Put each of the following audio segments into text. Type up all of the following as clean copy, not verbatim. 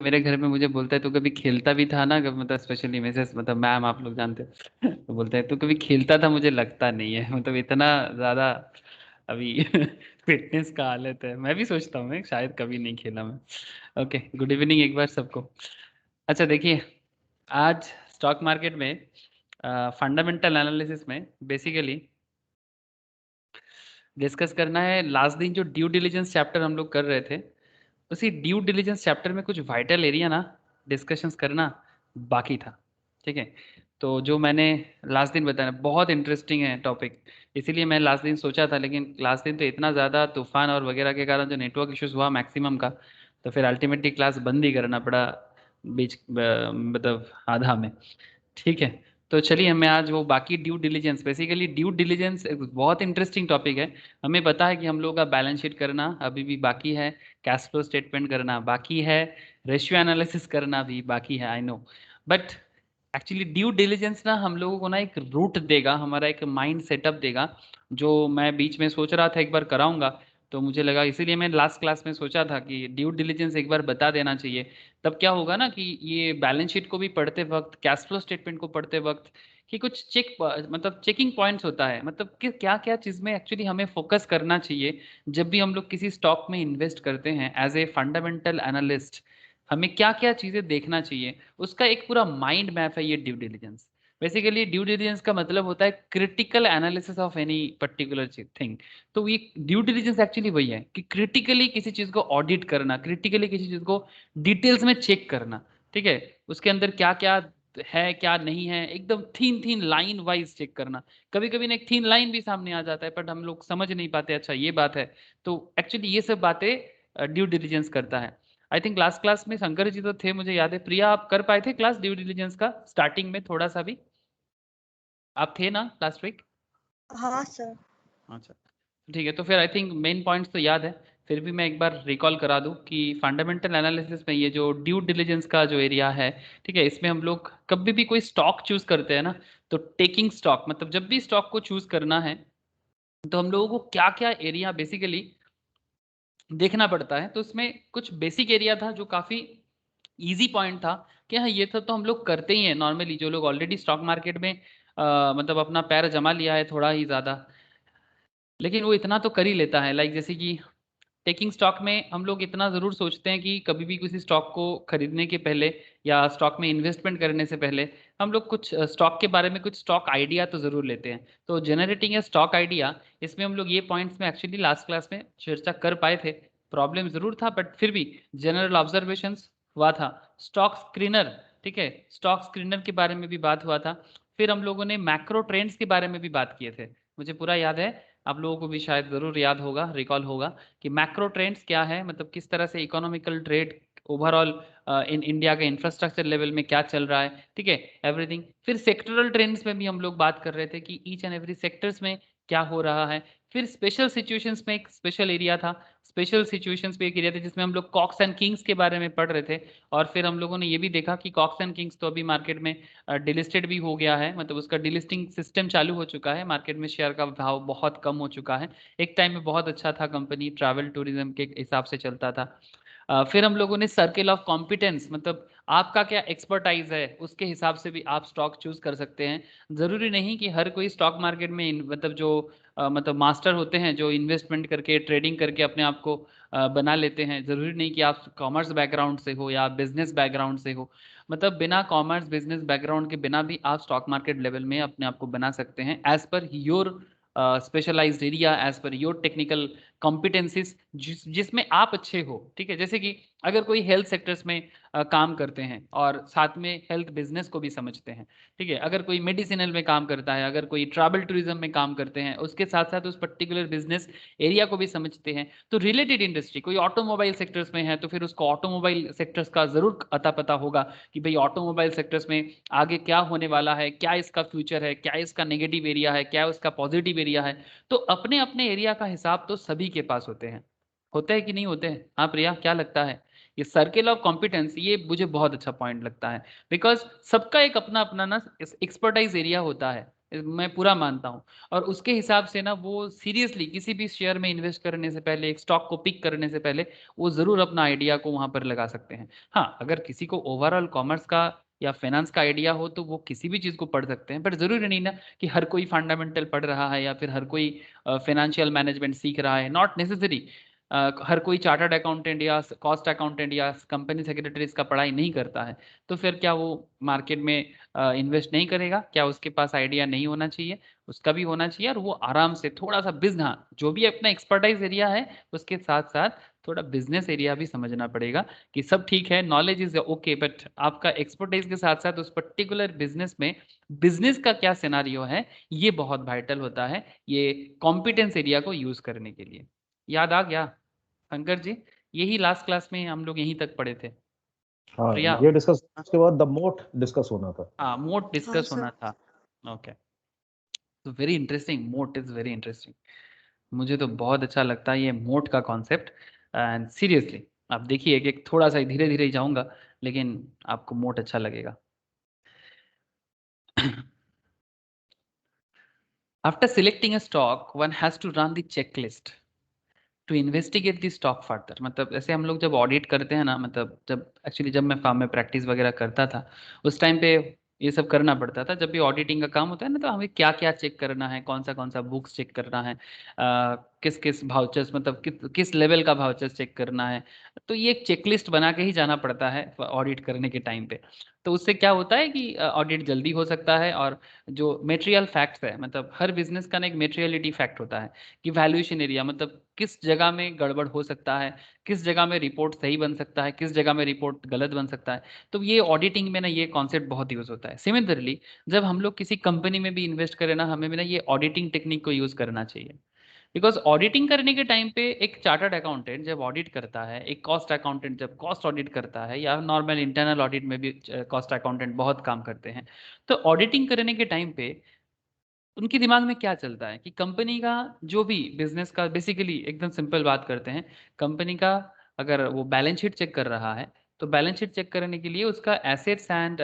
मेरे घर में मुझे बोलता है तू कभी खेलता भी था ना, मतलब स्पेशली मिसेस, मतलब मैम, आप लोग जानते हो तो बोलते हैं तू कभी खेलता था, मुझे लगता नहीं है, मतलब इतना ज्यादा अभी फिटनेस का हालत है। मैं भी सोचता हूँ मैं शायद कभी नहीं खेला मैं। ओके, गुड इवनिंग एक बार सबको। अच्छा देखिए, आज स्टॉक मार्केट में फंडामेंटल एनालिसिस में बेसिकली डिस्कस करना है। लास्ट दिन जो ड्यू डिलिजेंस चैप्टर हम लोग कर रहे थे, उसी ड्यू डिलिजेंस चैप्टर में कुछ वाइटल एरिया ना डिस्कशंस करना बाकी था। ठीक है, तो जो मैंने लास्ट दिन बताया बहुत इंटरेस्टिंग है टॉपिक, इसीलिए मैं लास्ट दिन सोचा था, लेकिन लास्ट दिन तो इतना ज़्यादा तूफान और वगैरह के कारण जो नेटवर्क इश्यूज हुआ मैक्सिमम का, तो फिर अल्टीमेटली क्लास बंद ही करना पड़ा बीच मतलब आधा में। ठीक है, तो चलिए मैं आज वो बाकी due diligence, basically due diligence एक बहुत इंटरेस्टिंग टॉपिक है। हमें पता है कि हम लोगों का बैलेंस शीट करना अभी भी बाकी है, कैश फ्लो स्टेटमेंट करना बाकी है, रेशियो एनालिसिस करना भी बाकी है, I know. But actually due diligence ना हम लोगों को ना एक रूट देगा, हमारा एक माइंड सेटअप देगा, जो मैं बीच में सोच रहा था एक बार कराऊंगा। तो मुझे लगा, इसीलिए मैं लास्ट क्लास में सोचा था कि ड्यू डिलिजेंस एक बार बता देना चाहिए। तब क्या होगा ना कि ये बैलेंस शीट को भी पढ़ते वक्त, कैश फ्लो स्टेटमेंट को पढ़ते वक्त, कि कुछ मतलब चेकिंग पॉइंट्स होता है, मतलब कि क्या क्या चीज़ में एक्चुअली हमें फोकस करना चाहिए जब भी हम लोग किसी स्टॉक में इन्वेस्ट करते हैं एज ए फंडामेंटल एनालिस्ट। हमें क्या क्या चीज़ें देखना चाहिए, उसका एक पूरा माइंड मैप है ये due diligence. Basically due diligence का मतलब होता है critical analysis of any particular thing. तो ये ड्यू डिलिजेंस एक्चुअली वही है कि क्रिटिकली किसी चीज़ को ऑडिट करना, क्रिटिकली किसी चीज़ को डिटेल्स में चेक करना। ठीक है, उसके अंदर क्या क्या है क्या नहीं है, एकदम थीन थीन लाइन वाइज चेक करना। कभी कभी ना एक थीन लाइन भी सामने आ जाता है, बट हम लोग समझ नहीं पाते अच्छा ये बात है। तो एक्चुअली ये सब बातें ड्यू डिलिजेंस करता है। आई थिंक लास्ट क्लास में शंकर जी तो थे, मुझे याद है। प्रिया, आप कर पाए थे क्लास ड्यू डिलिजेंस का स्टार्टिंग में थोड़ा सा भी? आप थे ना लास्ट वीक? हाँ सर। अच्छा, ठीक है, तो फिर आई थिंक मेन पॉइंट्स तो याद है। फिर भी मैं एक बार रिकॉल करा दूं कि फंडामेंटल एनालिसिस में ये जो ड्यू डिलिजेंस का जो एरिया है, ठीक है, इसमें हम लोग कभी भी कोई स्टॉक चूज करते हैं ना, तो टेकिंग स्टॉक मतलब जब भी स्टॉक को चूज करना है, तो हम लोगों को क्या क्या एरिया बेसिकली देखना पड़ता है। तो उसमें कुछ बेसिक एरिया था जो काफी इजी पॉइंट था कि हाँ ये सब तो हम लोग करते ही हैं नॉर्मली, जो लोग ऑलरेडी स्टॉक मार्केट में मतलब अपना पैर जमा लिया है थोड़ा ही ज्यादा, लेकिन वो इतना तो कर ही लेता है। लाइक जैसे कि टेकिंग स्टॉक में हम लोग इतना ज़रूर सोचते हैं कि कभी भी किसी स्टॉक को खरीदने के पहले या स्टॉक में इन्वेस्टमेंट करने से पहले हम लोग कुछ स्टॉक के बारे में कुछ स्टॉक आइडिया तो ज़रूर लेते हैं। तो जनरेटिंग ए स्टॉक आइडिया, इसमें हम लोग ये पॉइंट्स में एक्चुअली लास्ट क्लास में चर्चा कर पाए थे। प्रॉब्लम ज़रूर था बट फिर भी जनरल ऑब्जर्वेशंस हुआ था। स्टॉक स्क्रीनर, ठीक है, स्टॉक स्क्रीनर के बारे में भी बात हुआ था। फिर हम लोगों ने मैक्रो ट्रेंड्स के बारे में भी बात किए थे, मुझे पूरा याद है। आप लोगों को भी शायद ज़रूर याद होगा, रिकॉल होगा कि मैक्रो ट्रेंड्स क्या है, मतलब किस तरह से economical trade overall in India के इंफ्रास्ट्रक्चर लेवल में क्या चल रहा है, ठीक है, एवरीथिंग। फिर सेक्टरल ट्रेंड्स में भी हम लोग बात कर रहे थे कि ईच एंड एवरी सेक्टर्स में क्या हो रहा है। फिर स्पेशल सिचुएशंस में एक स्पेशल एरिया था, स्पेशल सिचुएशंस पे एक एरिया था जिसमें हम लोग कॉक्स एंड किंग्स के बारे में पढ़ रहे थे। और फिर हम लोगों ने ये भी देखा कि कॉक्स एंड किंग्स तो अभी मार्केट में डिलिस्टेड भी हो गया है, मतलब उसका डिलिस्टिंग सिस्टम चालू हो चुका है, मार्केट में शेयर का भाव बहुत कम हो चुका है। एक टाइम में बहुत अच्छा था, कंपनी ट्रैवल टूरिज्म के हिसाब से चलता था। फिर हम लोगों ने सर्किल ऑफ कॉम्पिटेंस, मतलब आपका क्या एक्सपर्टाइज है उसके हिसाब से भी आप स्टॉक चूज कर सकते हैं। जरूरी नहीं कि हर कोई स्टॉक मार्केट में मतलब जो मतलब मास्टर होते हैं जो इन्वेस्टमेंट करके ट्रेडिंग करके अपने आप को बना लेते हैं, जरूरी नहीं कि आप कॉमर्स बैकग्राउंड से हो या बिजनेस बैकग्राउंड से हो। मतलब बिना कॉमर्स बिजनेस बैकग्राउंड के बिना भी आप स्टॉक मार्केट लेवल में अपने आप को बना सकते हैं as per your specialised area, as per your technical competencies जिसमें आप अच्छे हो। ठीक है, जैसे कि अगर कोई हेल्थ सेक्टर्स में काम करते हैं और साथ में हेल्थ बिजनेस को भी समझते हैं, ठीक है, अगर कोई मेडिसिनल में काम करता है, अगर कोई ट्रैवल टूरिज्म में काम करते हैं, उसके साथ साथ उस पर्टिकुलर बिजनेस एरिया को भी समझते हैं, तो रिलेटेड इंडस्ट्री कोई ऑटोमोबाइल सेक्टर्स में है तो फिर उसको ऑटोमोबाइल सेक्टर्स का जरूर अता पता होगा कि भाई ऑटोमोबाइल सेक्टर्स में आगे क्या होने वाला है, क्या इसका फ्यूचर है, क्या इसका नेगेटिव एरिया है, क्या उसका पॉजिटिव एरिया है। तो अपने अपने एरिया का हिसाब तो सभी के पास होते हैं कि नहीं होते हैं? हाँ प्रिया, क्या लगता है? ये सर्किल ऑफ कॉम्पिटेंस, ये मुझे बहुत अच्छा पॉइंट लगता है, बिकॉज सबका एक अपना अपना ना एक्सपर्टाइज एरिया होता है। मैं पूरा मानता हूँ। और उसके हिसाब से ना वो सीरियसली किसी भी शेयर में इन्वेस्ट करने से पहले, एक स्टॉक को पिक करने से पहले वो जरूर अपना आइडिया को वहां पर लगा सकते हैं। हाँ, अगर किसी को ओवरऑल कॉमर्स का या फाइनेंस का आइडिया हो तो वो किसी भी चीज को पढ़ सकते हैं, बट जरूरी नहीं ना कि हर कोई फंडामेंटल पढ़ रहा है या फिर हर कोई फाइनेंशियल मैनेजमेंट सीख रहा है, नॉट नेसेसरी। हर कोई चार्टर्ड अकाउंटेंट या कॉस्ट अकाउंटेंट या कंपनी सेक्रेटरी इसका पढ़ाई नहीं करता है, तो फिर क्या वो मार्केट में इन्वेस्ट नहीं करेगा? क्या उसके पास आइडिया नहीं होना चाहिए? उसका भी होना चाहिए, और वो आराम से थोड़ा सा बिजनेस, हाँ जो भी अपना एक्सपर्टाइज एरिया है उसके साथ साथ थोड़ा बिजनेस एरिया भी समझना पड़ेगा। कि सब ठीक है, नॉलेज इज ओके, बट आपका एक्सपर्टाइज के साथ साथ उस पर्टिकुलर बिजनेस में बिजनेस का क्या सिनारियो है, ये बहुत वाइटल होता है ये कॉम्पिटेंस एरिया को यूज करने के लिए। याद आ गया शंकर जी? यही लास्ट क्लास में हम लोग यहीं तक पढ़े थे। हाँ, प्रिया? ये डिस्कस उसके बाद द मोट डिस्कस होना था। हाँ, मोट हाँ डिस्कस सर। होना था। ओके, तो वेरी इंटरेस्टिंग, मोट इज वेरी इंटरेस्टिंग। मुझे तो बहुत अच्छा लगता है ये मोट का कॉन्सेप्ट। एंड सीरियसली आप देखिए कि थोड़ा सा धीरे धीरे ही जाऊंगा, लेकिन आपको मोट अच्छा लगेगा। After selecting a stock one has to run the checklist to investigate the stock further. मतलब ऐसे हम लोग जब ऑडिट करते हैं ना, मतलब जब एक्चुअली जब मैं फार्म में प्रैक्टिस वगैरह करता था उस टाइम पे ये सब करना पड़ता था। जब भी ऑडिटिंग का काम होता है ना, तो हमें क्या क्या चेक करना है, कौन सा बुक्स चेक करना है, किस किस भाउचर्स, मतलब किस लेवल का भाउचर्स चेक करना है। तो ये एक चेकलिस्ट बना के ही जाना पड़ता है ऑडिट करने के टाइम पे। तो उससे क्या होता है कि ऑडिट जल्दी हो सकता है, और जो मेटेरियल फैक्ट्स है, मतलब हर बिजनेस का ना एक मेटेरियलिटी फैक्ट होता है कि वैल्यूएशन एरिया, मतलब किस जगह में गड़बड़ हो सकता है, किस जगह में रिपोर्ट सही बन सकता है, किस जगह में रिपोर्ट गलत बन सकता है। तो ये ऑडिटिंग में ना ये कॉन्सेप्ट बहुत यूज होता है। सिमिलरली जब हम लोग किसी कंपनी में भी इन्वेस्ट करें ना, हमें भी ना ये ऑडिटिंग टेक्निक को यूज करना चाहिए। बिकॉज ऑडिटिंग करने के टाइम पे एक चार्टर्ड अकाउंटेंट जब ऑडिट करता है, एक कॉस्ट अकाउंटेंट जब कॉस्ट ऑडिट करता है, या नॉर्मल इंटरनल ऑडिट में भी कॉस्ट अकाउंटेंट बहुत काम करते हैं, तो ऑडिटिंग करने के टाइम पे उनके दिमाग में क्या चलता है कि कंपनी का जो भी बिजनेस का, बेसिकली एकदम सिंपल बात करते हैं, कंपनी का अगर वो बैलेंस शीट चेक कर रहा है, तो बैलेंस शीट चेक करने के लिए उसका एसेट्स एंड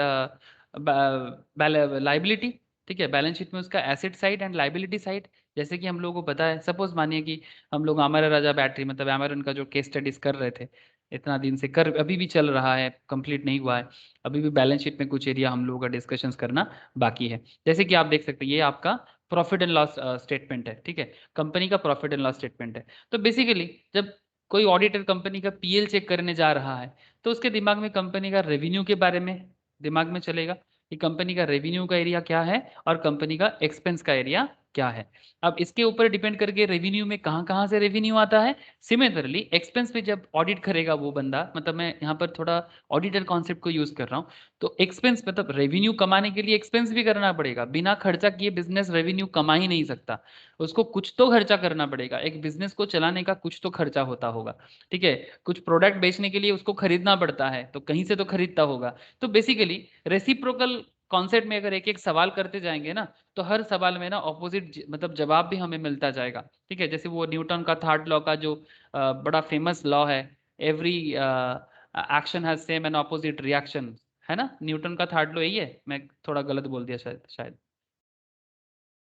लाइबिलिटी, ठीक है, बैलेंस शीट में उसका asset side and liability side. जैसे कि हम लोगों को पता है, सपोज मानिए कि हम लोग अमर राजा बैटरी, मतलब अमेरन का जो केस स्टडीज कर रहे थे इतना दिन से, कर अभी भी चल रहा है, कंप्लीट नहीं हुआ है, अभी भी बैलेंस शीट में कुछ एरिया हम लोगों का डिस्कशंस करना बाकी है। जैसे कि आप देख सकते हैं ये आपका प्रॉफिट एंड लॉस स्टेटमेंट है, ठीक है, कंपनी का प्रॉफिट एंड लॉस स्टेटमेंट है। तो बेसिकली जब कोई ऑडिटर कंपनी का पीएल चेक करने जा रहा है, तो उसके दिमाग में कंपनी का रेवेन्यू के बारे में दिमाग में चलेगा कि कंपनी का रेवेन्यू का एरिया क्या है और कंपनी का एक्सपेंस का एरिया क्या है। अब इसके ऊपर डिपेंड करके रेवेन्यू में कहाँ कहाँ से रेवेन्यू आता है। सिमिलरली एक्सपेंस पे जब ऑडिट करेगा वो बंदा, मतलब मैं यहाँ पर थोड़ा ऑडिटर कॉन्सेप्ट को यूज कर रहा हूँ, तो एक्सपेंस मतलब रेवेन्यू कमाने के लिए एक्सपेंस भी करना पड़ेगा। बिना खर्चा किए बिजनेस रेवेन्यू कमा ही नहीं सकता, उसको कुछ तो खर्चा करना पड़ेगा। एक बिजनेस को चलाने का कुछ तो खर्चा होता होगा, ठीक है, कुछ प्रोडक्ट बेचने के लिए उसको खरीदना पड़ता है, तो कहीं से तो खरीदता होगा। तो बेसिकली रेसिप्रोकल कॉन्सेप्ट में अगर एक एक सवाल करते जाएंगे ना, तो हर सवाल में ना ऑपोजिट मतलब जवाब भी हमें मिलता जाएगा, ठीक है। जैसे वो न्यूटन का थर्ड लॉ का जो बड़ा फेमस लॉ है, every action has same and opposite reaction, है ना, न्यूटन का थर्ड लॉ यही है, मैं थोड़ा गलत बोल दिया शायद शायद।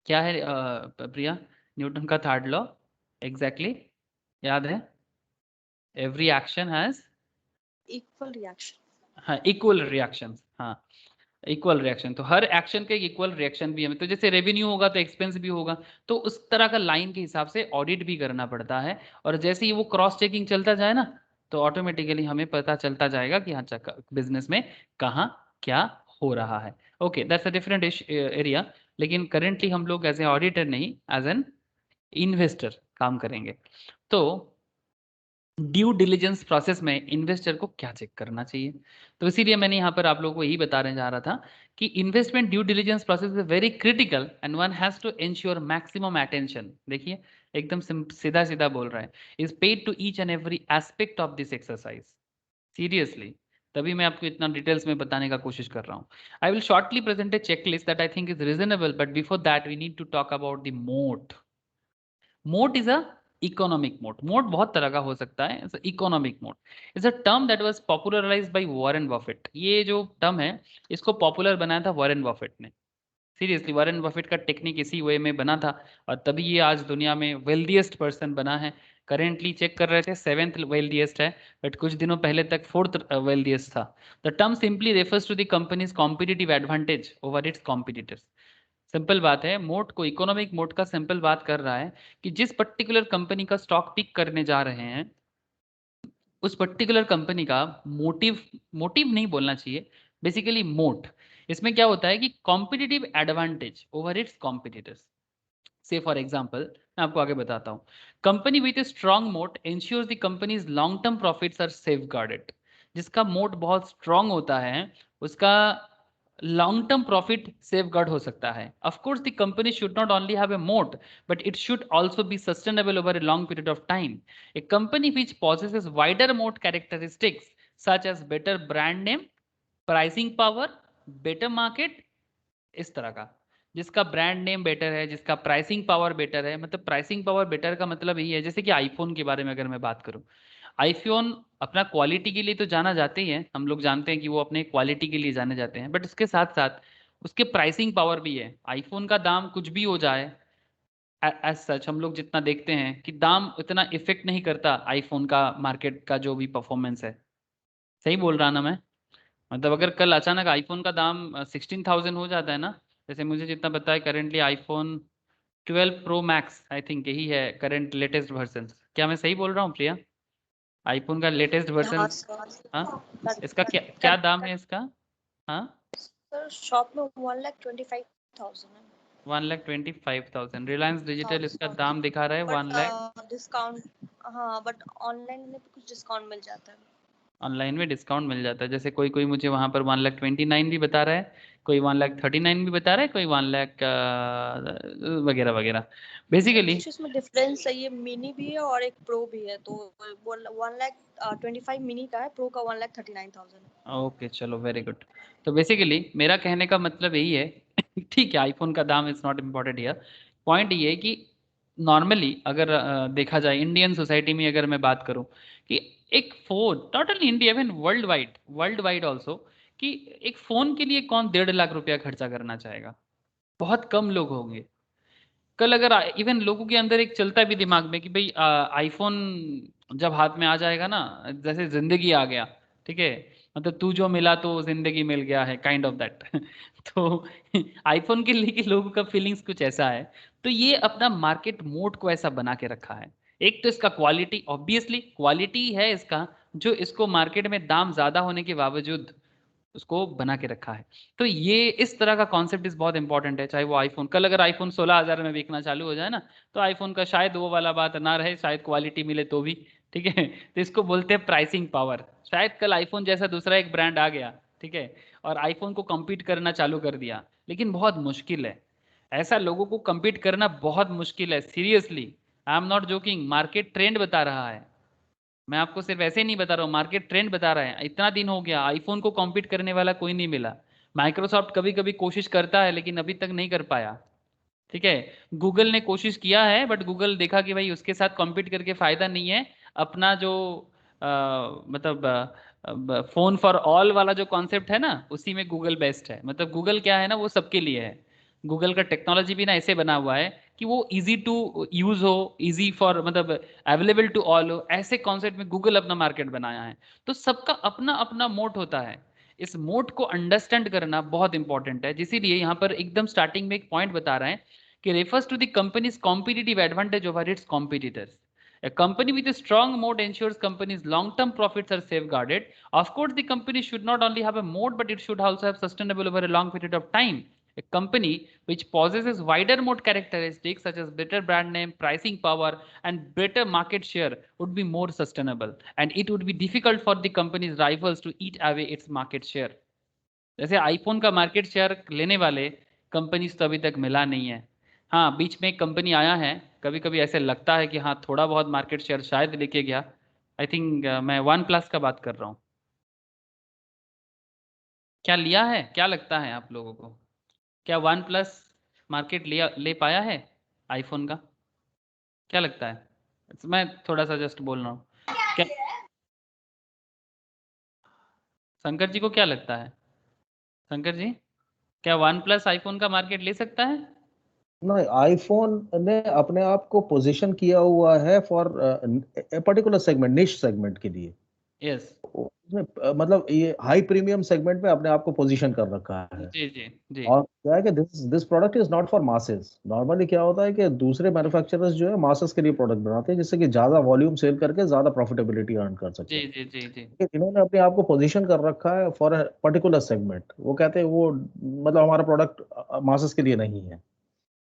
क्या है प्रिया न्यूटन का थर्ड लॉ एग्जैक्टली? याद है? Every action has, equal reaction. हाँ, इक्वल रिएक्शन, हाँ, इक्वल रिएक्शन। तो हर एक्शन का एक इक्वल रिएक्शन भी है, तो जैसे रेवेन्यू होगा तो एक्सपेंस भी होगा, तो उस तरह का लाइन के हिसाब से ऑडिट भी करना पड़ता है। और जैसे ही वो क्रॉस चेकिंग चलता जाए ना, तो ऑटोमेटिकली हमें पता चलता जाएगा कि हाँ बिजनेस में कहाँ क्या हो रहा है। Okay, that's a different area. लेकिन करेंटली हम लोग एज ए ऑडिटर नहीं, एज एन इन्वेस्टर काम करेंगे। तो ड्यू डिलिजेंस प्रोसेस में इन्वेस्टर को क्या चेक करना चाहिए, तो इसीलिए मैंने यहाँ पर आप लोगों को यही बताने जा रहा था कि investment due diligence process is very critical and one has to ensure maximum attention. देखिए एकदम सीधा सीधा बोल रहा है, is paid to each and every aspect of this exercise seriously. तभी मैं आपको इतना डिटेल्स में बताने का कोशिश कर रहा हूँ। I will shortly present a checklist that I think is reasonable, but before that we need to talk about the moat. Moat is a economic moat. Moat बहुत तरह का हो सकता है। Economic moat is a term that was popularised by Warren Buffett. ये जो term है इसको पॉपुलर बनाया था वॉरेन बफेट ने। सीरियसली वॉरेन बफेट का टेक्निक इसी वे में बना था और तभी ये आज दुनिया में वेल्दिएस्ट पर्सन बना है। करेंटली चेक कर रहे थे 7th वेल्दिएस्ट है, बट कुछ दिनों पहले तक 4th वेल्दिएस्ट था। The term simply refers to the company's competitive advantage over its competitors. Simple बात है, मोट को इकोनॉमिक मोट का सिंपल बात कर रहा है कि जिस पर्टिकुलर कंपनी का स्टॉक पिक करने जा रहे हैं उस पर्टिकुलर कंपनी का मोटिव, मोटिव नहीं बोलना चाहिए, बेसिकली मोट। इसमें क्या होता है कि competitive advantage over its competitors. Say for example मैं आपको आगे बताता हूँ, company with a strong moat ensures the company's long term profits are safeguarded. जिसका मोट बहुत स्ट्रॉन्ग होता है उसका long term profit safeguard हो सकता है। Of course the company should not only have a moat but it should also be sustainable over a long period of time. A company which possesses wider moat characteristics such as better brand name, pricing power, better market, इस तरह का, जिसका brand name better है, जिसका pricing power better है। मतलब pricing power better का मतलब यही है, जैसे कि आईफोन के बारे में अगर मैं बात करूं, आईफोन अपना क्वालिटी के लिए तो जाना जाते ही है, हम लोग जानते हैं कि वो अपने क्वालिटी के लिए जाने जाते हैं, बट उसके साथ साथ उसके प्राइसिंग पावर भी है। आईफोन का दाम कुछ भी हो जाए, एज सच हम लोग जितना देखते हैं कि दाम इतना इफेक्ट नहीं करता आईफोन का मार्केट का जो भी परफॉर्मेंस है। सही बोल रहा ना मैं? मतलब अगर कल अचानक आईफोन का दाम 16,000 हो जाता है ना, जैसे मुझे जितना पता है currently iPhone 12 pro max I think यही है करंट लेटेस्ट वर्जन। क्या मैं सही बोल रहा हूँ प्रिया? आईफोन का लेटेस्ट हाँ वर्जन। सर। हाँ, करेक्ट इसका क्या करेक्ट क्या करेक्ट दाम है करेक्ट। इसका? हाँ, सर शॉप में 1,25,000 है। 1,25,000। रिलायंस डिजिटल इसका थाउजेंड दाम दिखा रहा है 1 लाख। बट डिस्काउंट, हाँ बट ऑनलाइन में भी कुछ डिस्काउंट मिल जाता है। ऑनलाइन में डिस्काउंट मिल जाता है, जैसे कोई कोई मुझे वहाँ पर 1,29,000 भी बता रहा है, कोई 1,39,000 भी बता रहा है, कोई 1,00,000 वगैरह वगैरह। बेसिकली कुछ इसमें डिफरेंस है, ये मिनी भी है और एक प्रो भी है, तो 1,25,000 मिनी का है, प्रो का 1,39,000 है। ओके चलो वेरी गुड। तो बेसिकली मेरा कहने का मतलब यही है ठीक है, आईफोन का दाम is not important here. Point ये है कि नॉर्मली अगर देखा जाए इंडियन सोसाइटी में, अगर मैं बात करूं कि एक phone, not only India even world wide also, कि एक फोन के लिए कौन 1.5 लाख रुपया खर्चा करना चाहेगा? बहुत कम लोग होंगे। कल अगर इवन लोगों के अंदर एक चलता भी दिमाग में कि भाई आईफोन जब हाथ में आ जाएगा ना, जैसे जिंदगी आ गया, ठीक है, मतलब तू जो मिला तो जिंदगी मिल गया है, काइंड ऑफ दैट तो आईफोन के लिए लोगों का फीलिंग्स कुछ ऐसा है। तो ये अपना मार्केट मोड को ऐसा बना के रखा है। एक तो इसका क्वालिटी, ऑब्वियसली क्वालिटी है इसका, जो इसको मार्केट में दाम ज्यादा होने के बावजूद उसको बना के रखा है। तो ये इस तरह का कॉन्सेप्ट इस बहुत इंपॉर्टेंट है। चाहे वो आईफोन, कल अगर आईफोन 16,000 में बिकना चालू हो जाए ना, तो आईफोन का शायद वो वाला बात ना रहे, शायद क्वालिटी मिले तो भी, ठीक है तो इसको बोलते हैं प्राइसिंग पावर। शायद कल आईफोन जैसा दूसरा एक ब्रांड आ गया, ठीक है, और आईफोन को compete करना चालू कर दिया, लेकिन बहुत मुश्किल है। ऐसा लोगों को compete करना बहुत मुश्किल है, seriously I am not joking. Market trend बता रहा है, मैं आपको सिर्फ ऐसे नहीं बता रहा हूँ, मार्केट ट्रेंड बता रहा है। इतना दिन हो गया आईफोन को कॉम्पीट करने वाला कोई नहीं मिला। माइक्रोसॉफ्ट कभी कभी कोशिश करता है लेकिन अभी तक नहीं कर पाया, ठीक है। गूगल ने कोशिश किया है बट गूगल देखा कि भाई उसके साथ कॉम्पीट करके फायदा नहीं है। अपना जो मतलब फोन फॉर ऑल वाला जो कॉन्सेप्ट है ना, उसी में गूगल बेस्ट है। मतलब गूगल क्या है ना, वो सबके लिए है। गूगल का टेक्नोलॉजी भी ना ऐसे बना हुआ है कि वो इजी टू यूज हो, इजी फॉर मतलब अवेलेबल टू ऑल हो, ऐसे कॉन्सेप्ट में गूगल अपना मार्केट बनाया है। तो सबका अपना अपना मोट होता है। इस मोट को अंडरस्टैंड करना बहुत इंपॉर्टेंट है, इसीलिए यहाँ पर एकदम स्टार्टिंग में एक पॉइंट बता रहे हैं कि refers to the company's competitive advantage over its competitors. A company with a strong moat ensures company's long-term profits are safeguarded. Of course, the company should not only have a moat, but it should also have sustainable over a long period of time. A company which possesses wider moat characteristics such as better brand name, pricing power, and better market share would be more sustainable. And it would be difficult for the company's rivals to eat away its market share. जैसे iPhone का market share लेने वाले companies तो अभी तक मिला नहीं है। हाँ, बीच में एक कंपनी आया है, कभी कभी ऐसे लगता है कि हाँ थोड़ा बहुत मार्केट शेयर शायद लेके गया। आई थिंक मैं वन प्लस का बात कर रहा हूँ। क्या लिया है, क्या लगता है आप लोगों को? क्या वन प्लस मार्केट लिया, ले पाया है आईफोन का? क्या लगता है? मैं थोड़ा सा जस्ट बोल रहा हूँ। क्या शंकर जी को क्या लगता है? शंकर जी क्या वन प्लस आईफोन का मार्केट ले सकता है? नहीं, आईफोन ने अपने आप को पोजीशन किया हुआ है फॉर पर्टिकुलर सेगमेंट, निश सेगमेंट के लिए। यस। उसने मतलब ये हाई प्रीमियम सेगमेंट में अपने आप को पोजीशन कर रखा है। जी जी जी और क्या है कि this product is not for masses. Normally क्या होता है कि दूसरे मैन्युफैक्चरर्स जो है मासेस के लिए प्रोडक्ट बनाते हैं, जिससे कि ज्यादा वॉल्यूम सेल करके ज्यादा प्रॉफिटेबिलिटी अर्न कर सकते जी हैं। जी जी जी। लेकिन इन्होंने अपने आप को पोजीशन कर रखा है फॉर अ पर्टिकुलर सेगमेंट। वो कहते हैं वो मतलब हमारा प्रोडक्ट मासेस के लिए नहीं है।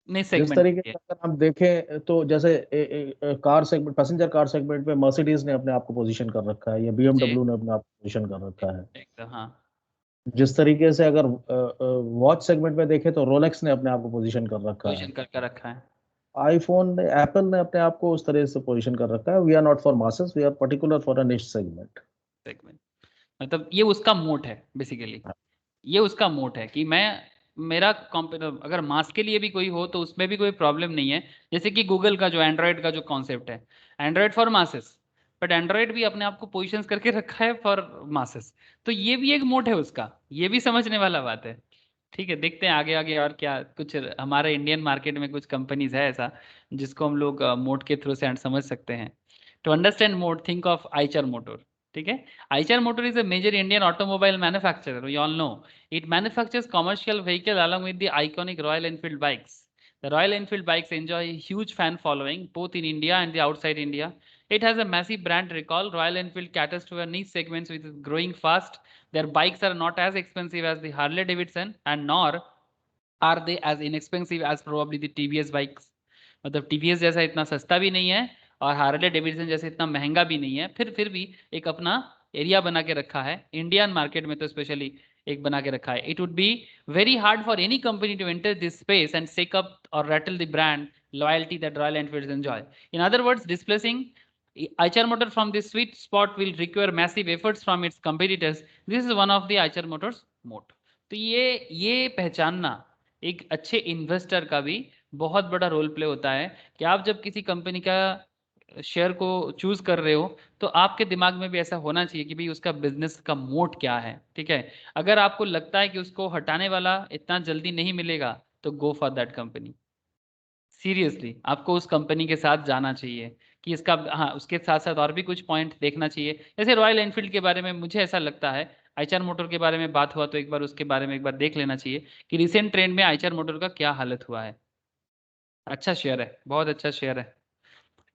नहीं, जिस सेगमेंट तरीके के से अगर हम देखें तो जैसे car segment, passenger car segment में मर्सिडीज ने अपने आप को पोजीशन कर रखा है, या जी, बीएमडब्ल्यू ने अपने आप को पोजीशन कर रखा है। एकदम हाँ। जिस तरीके से अगर वॉच सेगमेंट में देखें तो रोलेक्स ने अपने आप को पोजीशन कर रखा है। पोजीशन करके रखा है। आईफोन ने, एप्पल ने अपने आप को उस तरह से पोजीशन कर रखा है, we are not for masses, we are particular for a niche segment. Segment मतलब ये उसका मोट है बेसिकली। ये उसका मोट है कि मैं मेरा अगर मास के लिए भी कोई हो तो उसमें भी कोई प्रॉब्लम नहीं है। जैसे कि गूगल का जो एंड्रॉयड का जो कॉन्सेप्ट है, Android for masses, but Android भी अपने आप को पोजिशन करके रखा है फॉर मासेस। तो ये भी एक मोट है उसका, ये भी समझने वाला बात है। ठीक है, देखते हैं आगे आगे और क्या कुछ हमारे इंडियन मार्केट में कुछ कंपनीज है ऐसा जिसको हम लोग मोट के थ्रू से समझ सकते हैं। टू अंडरस्टैंड मोट, थिंक ऑफ आइचर मोटर। ठीक है, Eicher Motor is a major Indian automobile manufacturer. We all know it manufactures commercial vehicle along with the iconic Royal Enfield bikes. The Royal Enfield bikes enjoy a huge fan following both in India and the outside India. It has a massive brand recall. Royal Enfield caters to a niche segments which is growing fast. Their bikes are not as expensive as the Harley Davidson and nor are they as inexpensive as probably the TVS bikes. मतलब TVS जैसा इतना सस्ता भी नहीं है और Harley Davidson जैसे इतना महंगा भी नहीं है, फिर भी एक अपना एरिया बना के रखा है इंडियन मार्केट में, तो स्पेशली एक बना के रखा है। It would be very hard for any company to enter this space and shake up और rattle the brand loyalty that Royal Enfield enjoy. In other words, displacing Eicher Motor from this sweet spot will require massive efforts from its competitors. This is one of the Eicher Motors moat. तो ये पहचानना एक अच्छे investor का भी बहुत बड़ा role play होता है कि आप जब किसी कंपनी का शेयर को चूज कर रहे हो तो आपके दिमाग में भी ऐसा होना चाहिए कि भाई उसका बिजनेस का मोट क्या है। ठीक है, अगर आपको लगता है कि उसको हटाने वाला इतना जल्दी नहीं मिलेगा तो go for that company. Seriously आपको उस कंपनी के साथ जाना चाहिए कि इसका, हाँ, उसके साथ साथ और भी कुछ पॉइंट देखना चाहिए। जैसे रॉयल एनफील्ड के बारे में मुझे ऐसा लगता है, आइचर मोटर के बारे में बात हुआ तो एक बार उसके बारे में एक बार देख लेना चाहिए कि रिसेंट ट्रेंड में आइचर मोटर का क्या हालत हुआ है। अच्छा शेयर है, बहुत अच्छा शेयर है।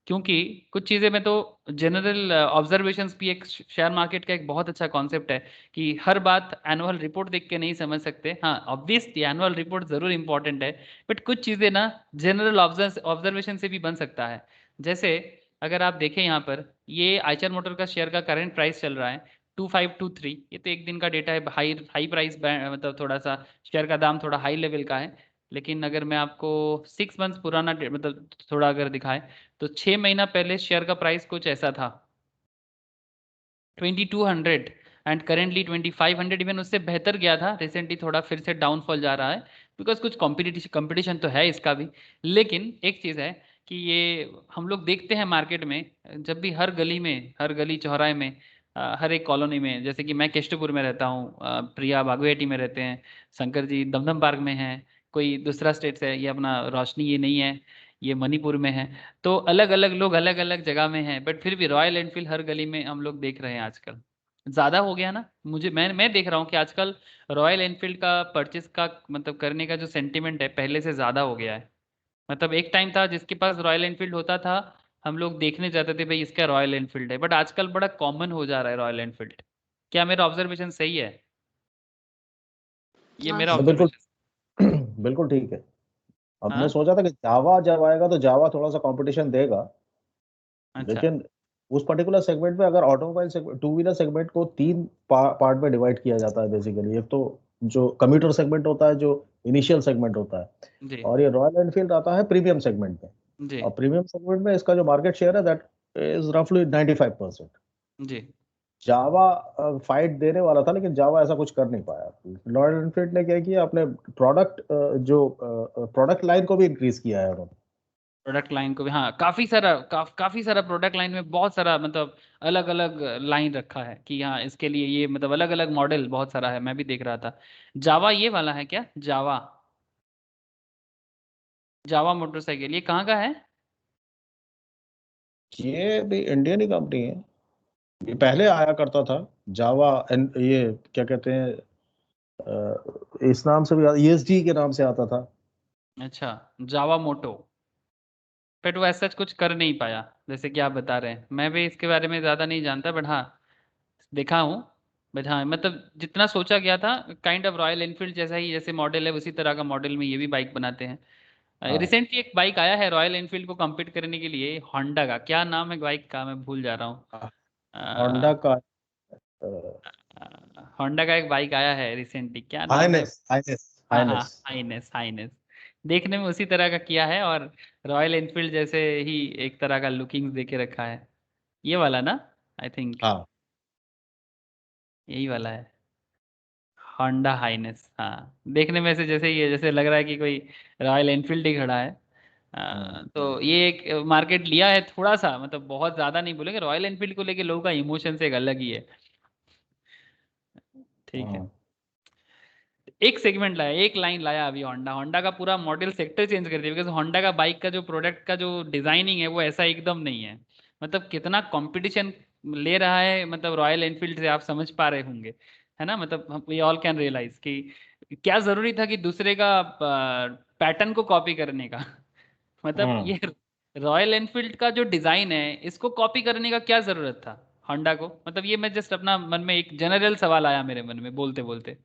क्योंकि कुछ चीज़ें में तो जनरल ऑब्जर्वेशंस भी एक शेयर मार्केट का एक बहुत अच्छा कॉन्सेप्ट है कि हर बात एनुअल रिपोर्ट देख के नहीं समझ सकते। हाँ, ऑब्वियसली एनुअल रिपोर्ट जरूर इंपॉर्टेंट है, बट कुछ चीज़ें ना जनरल ऑब्जर्वेशन से भी बन सकता है। जैसे अगर आप देखें यहाँ पर, ये आइचर मोटर का शेयर का करंट प्राइस चल रहा है 2523। ये तो एक दिन का डेटा है, हाई हाई प्राइस, मतलब थोड़ा सा शेयर का दाम थोड़ा हाई लेवल का है। लेकिन अगर मैं आपको 6 मंथ्स पुराना मतलब थोड़ा अगर दिखाएं तो 6 महीना पहले शेयर का प्राइस कुछ ऐसा था 2200 एंड करेंटली 2500। इवन उससे बेहतर गया था रिसेंटली, थोड़ा फिर से डाउनफॉल जा रहा है बिकॉज कुछ कंपटीशन तो है इसका भी। लेकिन एक चीज़ है कि ये हम लोग देखते हैं मार्केट में, जब भी हर गली में, हर गली चौराहे में, हर एक कॉलोनी में, जैसे कि मैं केष्टपुर में रहता हूँ, प्रिया बागुएटी में रहते हैं, शंकर जी दमदम पार्क में है, कोई दूसरा स्टेट से, ये अपना रोशनी ये नहीं है, ये मणिपुर में है। तो अलग अलग लोग अलग अलग जगह में हैं, बट फिर भी रॉयल एनफील्ड हर गली में हम लोग देख रहे हैं आजकल। ज्यादा हो गया ना, मैं देख रहा हूँ कि आजकल रॉयल एनफील्ड का परचेस का मतलब करने का जो सेंटिमेंट है पहले से ज्यादा हो गया है। मतलब एक टाइम था जिसके पास रॉयल एनफील्ड होता था, हम लोग देखने जाते थे भाई इसका रॉयल एनफील्ड है, बट आजकल बड़ा कॉमन हो जा रहा है रॉयल एनफील्ड। क्या मेरा ऑब्जर्वेशन सही है? ये हाँ मेरा बिल्कुल। ऑब्जर्वेशन। बिल्कुल ठीक है। हमने हाँ। सोचा था कि जावा जब आएगा तो जावा थोड़ा सा कंपटीशन देगा, अच्छा। लेकिन उस पर्टिकुलर सेगमेंट में अगर automobile segment, two wheeler segment को तीन पार्ट में डिवाइड किया जाता है बेसिकली। एक तो जो कम्यूटर सेगमेंट होता है, जो इनिशियल सेगमेंट होता है, जी और ये रॉयल एनफील्ड आता है प्रीमियम सेगमेंट में। जी और प्रीमियम सेगमेंट में इसका जो मार्केट शेयर है दैट इज रफली 95%। जी जावा फाइट देने वाला था, लेकिन जावा ऐसा कुछ कर नहीं पाया। रॉयल एनफील्ड ने क्या किया, अपने प्रोडक्ट जो प्रोडक्ट लाइन को भी इंक्रीज किया है उन्होंने। प्रोडक्ट लाइन को भी, हाँ काफी सारा प्रोडक्ट लाइन में बहुत सारा मतलब अलग अलग लाइन रखा है कि हाँ इसके लिए ये मतलब अलग अलग मॉडल बहुत सारा है, मैं भी देख रहा था। जावा ये वाला है क्या, जावा, जावा मोटरसाइकिल ये कहाँ का है? ये भी इंडियन ही कंपनी है, ये पहले आया करता था जावा एंड ये क्या कहते हैं, इस नाम से भी ईएसडी के नाम से आता था। अच्छा, जावा मोटो, बट वो ऐसा कुछ कर नहीं पाया जैसे कि आप बता रहे हैं। मैं भी इसके बारे में ज़्यादा नहीं जानता, बट हाँ देखा हूँ। बट हाँ मतलब जितना सोचा गया था, काइंड ऑफ रॉयल एनफील्ड जैसा ही जैसे मॉडल है उसी तरह का मॉडल में ये भी बाइक बनाते हैं। हाँ, रिसेंटली एक बाइक आया है रॉयल एनफील्ड को कम्पीट करने के लिए, होंडा का, क्या नाम है बाइक का मैं भूल जा रहा हूँ। होंडा का होंडा का एक बाइक आया है रिसेंटली, क्या नाम है? हाइनेस, हाइनेस, हाँ हाँ, हाइनेस। Highness, highness. देखने में उसी तरह का किया है और रॉयल एनफील्ड जैसे ही एक तरह का लुकिंग दे के रखा है, ये वाला ना, आई थिंक हाँ, यही वाला है, होंडा हाइनेस। हाँ देखने में से जैसे ये जैसे लग रहा है कि कोई रॉयल एनफील्ड ही खड़ा है। तो ये एक मार्केट लिया है थोड़ा सा, मतलब बहुत ज्यादा नहीं बोलेंगे, रॉयल एनफील्ड को लेके लोगों का इमोशन से एक अलग ही है। ठीक है, हाँ, एक सेगमेंट लाया, एक लाइन लाया अभी होंडा, होंडा का पूरा मॉडल सेक्टर चेंज कर दिया, बिकॉज होंडा का बाइक का जो प्रोडक्ट का जो डिजाइनिंग है वो ऐसा एकदम नहीं है। मतलब कितना कंपटीशन ले रहा है मतलब रॉयल एनफील्ड से, आप समझ पा रहे होंगे, है ना? मतलब वी ऑल कैन रियलाइज कि क्या जरूरी था कि दूसरे का पैटर्न को कॉपी करने का। मतलब हम्म, ये रॉयल एनफील्ड का जो डिजाइन है इसको कॉपी करने का क्या जरूरत था होंडा को? मतलब ये मैं जस्ट अपना मन में एक जनरल सवाल आया मेरे मन में बोलते बोलते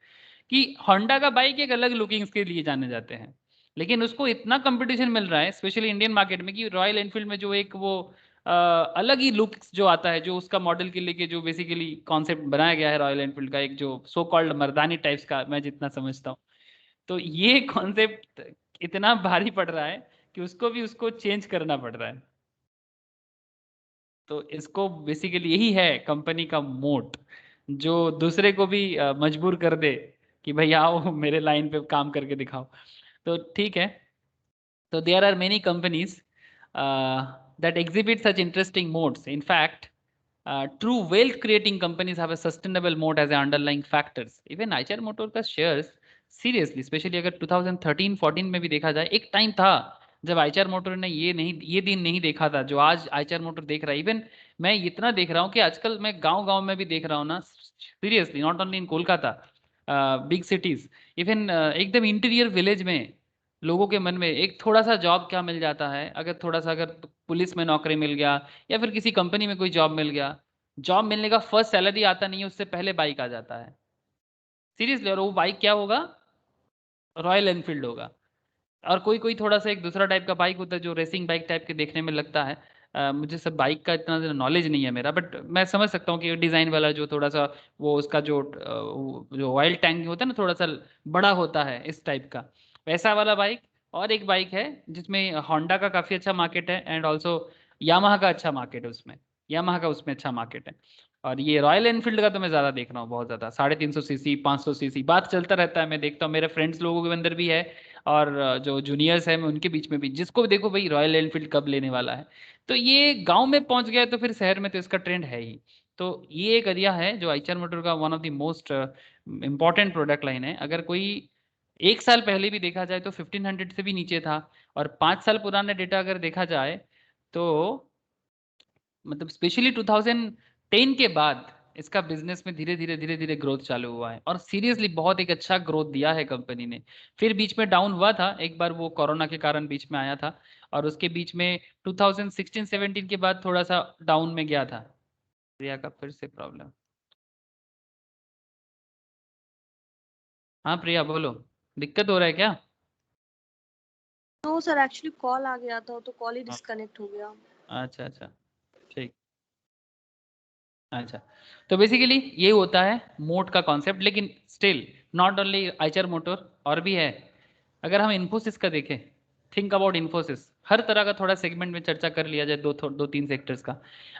कि होंडा का बाइक एक अलग लुकिंग्स के लिए जाने जाते हैं, लेकिन उसको इतना कंपटीशन मिल रहा है स्पेशली इंडियन मार्केट में कि रॉयल एनफील्ड में जो एक वो अलग ही लुक जो आता है, जो उसका मॉडल के लिए जो बेसिकली कॉन्सेप्ट बनाया गया है रॉयल एनफील्ड का, एक जो सो कॉल्ड मर्दानी टाइप्स का, मैं जितना समझता हूँ, तो ये कॉन्सेप्ट इतना भारी पड़ रहा है कि उसको चेंज करना पड़ रहा है। तो इसको बेसिकली यही है कंपनी का मोट, जो दूसरे को भी मजबूर कर दे कि भाई आओ मेरे लाइन पे काम करके दिखाओ। तो ठीक है, तो there are many companies that exhibit such interesting modes. In fact, true wealth creating companies have a sustainable mode as a underlying factors. Even IHR Motor का shares seriously, स्पेशली अगर 2013-14 में भी देखा जाए, एक टाइम था जब आईचआर मोटर ने ये दिन नहीं देखा था जो आज आईचआर मोटर देख रहा है। इवन मैं इतना देख रहा हूँ कि आजकल मैं गांव गांव में भी देख रहा हूँ ना, seriously, not only in Kolkata, big cities, even एकदम इंटीरियर विलेज में लोगों के मन में एक थोड़ा सा जॉब क्या मिल जाता है, अगर थोड़ा सा अगर पुलिस में नौकरी मिल गया या फिर किसी कंपनी में कोई जॉब मिल गया, जॉब मिलने का फर्स्ट सैलरी आता नहीं है, उससे पहले बाइक आ जाता है सीरियसली। और वो बाइक क्या होगा? रॉयल एनफील्ड होगा। और कोई कोई थोड़ा सा एक दूसरा टाइप का बाइक होता है जो रेसिंग बाइक टाइप के देखने में लगता है। मुझे सब बाइक का इतना नॉलेज नहीं है मेरा, बट मैं समझ सकता हूँ कि डिज़ाइन वाला जो थोड़ा सा वो उसका जो ऑयल टैंक होता है ना थोड़ा सा बड़ा होता है इस टाइप का, वैसा वाला बाइक। और एक बाइक है जिसमें होंडा का काफ़ी अच्छा मार्केट है एंड ऑल्सो यामाहा का अच्छा मार्केट है उसमें, यामाहा का उसमें अच्छा मार्केट है। और ये रॉयल एनफील्ड का तो मैं ज़्यादा देख रहा हूँ, बहुत ज़्यादा 350 सीसी 500 सीसी बात चलता रहता है, मैं देखता हूँ मेरे फ्रेंड्स लोगों के अंदर भी है और जो जूनियर्स हैं मैं उनके बीच में भी, जिसको भी देखो भाई रॉयल एनफील्ड कब लेने वाला है। तो ये गांव में पहुंच गया तो फिर शहर में तो इसका ट्रेंड है ही। तो ये एक एरिया है जो आईचआर मोटर का one of the most important product line है। अगर कोई एक साल पहले भी देखा जाए तो 1500 से भी नीचे था, और 5 साल पुराने डेटा अगर देखा जाए तो मतलब स्पेशली 2010 के बाद इसका बिजनेस में धीरे धीरे ग्रोथ चालू हुआ है, और सीरियसली बहुत एक अच्छा ग्रोथ दिया है कंपनी ने। फिर बीच में डाउन हुआ था एक बार, वो कोरोना के कारण बीच में आया था, और उसके बीच में 2016-17 के बाद थोड़ा सा डाउन में गया था। प्रिया का फिर से प्रॉब्लम। हाँ प्रिया बोलो, दिक्कत हो रहा है क्या? नो सर, एक्चुअली कॉल आ गया था तो कॉल ही हाँ, डिस्कनेक्ट हो गया। अच्छा अच्छा, ठीक, अच्छा। तो बेसिकली ये होता है मोट का कॉन्सेप्ट, लेकिन still not only Eicher motor, और भी है। अगर हम इन्फोसिस का देखें, थिंक अबाउट इन्फोसिस, हर तरह का थोड़ा सेगमेंट में चर्चा कर लिया जाए, दो तीन सेक्टर्स का।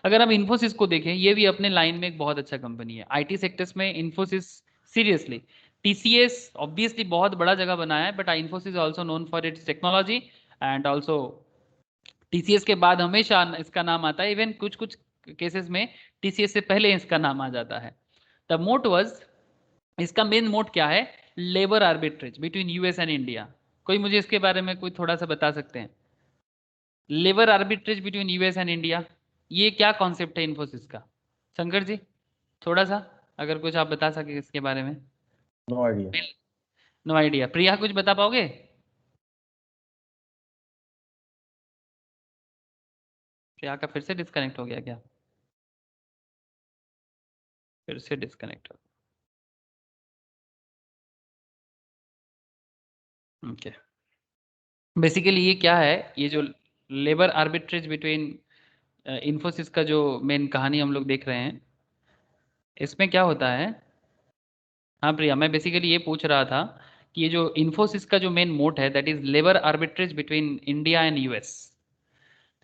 अगर हम इन्फोसिस को देखें, ये भी अपने लाइन में एक बहुत अच्छा कंपनी है आईटी सेक्टर्स में। इन्फोसिस सीरियसली, टीसीएस ऑब्वियसली बहुत बड़ा जगह बनाया है, but Infosys also known for its technology and also TCS के बाद हमेशा इसका नाम आता है, इवन कुछ कुछ केसेस में टीसीएस से पहले इसका नाम आ जाता है। द मोट वाज, इसका मेन मोट क्या है? Labour arbitrage between US and India. कोई मुझे इसके बारे में कोई थोड़ा सा बता सकते हैं? Labour arbitrage between US and India, ये क्या कॉन्सेप्ट है इन्फोसिस का? शंकर जी थोड़ा सा अगर कुछ आप बता सके इसके बारे में। No idea. No idea. Priya कुछ बता पाओगे? प्रिया का फिर से डिस्कनेक्ट हो गया क्या? फिर से डिस्कनेक्ट हो, ओके। बेसिकली ये क्या है, ये जो लेबर आर्बिट्रेज बिटवीन इन्फोसिस का जो मेन कहानी हम लोग देख रहे हैं, इसमें क्या होता है? हाँ प्रिया, मैं बेसिकली ये पूछ रहा था कि ये जो इन्फोसिस का जो मेन मोट है, that is labour arbitrage between India and US.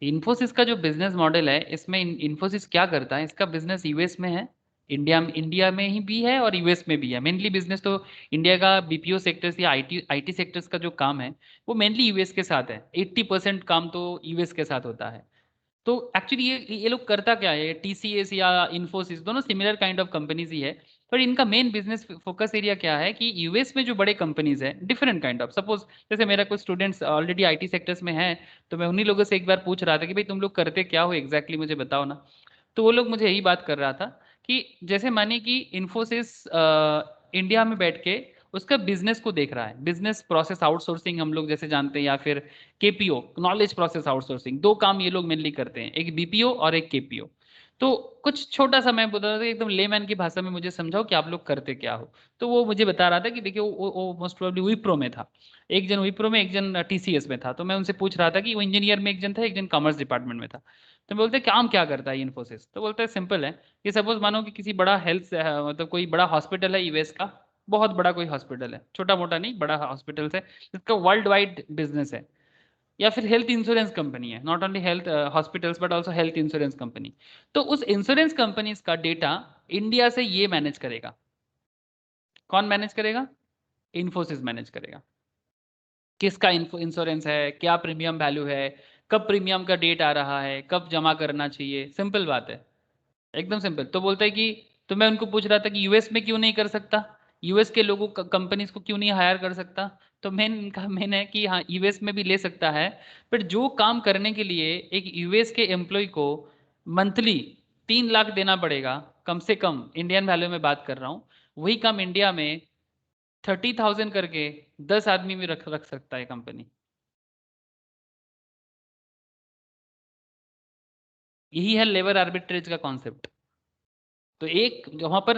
Infosys का जो बिजनेस मॉडल है, इसमें इन्फोसिस क्या करता है, इसका बिजनेस यूएस में है, इंडिया में ही भी है और यूएस में भी है। मेनली बिजनेस तो इंडिया का बीपीओ सेक्टर्स या आईटी सेक्टर्स का जो काम है वो मेनली यूएस के साथ है। 80% काम तो यूएस के साथ होता है। तो एक्चुअली ये लोग करता क्या है, टीसीएस या इन्फोसिस दोनों सिमिलर काइंड ऑफ कंपनीज ही है, पर इनका मेन बिजनेस फोकस एरिया क्या है कि यूएस में जो बड़े कंपनीज है डिफरेंट काइंड ऑफ, सपोज जैसे मेरा कुछ स्टूडेंट्स ऑलरेडी आईटी सेक्टर्स में है, तो मैं उन्हीं लोगों से एक बार पूछ रहा था कि भाई तुम लोग करते क्या हो एग्जैक्टली, मुझे बताओ ना। तो वो लोग मुझे यही बात कर रहा था कि जैसे मानिए कि इन्फोसिस इंडिया में बैठ के उसका बिजनेस को देख रहा है, बिजनेस प्रोसेस आउटसोर्सिंग हम लोग जैसे जानते हैं, या फिर केपीओ, नॉलेज प्रोसेस आउटसोर्सिंग। दो काम ये लोग मेनली करते हैं, एक बीपीओ और एक केपीओ। तो कुछ छोटा सा मैं बता रहा था, एकदम लेमैन की भाषा में मुझे समझाओ कि आप लोग करते क्या हो। तो वो मुझे बता रहा था कि देखिए वो मोस्ट प्रोबेबली विप्रो में था, एक जन विप्रो में, एक जन टीसीएस में था। तो मैं उनसे पूछ रहा था कि वो इंजीनियर में एक जन था, एक जन कॉमर्स डिपार्टमेंट में था। तो बोलते काम क्या करता है इन्फोसिस? तो बोलते हैं सिंपल है कि सपोज मानो कि किसी बड़ा हेल्थ मतलब कोई बड़ा हॉस्पिटल है यूएस का, बहुत बड़ा कोई हॉस्पिटल है, छोटा मोटा नहीं, बड़ा हॉस्पिटल है जिसका वर्ल्ड वाइड बिजनेस है, या फिर हेल्थ इंश्योरेंस कंपनी है, not only health hospitals but also health insurance company. तो उस इंश्योरेंस कंपनी का डेटा इंडिया से ये मैनेज करेगा। कौन मैनेज करेगा? इन्फोसिस मैनेज करेगा। किसका इंश्योरेंस है, क्या प्रीमियम वैल्यू है, कब प्रीमियम का डेट आ रहा है, कब जमा करना चाहिए, सिंपल बात है, एकदम सिंपल। तो बोलता है कि, तो मैं उनको पूछ रहा था कि यूएस में क्यों नहीं कर सकता, यूएस के लोगों कंपनीज को क्यों नहीं हायर कर सकता? तो मेन इनका मेन है कि हाँ यूएस में भी ले सकता है, पर जो काम करने के लिए एक यूएस के एम्प्लॉय को मंथली 3 लाख देना पड़ेगा कम से कम, इंडियन वैल्यू में बात कर रहा हूँ, वही काम इंडिया में 30,000 करके 10 आदमी में रख रख सकता है कंपनी। यही है लेबर आर्बिट्रेज का कॉन्सेप्ट। तो एक वहां पर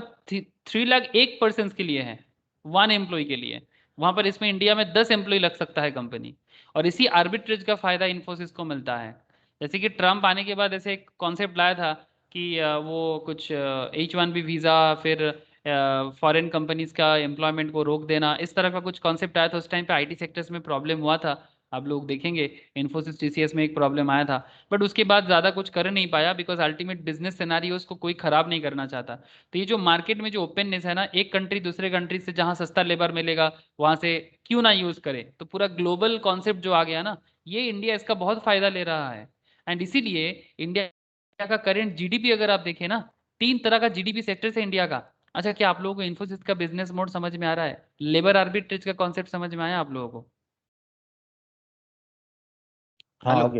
3 लाख एक पर्सन के लिए है, 1 एम्प्लॉय के लिए, वहां पर इसमें इंडिया में 10 एम्प्लॉय लग सकता है कंपनी। और इसी आर्बिट्रेज का फायदा इन्फोसिस को मिलता है। जैसे कि ट्रम्प आने के बाद ऐसे एक कॉन्सेप्ट लाया था कि वो कुछ H1B वीजा, फिर फॉरेन कंपनीज का एम्प्लॉयमेंट को रोक देना, इस तरह का कुछ कॉन्सेप्ट आया था। उस टाइम पे आईटी सेक्टर्स में प्रॉब्लम हुआ था, आप लोग देखेंगे इन्फोसिस टीसीएस में एक प्रॉब्लम आया था। बट उसके बाद ज़्यादा कुछ कर नहीं पाया, बिकॉज अल्टीमेट बिजनेस सिनेरियोस को कोई खराब नहीं करना चाहता। तो ये जो मार्केट में जो ओपननेस है ना, एक कंट्री दूसरे कंट्री से जहाँ सस्ता लेबर मिलेगा वहाँ से क्यों ना यूज़ करे, तो पूरा ग्लोबल कॉन्सेप्ट जो आ गया ना, ये इंडिया इसका बहुत फायदा ले रहा है। एंड इसीलिए इंडिया का करेंट जीडीपी अगर आप देखें ना, 3 तरह का जीडीपी सेक्टर है इंडिया का। अच्छा, क्या आप लोगों को इन्फोसिस का बिजनेस मोड समझ में आ रहा है? लेबर आर्बिट्रेज का कॉन्सेप्ट समझ में आया आप लोगों को? हाँ हेलो? आगे।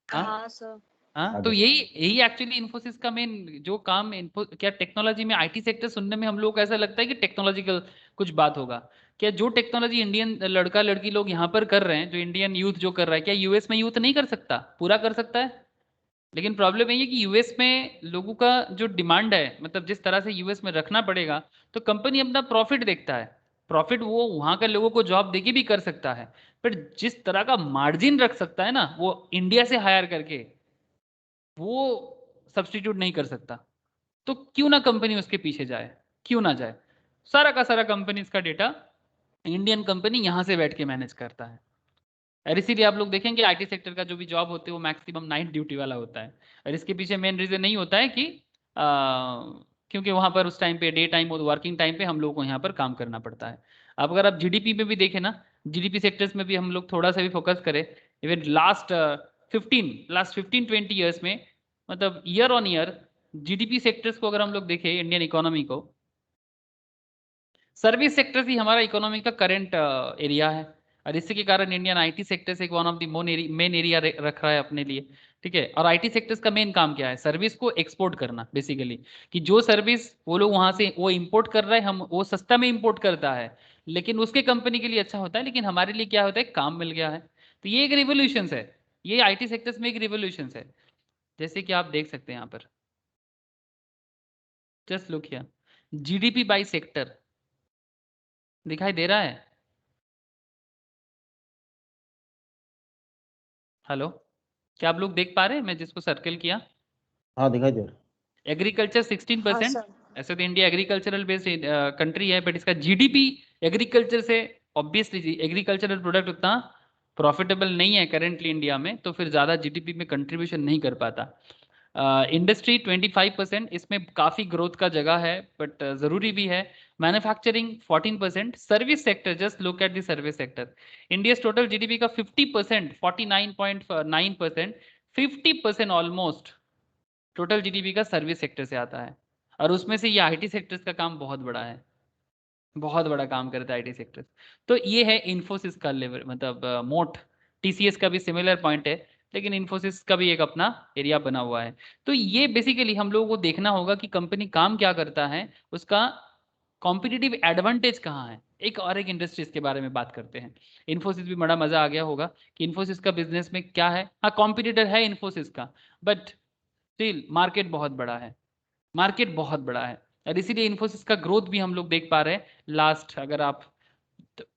हाँ हाँ सर। हाँ, तो आगे। यही यही एक्चुअली इन्फोसिस का मेन जो काम, इन्फो क्या टेक्नोलॉजी में आईटी सेक्टर सुनने में हम लोग को ऐसा लगता है कि टेक्नोलॉजिकल कुछ बात होगा क्या? जो टेक्नोलॉजी इंडियन लड़का लड़की लोग यहाँ पर कर रहे हैं, जो इंडियन यूथ जो कर रहा है, क्या यूएस में यूथ नहीं कर सकता? पूरा कर सकता है। लेकिन प्रॉब्लम यही है कि यूएस में लोगों का जो डिमांड है, मतलब जिस तरह से यूएस में रखना पड़ेगा, तो कंपनी अपना प्रॉफिट देखता है। प्रॉफिट वो वहां के लोगों को जॉब देके भी कर सकता है, पर जिस तरह का मार्जिन रख सकता है ना वो इंडिया से हायर करके, वो सब्स्टिट्यूट नहीं कर सकता। तो क्यों ना कंपनी उसके पीछे जाए, क्यों ना जाए? सारा का सारा कंपनी का डेटा इंडियन कंपनी यहां से बैठ के मैनेज करता है। और इसीलिए आप लोग देखेंगे आईटी सेक्टर का जो भी जॉब होते हैं वो मैक्सिमम नाइट ड्यूटी वाला होता है। और इसके पीछे मेन रीजन नहीं होता है कि क्योंकि वहां पर उस टाइम पे डे टाइम और वर्किंग टाइम पे हम लोग को यहाँ पर काम करना पड़ता है। अब अगर आप जीडीपी में भी देखें ना, जीडीपी सेक्टर्स में भी हम लोग थोड़ा सा भी फोकस करें, इवन लास्ट लास्ट 15-20 ईयर्स में, मतलब year on year GDP sectors को अगर हम लोग देखें इंडियन इकोनॉमी को, सर्विस सेक्टर ही हमारा इकोनॉमी का करंट एरिया है, और इसी के कारण इंडियन आईटी सेक्टर से one of the main area रख रहा है अपने लिए, ठीक है। और आईटी सेक्टर्स का मेन काम क्या है? सर्विस को एक्सपोर्ट करना बेसिकली, कि जो सर्विस वो लोग वहां से वो इंपोर्ट कर रहे हैं, हम वो सस्ता में इंपोर्ट करता है, लेकिन उसके कंपनी के लिए अच्छा होता है, लेकिन हमारे लिए क्या होता है, काम मिल गया है। तो ये एक रिवोल्यूशन है, ये आईटी सेक्टर्स में एक रिवोल्यूशन है, जैसे कि आप देख सकते हैं यहाँ पर, just look here, GDP by sector दिखाई दे रहा है? हेलो, क्या आप लोग देख पा रहे हैं मैं जिसको सर्कल किया? हाँ दिखाई दे रहा है। एग्रीकल्चर हाँ 16%। सर। ऐसे तो इंडिया एग्रीकल्चरल बेस्ड कंट्री है, बट इसका जीडीपी एग्रीकल्चर से, ऑब्वियसली एग्रीकल्चरल प्रोडक्ट उतना प्रॉफिटेबल नहीं है करेंटली इंडिया में, तो फिर ज़्यादा जीडीपी में कंट्रीब्यूशन नहीं कर पाता। इंडस्ट्री 25%, इसमें काफ़ी ग्रोथ का जगह है, बट ज़रूरी भी है। Manufacturing 14%, service sector, just look at the service sector, India total GDP का 50%, 49.9%, 50% ऑलमोस्ट टोटल जीडीपी का सर्विस सेक्टर से आता है, और उसमें से ये आईटी सेक्टर्स का काम बहुत बड़ा है, बहुत बड़ा काम करता है आईटी सेक्टर। तो ये है इन्फोसिस का लेवल, मतलब मोट। टीसीएस का भी सिमिलर पॉइंट है, लेकिन इन्फोसिस का भी एक अपना एरिया बना हुआ है। तो ये बेसिकली हम लोगों को देखना होगा कि कंपनी काम क्या करता है, उसका कॉम्पिटिटिव एडवांटेज कहाँ है। एक इंडस्ट्रीज के बारे में बात करते हैं। इन्फोसिस भी बड़ा मजा आ गया होगा कि इन्फोसिस का बिजनेस में क्या है। हाँ, कॉम्पिटिटर है इन्फोसिस का, बट स्टिल मार्केट बहुत बड़ा है, मार्केट बहुत बड़ा है, और इसीलिए इन्फोसिस का ग्रोथ भी हम लोग देख पा रहे हैं। लास्ट अगर आप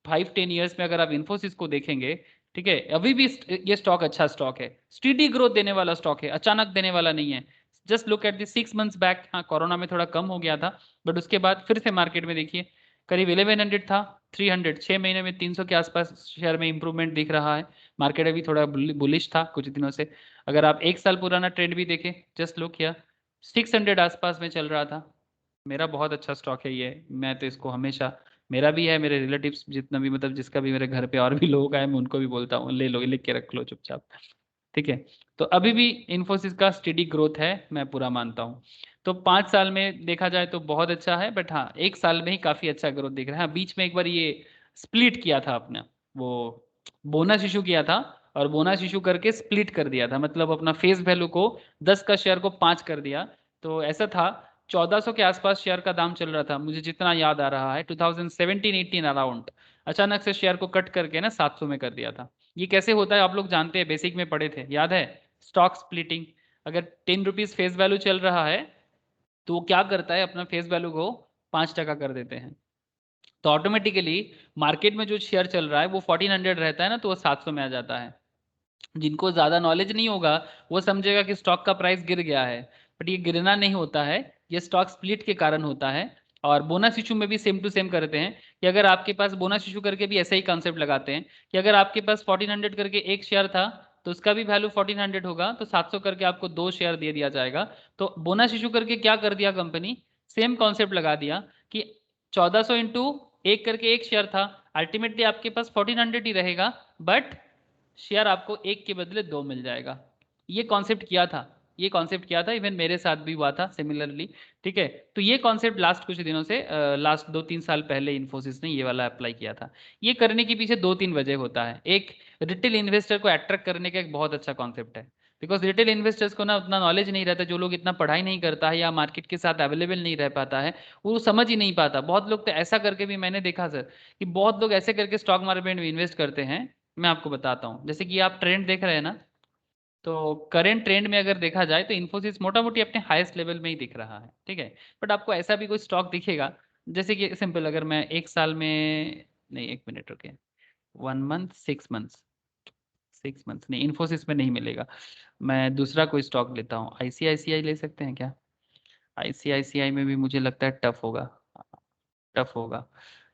5-10 ईयर्स में अगर आप इन्फोसिस को देखेंगे, ठीक है, अभी भी ये स्टॉक अच्छा स्टॉक है, स्टीडी ग्रोथ देने वाला स्टॉक है, अचानक देने वाला नहीं है। Just look at the 6 months back, हाँ कोरोना में थोड़ा कम हो गया था, बट उसके बाद फिर से मार्केट में देखिए करीब 1100 था, 300, 6 महीने में 300 के आसपास शेयर में इंप्रूवमेंट दिख रहा है। मार्केट अभी थोड़ा बुलिश था कुछ दिनों से। अगर आप एक साल पुराना ट्रेंड भी देखें, जस्ट लुक किया, 600 आसपास में चल रहा था। मेरा बहुत अच्छा स्टॉक है ये, मैं तो इसको हमेशा, मेरा भी है, मेरे रिलेटिव्स जितना भी, मतलब जिसका भी मेरे घर पे और भी लोग आए, मैं उनको भी बोलता हूँ ले लो, लिख के रख लो चुपचाप, ठीक है। तो अभी भी इन्फोसिस का स्टेडी ग्रोथ है, मैं पूरा मानता हूँ। तो 5 साल में देखा जाए तो बहुत अच्छा है, बट हाँ 1 साल में ही काफी अच्छा ग्रोथ दिख रहा है। हाँ, बीच में एक बार ये स्प्लिट किया था अपना, वो बोनस इशू किया था, और बोनस इशू करके स्प्लिट कर दिया था, मतलब अपना फेस वैल्यू को 10 का शेयर को 5 कर दिया। तो ऐसा था, 1400 के आसपास शेयर का दाम चल रहा था, मुझे जितना याद आ रहा है 2017-18 अराउंड। अचानक से शेयर को कट करके ना 700 में कर दिया था। ये कैसे होता है आप लोग जानते हैं, बेसिक में पढ़े थे, याद है? Stock splitting. अगर 10 रुपीज फेस वैल्यू चल रहा है, तो वो क्या करता है, अपना फेस वैल्यू को 5 टका कर देते हैं। तो ऑटोमेटिकली मार्केट में जो शेयर चल रहा है वो 1400 रहता है ना, तो वो 700 में आ जाता है। जिनको ज्यादा नॉलेज नहीं होगा वो समझेगा कि स्टॉक का प्राइस गिर गया है, बट ये गिरना नहीं होता है, ये स्टॉक स्प्लिट के कारण होता है। और बोनस इशू में भी सेम टू सेम करते हैं, कि अगर आपके पास बोनस इशू करके भी ऐसा ही कॉन्सेप्ट लगाते हैं, कि अगर आपके पास 1400 करके एक शेयर था, तो उसका भी वैल्यू 1400 होगा, तो 700 करके आपको 2 शेयर दे दिया जाएगा। तो बोनस इशू करके क्या कर दिया कंपनी, सेम कॉन्सेप्ट लगा दिया कि 1400 इंटू एक करके एक शेयर था, अल्टीमेटली आपके पास 1400 ही रहेगा, बट शेयर आपको एक के बदले 2 मिल जाएगा। ये कॉन्सेप्ट किया था, ये कॉन्सेप्ट किया था, इवन मेरे साथ भी हुआ था सिमिलरली, ठीक है। तो ये कॉन्सेप्ट लास्ट कुछ दिनों से, लास्ट 2-3 साल पहले इन्फोसिस ने ये वाला अप्लाई किया था। ये करने के पीछे 2-3 वजह होता है। एक, रिटेल इन्वेस्टर को अट्रैक्ट करने का एक बहुत अच्छा कॉन्सेप्ट है, बिकॉज रिटेल इन्वेस्टर्स को ना उतना नॉलेज नहीं रहता, जो लोग इतना पढ़ाई नहीं करता है या मार्केट के साथ अवेलेबल नहीं रह पाता है, वो समझ ही नहीं पाता। बहुत लोग तो ऐसा करके भी मैंने देखा सर, कि बहुत लोग ऐसे करके स्टॉक मार्केट में इन्वेस्ट करते हैं। मैं आपको बताता हूँ, जैसे कि आप ट्रेंड देख रहे हैं ना, तो करेंट ट्रेंड में अगर देखा जाए तो इन्फोसिस मोटा मोटी अपने हाईएस्ट लेवल में ही दिख रहा है, ठीक है। बट आपको ऐसा भी कोई स्टॉक दिखेगा, जैसे कि सिंपल, अगर मैं एक साल में, नहीं 1 मिनट रुके, 1 मंथ, 6 मंथ्स, 6 मंथ्स नहीं, इन्फोसिस में नहीं मिलेगा। मैं दूसरा कोई स्टॉक लेता हूँ, आईसीआईसीआई ले सकते हैं क्या? आईसीआईसीआई में भी मुझे लगता है टफ होगा, टफ होगा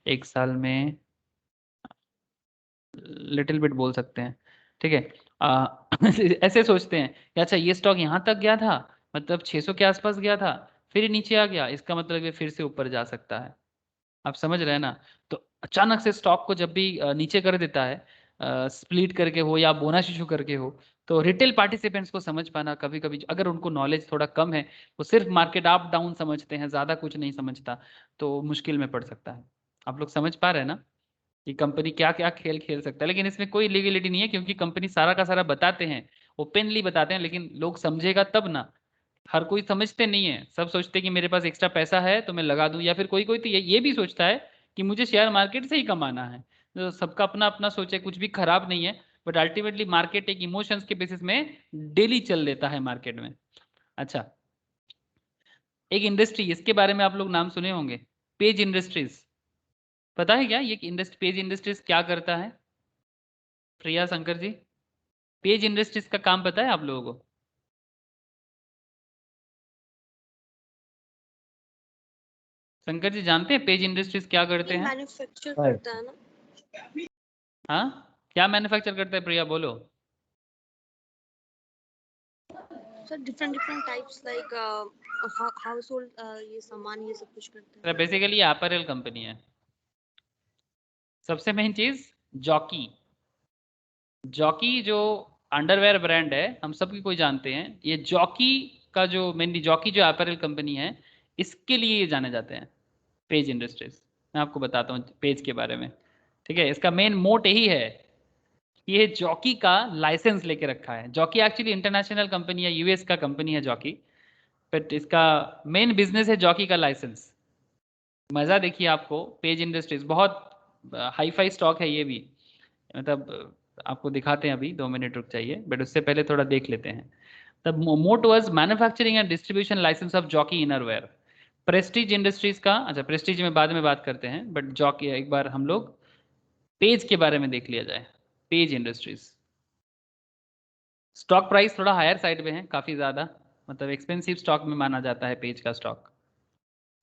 एक साल में, लिटिल बिट बोल सकते हैं, ठीक है। ऐसे सोचते हैं कि अच्छा ये स्टॉक यहाँ तक गया था, मतलब 600 के आसपास गया था, फिर ये नीचे आ गया, इसका मतलब ये फिर से ऊपर जा सकता है। आप समझ रहे हैं ना? तो अचानक से स्टॉक को जब भी नीचे कर देता है, स्प्लिट करके हो या बोनस इशू करके हो, तो रिटेल पार्टिसिपेंट्स को समझ पाना, कभी कभी अगर उनको नॉलेज थोड़ा कम है, वो सिर्फ मार्केट अप डाउन समझते हैं, ज़्यादा कुछ नहीं समझता, तो मुश्किल में पड़ सकता है। आप लोग समझ पा रहे हैं ना कि कंपनी क्या क्या खेल खेल सकता है, लेकिन इसमें कोई लीगलिटी नहीं है क्योंकि कंपनी सारा का सारा बताते हैं, ओपनली बताते हैं, लेकिन लोग समझेगा तब ना। हर कोई समझते नहीं है, सब सोचते हैं कि मेरे पास एक्स्ट्रा पैसा है तो मैं लगा दूं, या फिर कोई कोई तो ये भी सोचता है कि मुझे शेयर मार्केट से ही कमाना है। तो सबका अपना अपना सोच है, कुछ भी खराब नहीं है, बट अल्टीमेटली मार्केट एक इमोशंस के बेसिस में डेली चल लेता है मार्केट में। अच्छा, एक इंडस्ट्री, इसके बारे में आप लोग नाम सुने होंगे, पेज इंडस्ट्रीज। पता है क्या ये पेज इंडस्ट्रीज क्या करता है? प्रिया, शंकर जी, पेज इंडस्ट्रीज का काम पता है आप लोगों को? शंकर जी जानते हैं पेज इंडस्ट्रीज क्या करते हैं? मैन्युफैक्चर करता है ना? हाँ, क्या मैन्युफैक्चर करता है प्रिया, बोलो। Sir different different types like house hold ये सामान ये सब कुछ करते हैं। बेसिकली अपैरल कंपनी है। सबसे मेन चीज जॉकी, जॉकी जो अंडरवेयर ब्रांड है, हम सबकी कोई जानते हैं, ये जॉकी का जो मेनली जॉकी जो अपैरल कंपनी है, इसके लिए ये जाने जाते हैं पेज इंडस्ट्रीज। मैं आपको बताता हूँ पेज के बारे में, ठीक है। इसका मेन मोट यही है, ये जॉकी का लाइसेंस लेके रखा है। जॉकी एक्चुअली इंटरनेशनल कंपनी है, यूएस का कंपनी है जॉकी, बट इसका मेन बिजनेस है जॉकी का लाइसेंस। मज़ा देखिए आपको, पेज इंडस्ट्रीज बहुत हाई फाई स्टॉक है ये भी, मतलब आपको दिखाते हैं, अभी 2 मिनट रुक जाइए, बट उससे पहले थोड़ा देख लेते हैं। तब moat was manufacturing and distribution license of Jockey innerwear. Prestige Industries का, अच्छा प्रेस्टीज में बाद में बात करते हैं, बट जॉकी एक बार हम लोग पेज के बारे में देख लिया जाए। पेज इंडस्ट्रीज स्टॉक प्राइस थोड़ा हायर साइड में है, काफ़ी ज़्यादा, मतलब एक्सपेंसिव स्टॉक में माना जाता है पेज का स्टॉक।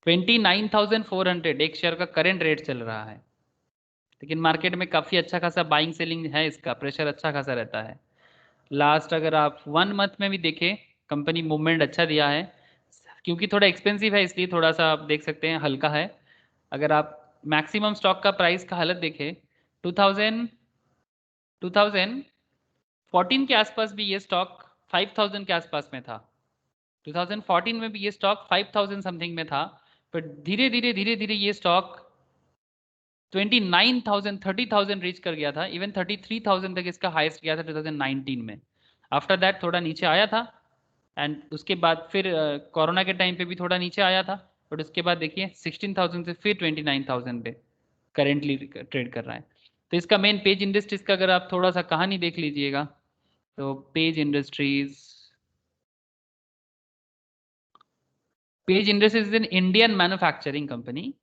29,400 एक शेयर का करेंट रेट चल रहा है, लेकिन मार्केट में काफ़ी अच्छा खासा बाइंग सेलिंग है, इसका प्रेशर अच्छा खासा रहता है। लास्ट अगर आप 1 मंथ में भी देखें, कंपनी मूवमेंट अच्छा दिया है, क्योंकि थोड़ा एक्सपेंसिव है इसलिए थोड़ा सा आप देख सकते हैं हल्का है। अगर आप मैक्सिमम स्टॉक का प्राइस का हालत देखें, 2014 के आसपास भी ये स्टॉक 5,000 के आसपास में था। 2014 में भी ये स्टॉक 5,000 समथिंग में था, पर धीरे धीरे धीरे धीरे ये स्टॉक 29,000 30,000 रीच कर गया था, इवन 33,000 तक इसका हाईएस्ट गया था 2019 में। आफ्टर दैट थोड़ा नीचे आया था, एंड उसके बाद फिर कोरोना के टाइम पे भी थोड़ा नीचे आया था, बट उसके बाद देखिए 16,000 से फिर 29,000 पे करेंटली ट्रेड कर रहा है। तो इसका मेन पेज इंडस्ट्रीज का अगर आप थोड़ा सा कहानी देख लीजिएगा, तो Page Industries is an Indian manufacturing company,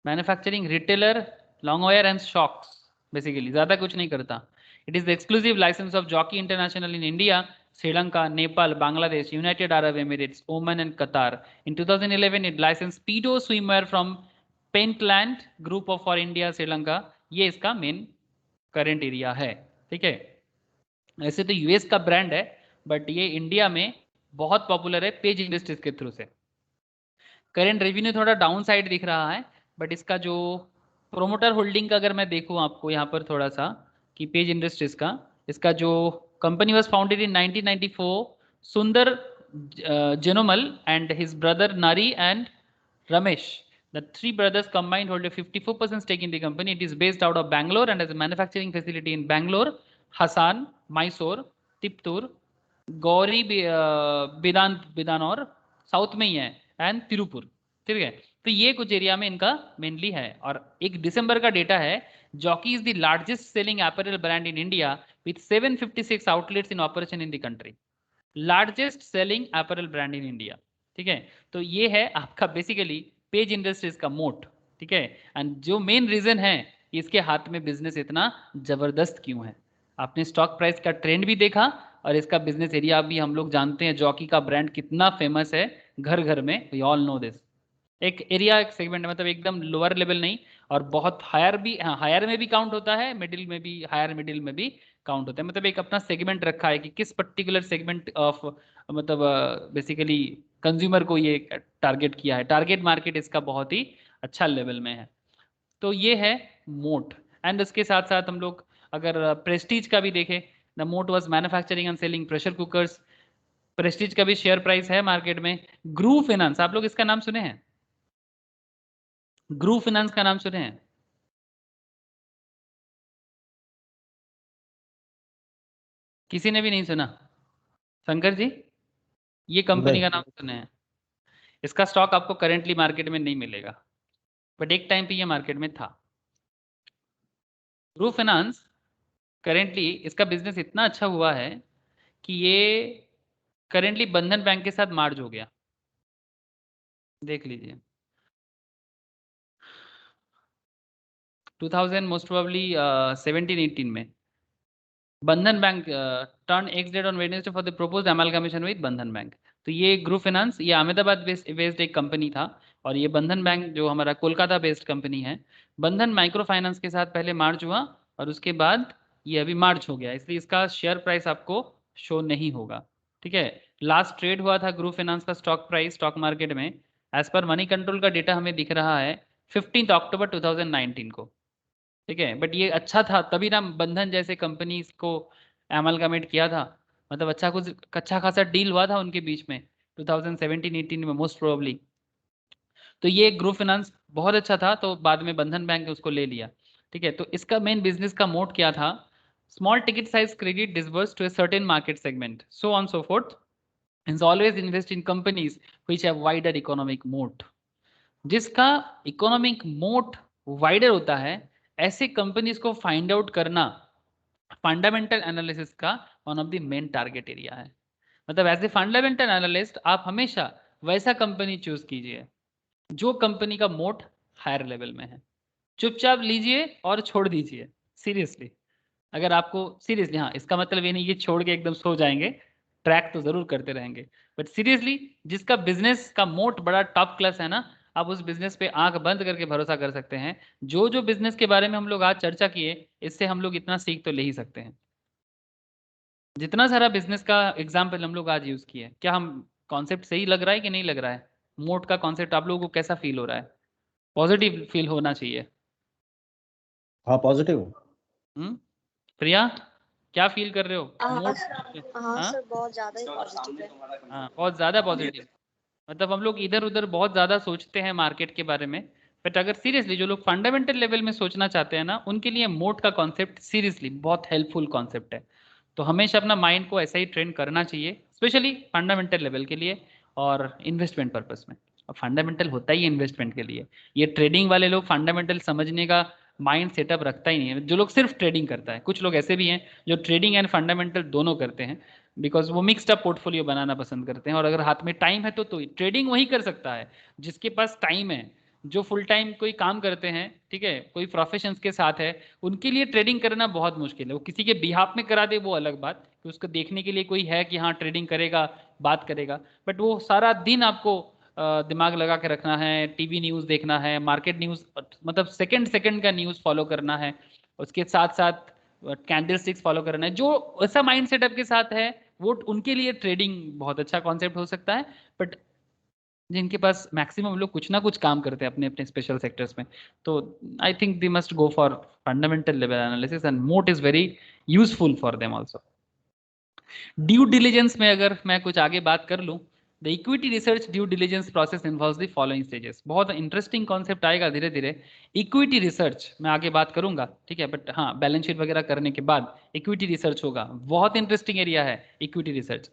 manufacturing retailer loungewear and socks, basically ज़्यादा कुछ नहीं करता। It is the exclusive licence of Jockey International in India, Sri Lanka, Nepal, Bangladesh, United Arab Emirates, Oman and Qatar. In 2011 it license Speedo swimwear from Pentland Group of for India Sri Lanka. ये इसका main current area है, ठीक है। ऐसे तो यूएस का brand है, but ये इंडिया में बहुत पॉपुलर है पेज इंडस्ट्रीज के थ्रू से। करेंट रेवेन्यू थोड़ा डाउन साइड दिख रहा है, बट इसका जो प्रोमोटर होल्डिंग का अगर मैं देखूं आपको यहाँ पर थोड़ा सा, कि पेज इंडस्ट्रीज का, इसका जो कंपनी वाज फाउंडेड इन 1994, सुंदर जेनोमल एंड हिज ब्रदर नारी and Ramesh. The three brothers combined hold a 54% stake in the company. It is based out of Bangalore and has a manufacturing facility in Bangalore, Hassan, Mysore, Tiptur, Gauribidanur south में ही है, and Tiruppur, ठीक है। तो ये कुछ area में इनका मेनली है। और 1 दिसंबर का डेटा है, jockey is the largest selling apparel brand in India with 756 outlets in operation in the country. Largest selling apparel brand in India, ठीक है। तो ये है आपका बेसिकली पेज इंडस्ट्रीज का मोट, ठीक है। एंड जो मेन रीजन है इसके हाथ में बिजनेस इतना जबरदस्त क्यों है, आपने स्टॉक प्राइस का ट्रेंड भी देखा, और इसका बिजनेस एरिया भी हम लोग जानते हैं, जॉकी का ब्रांड कितना फेमस है घर घर में, वी ऑल नो दिस। एक एरिया, एक सेगमेंट, मतलब एकदम लोअर लेवल नहीं, और बहुत हायर भी, हाँ हायर में भी काउंट होता है, मिडिल में भी, हायर मिडिल में भी काउंट होता है। मतलब एक अपना सेगमेंट रखा है कि किस पर्टिकुलर सेगमेंट ऑफ, मतलब बेसिकली कंज्यूमर को ये टारगेट किया है, टारगेट मार्केट इसका बहुत ही अच्छा लेवल में है। तो ये है मोट। एंड उसके साथ साथ हम लोग अगर प्रेस्टीज का भी देखें, द मोट was manufacturing and selling pressure cookers. Prestige का भी शेयर प्राइस है मार्केट में। ग्रू फाइनेंस, आप लोग इसका नाम सुने हैं? ग्रू फाइनेंस का नाम सुने हैं? किसी ने भी नहीं सुना? शंकर जी, ये कंपनी का नहीं। नाम सुने हैं? इसका स्टॉक आपको करेंटली मार्केट में नहीं मिलेगा, बट एक टाइम पे ये मार्केट में था। ग्रू फाइनेंस करेंटली इसका बिजनेस इतना अच्छा हुआ है कि ये करेंटली बंधन बैंक के साथ मर्ज हो गया। देख लीजिए 2000 मोस्ट प्रोबेबली 17-18 में Bandhan Bank turn ex date on Wednesday for the proposed amalgamation with Bandhan Bank. तो ये ग्रुप फाइनेंस ये अहमदाबाद बेस्ड एक कंपनी था, और ये बंधन बैंक जो हमारा कोलकाता बेस्ड कंपनी है, बंधन माइक्रो फाइनेंस के साथ पहले मार्च हुआ और उसके बाद ये अभी मार्च हो गया, इसलिए इसका शेयर प्राइस आपको शो नहीं होगा। ठीक है, लास्ट ट्रेड हुआ था ग्रुप फाइनेंस का स्टॉक प्राइस स्टॉक मार्केट में, एज पर मनी कंट्रोल का डेटा हमें दिख रहा है 15 अक्टूबर 2019 को। ठीक है, बट ये अच्छा था, तभी ना बंधन जैसे कंपनी को एमलगामेट किया था, मतलब अच्छा खासा डील हुआ था उनके बीच में 2017-18 में मोस्ट प्रोबेबली। तो ये ग्रुप फाइनेंस बहुत अच्छा था, तो बाद में बंधन बैंक ने उसको ले लिया। ठीक है, तो इसका मेन बिजनेस का मोड क्या था? Small ticket size credit disburse to a certain market segment, so on so forth, is always invest in companies which have wider economic moat. जिसका इकोनॉमिक मोट वाइडर होता है, ऐसे कंपनीज को फाइंड आउट करना फंडामेंटल एनालिसिस का one of the main target area है। मतलब एज ए फंडामेंटल एनालिस्ट आप हमेशा वैसा कंपनी चूज कीजिए जो कंपनी का मोट हायर लेवल में है। चुपचाप लीजिए और छोड़ दीजिए, सीरियसली। अगर आपको सीरियसली, हाँ इसका मतलब ये नहीं कि छोड़ के एकदम सो जाएंगे, ट्रैक तो जरूर करते रहेंगे, बट सीरियसली जिसका बिजनेस का मोट बड़ा टॉप क्लास है ना, आप उस बिजनेस पे आंख बंद करके भरोसा कर सकते हैं। जो जो बिजनेस के बारे में हम लोग आज चर्चा किए, इससे हम लोग इतना सीख तो ले ही सकते हैं। जितना सारा बिजनेस का एग्जाम्पल हम लोग आज यूज किए, क्या हम कॉन्सेप्ट सही लग रहा है कि नहीं लग रहा है? मोट का कॉन्सेप्ट आप लोगों को कैसा फील हो रहा है? पॉजिटिव फील होना चाहिए। हाँ पॉजिटिव। प्रिया, क्या फील कर रहे हो मोट? हाँ हाँ सर, बहुत ज्यादा ही पॉजिटिव है। हाँ, बहुत ज्यादा पॉजिटिव। मतलब हम लोग इधर उधर बहुत ज्यादा सोचते हैं मार्केट के बारे में, बट अगर सीरियसली जो लोग फंडामेंटल लेवल में सोचना चाहते हैं ना, उनके लिए मोट का कॉन्सेप्ट सीरियसली बहुत हेल्पफुल कॉन्सेप्ट है। तो हमेशा अपना माइंड को ऐसा ही ट्रेन करना चाहिए, स्पेशली फंडामेंटल लेवल के लिए और इन्वेस्टमेंट पर्पस में। और फंडामेंटल होता ही इन्वेस्टमेंट के लिए। ये ट्रेडिंग वाले लोग फंडामेंटल समझने का माइंड सेटअप रखता ही नहीं है, जो लोग सिर्फ ट्रेडिंग करता है। कुछ लोग ऐसे भी हैं जो ट्रेडिंग एंड फंडामेंटल दोनों करते हैं, बिकॉज वो मिक्सड अप पोर्टफोलियो बनाना पसंद करते हैं। और अगर हाथ में टाइम है तो ट्रेडिंग वही कर सकता है जिसके पास टाइम है। जो फुल टाइम कोई काम करते हैं, ठीक है, कोई प्रोफेशंस के साथ है, उनके लिए ट्रेडिंग करना बहुत मुश्किल है। वो किसी के बिहाफ में करा दे वो अलग बात, कि उसको देखने के लिए कोई है कि हाँ ट्रेडिंग करेगा, बात करेगा, बट वो सारा दिन आपको दिमाग लगा के रखना है, टीवी न्यूज़ देखना है, मार्केट न्यूज़, मतलब सेकंड सेकंड का न्यूज़ फॉलो करना है, उसके साथ साथ कैंडल स्टिक्स फॉलो करना है। जो ऐसा माइंड सेटअप के साथ है, वो उनके लिए ट्रेडिंग बहुत अच्छा कॉन्सेप्ट हो सकता है। बट जिनके पास मैक्सिमम लोग कुछ ना कुछ काम करते हैं अपने अपने स्पेशल सेक्टर्स में, तो I think they must go for fundamental level analysis and moat is very useful for them also. Due diligence में अगर मैं कुछ आगे बात कर लूं, the equity research due diligence process involves the following stages. बहुत इंटरेस्टिंग कॉन्सेप्ट आएगा धीरे धीरे। इक्विटी रिसर्च मैं आगे बात करूंगा, ठीक है, बट हाँ बैलेंस शीट वगैरह करने के बाद इक्विटी रिसर्च होगा। बहुत इंटरेस्टिंग एरिया है equity research.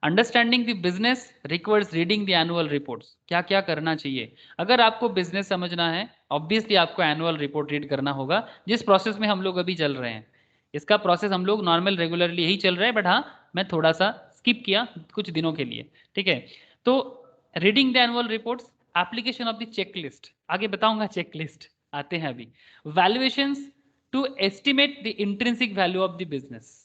Understanding the business requires reading the annual reports. क्या क्या करना चाहिए अगर आपको बिजनेस समझना है? ऑब्वियसली आपको एनुअल रिपोर्ट रीड करना होगा, जिस प्रोसेस में हम लोग अभी चल रहे हैं। इसका प्रोसेस हम लोग नॉर्मल रेगुलरली यही चल रहा है, बट हाँ मैं थोड़ा सा स्किप किया कुछ दिनों के लिए। ठीक है, तो reading the annual reports, application of the checklist, आगे बताऊंगा चेकलिस्ट आते हैं अभी। Valuations to estimate the intrinsic value of the business.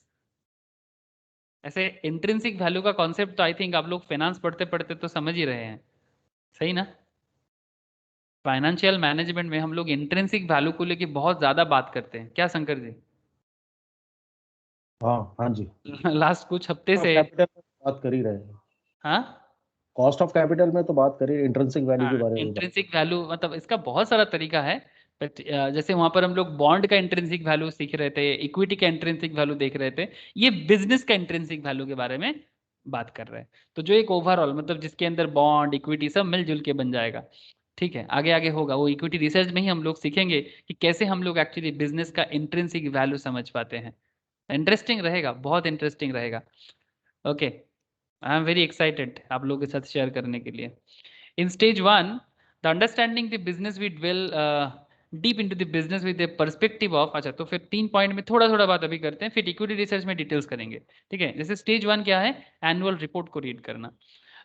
ऐसे इंट्रिंसिक वैल्यू का कॉन्सेप्ट तो आई थिंक आप लोग फाइनेंस पढ़ते पढ़ते तो समझ ही रहे हैं, सही ना? फाइनेंशियल मैनेजमेंट में हम लोग इंट्रिंसिक वैल्यू को लेके बहुत ज्यादा बात करते हैं, क्या शंकर जी? हाँ हाँ जी। लास्ट कुछ हफ्ते से। कैपिटल में बात कर ही रहे हैं। हाँ कॉस्ट ऑफ कैपिटल में तो बात करी, इंट्रिंसिक वैल्यू के हाँ, बारे में बात। इंट्रिंसिक वैल्यू मतलब इसका बहुत सारा तरीका है, बट जैसे वहां पर हम लोग बॉन्ड का इंट्रिंसिक वैल्यू सीख रहे थे, इक्विटी का इंट्रिंसिक वैल्यू देख रहे थे, ये बिजनेस का इंट्रिंसिक वैल्यू के बारे में बात कर रहे हैं। तो जो एक ओवरऑल मतलब जिसके अंदर बॉन्ड इक्विटी सब मिलजुल के बन जाएगा। ठीक है, आगे आगे होगा वो इक्विटी रिसर्च में ही हम लोग सीखेंगे कि कैसे हम लोग एक्चुअली बिजनेस का इंट्रिंसिक वैल्यू समझ पाते हैं। इंटरेस्टिंग रहेगा, बहुत इंटरेस्टिंग रहेगा। Okay, I am very excited आप लोगों के साथ शेयर करने के लिए। In stage one, the understanding the business we dwell deep into the business with the perspective of, अच्छा तो फिर 3 पॉइंट में थोड़ा थोड़ा बात अभी करते हैं, फिर इक्विटी रिसर्च में डिटेल्स करेंगे। ठीक है, जैसे स्टेज वन क्या है, एनुअल रिपोर्ट को रीड करना।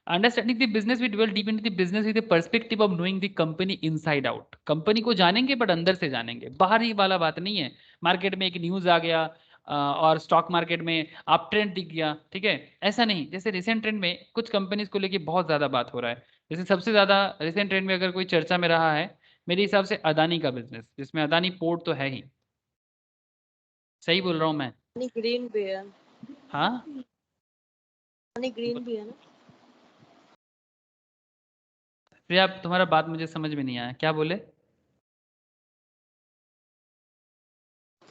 Understanding the business we dwell deep into the business with the perspective of knowing the company inside out। Company को जानेंगे बट अंदर से जानेंगे, बाहरी वाला बात नहीं है। मार्केट में एक न्यूज आ गया और स्टॉक मार्केट में आप ट्रेंड दिख गया, ठीक है, ऐसा नहीं। जैसे रिसेंट ट्रेंड में कुछ कंपनीज को लेके बहुत ज्यादा बात हो रहा है। जैसे सबसे ज्यादा रिसेंट ट्रेंड में अगर कोई चर्चा में रहा है मेरे हिसाब से अदानी का बिजनेस, जिसमें अदानी पोर्ट तो है ही। सही बोल रहा हूँ मैं? अदानी ग्रीन भी है। हाँ, अदानी ग्रीन भी है ना। फिर आप तुम्हारा बात मुझे समझ में नहीं आया, क्या बोले?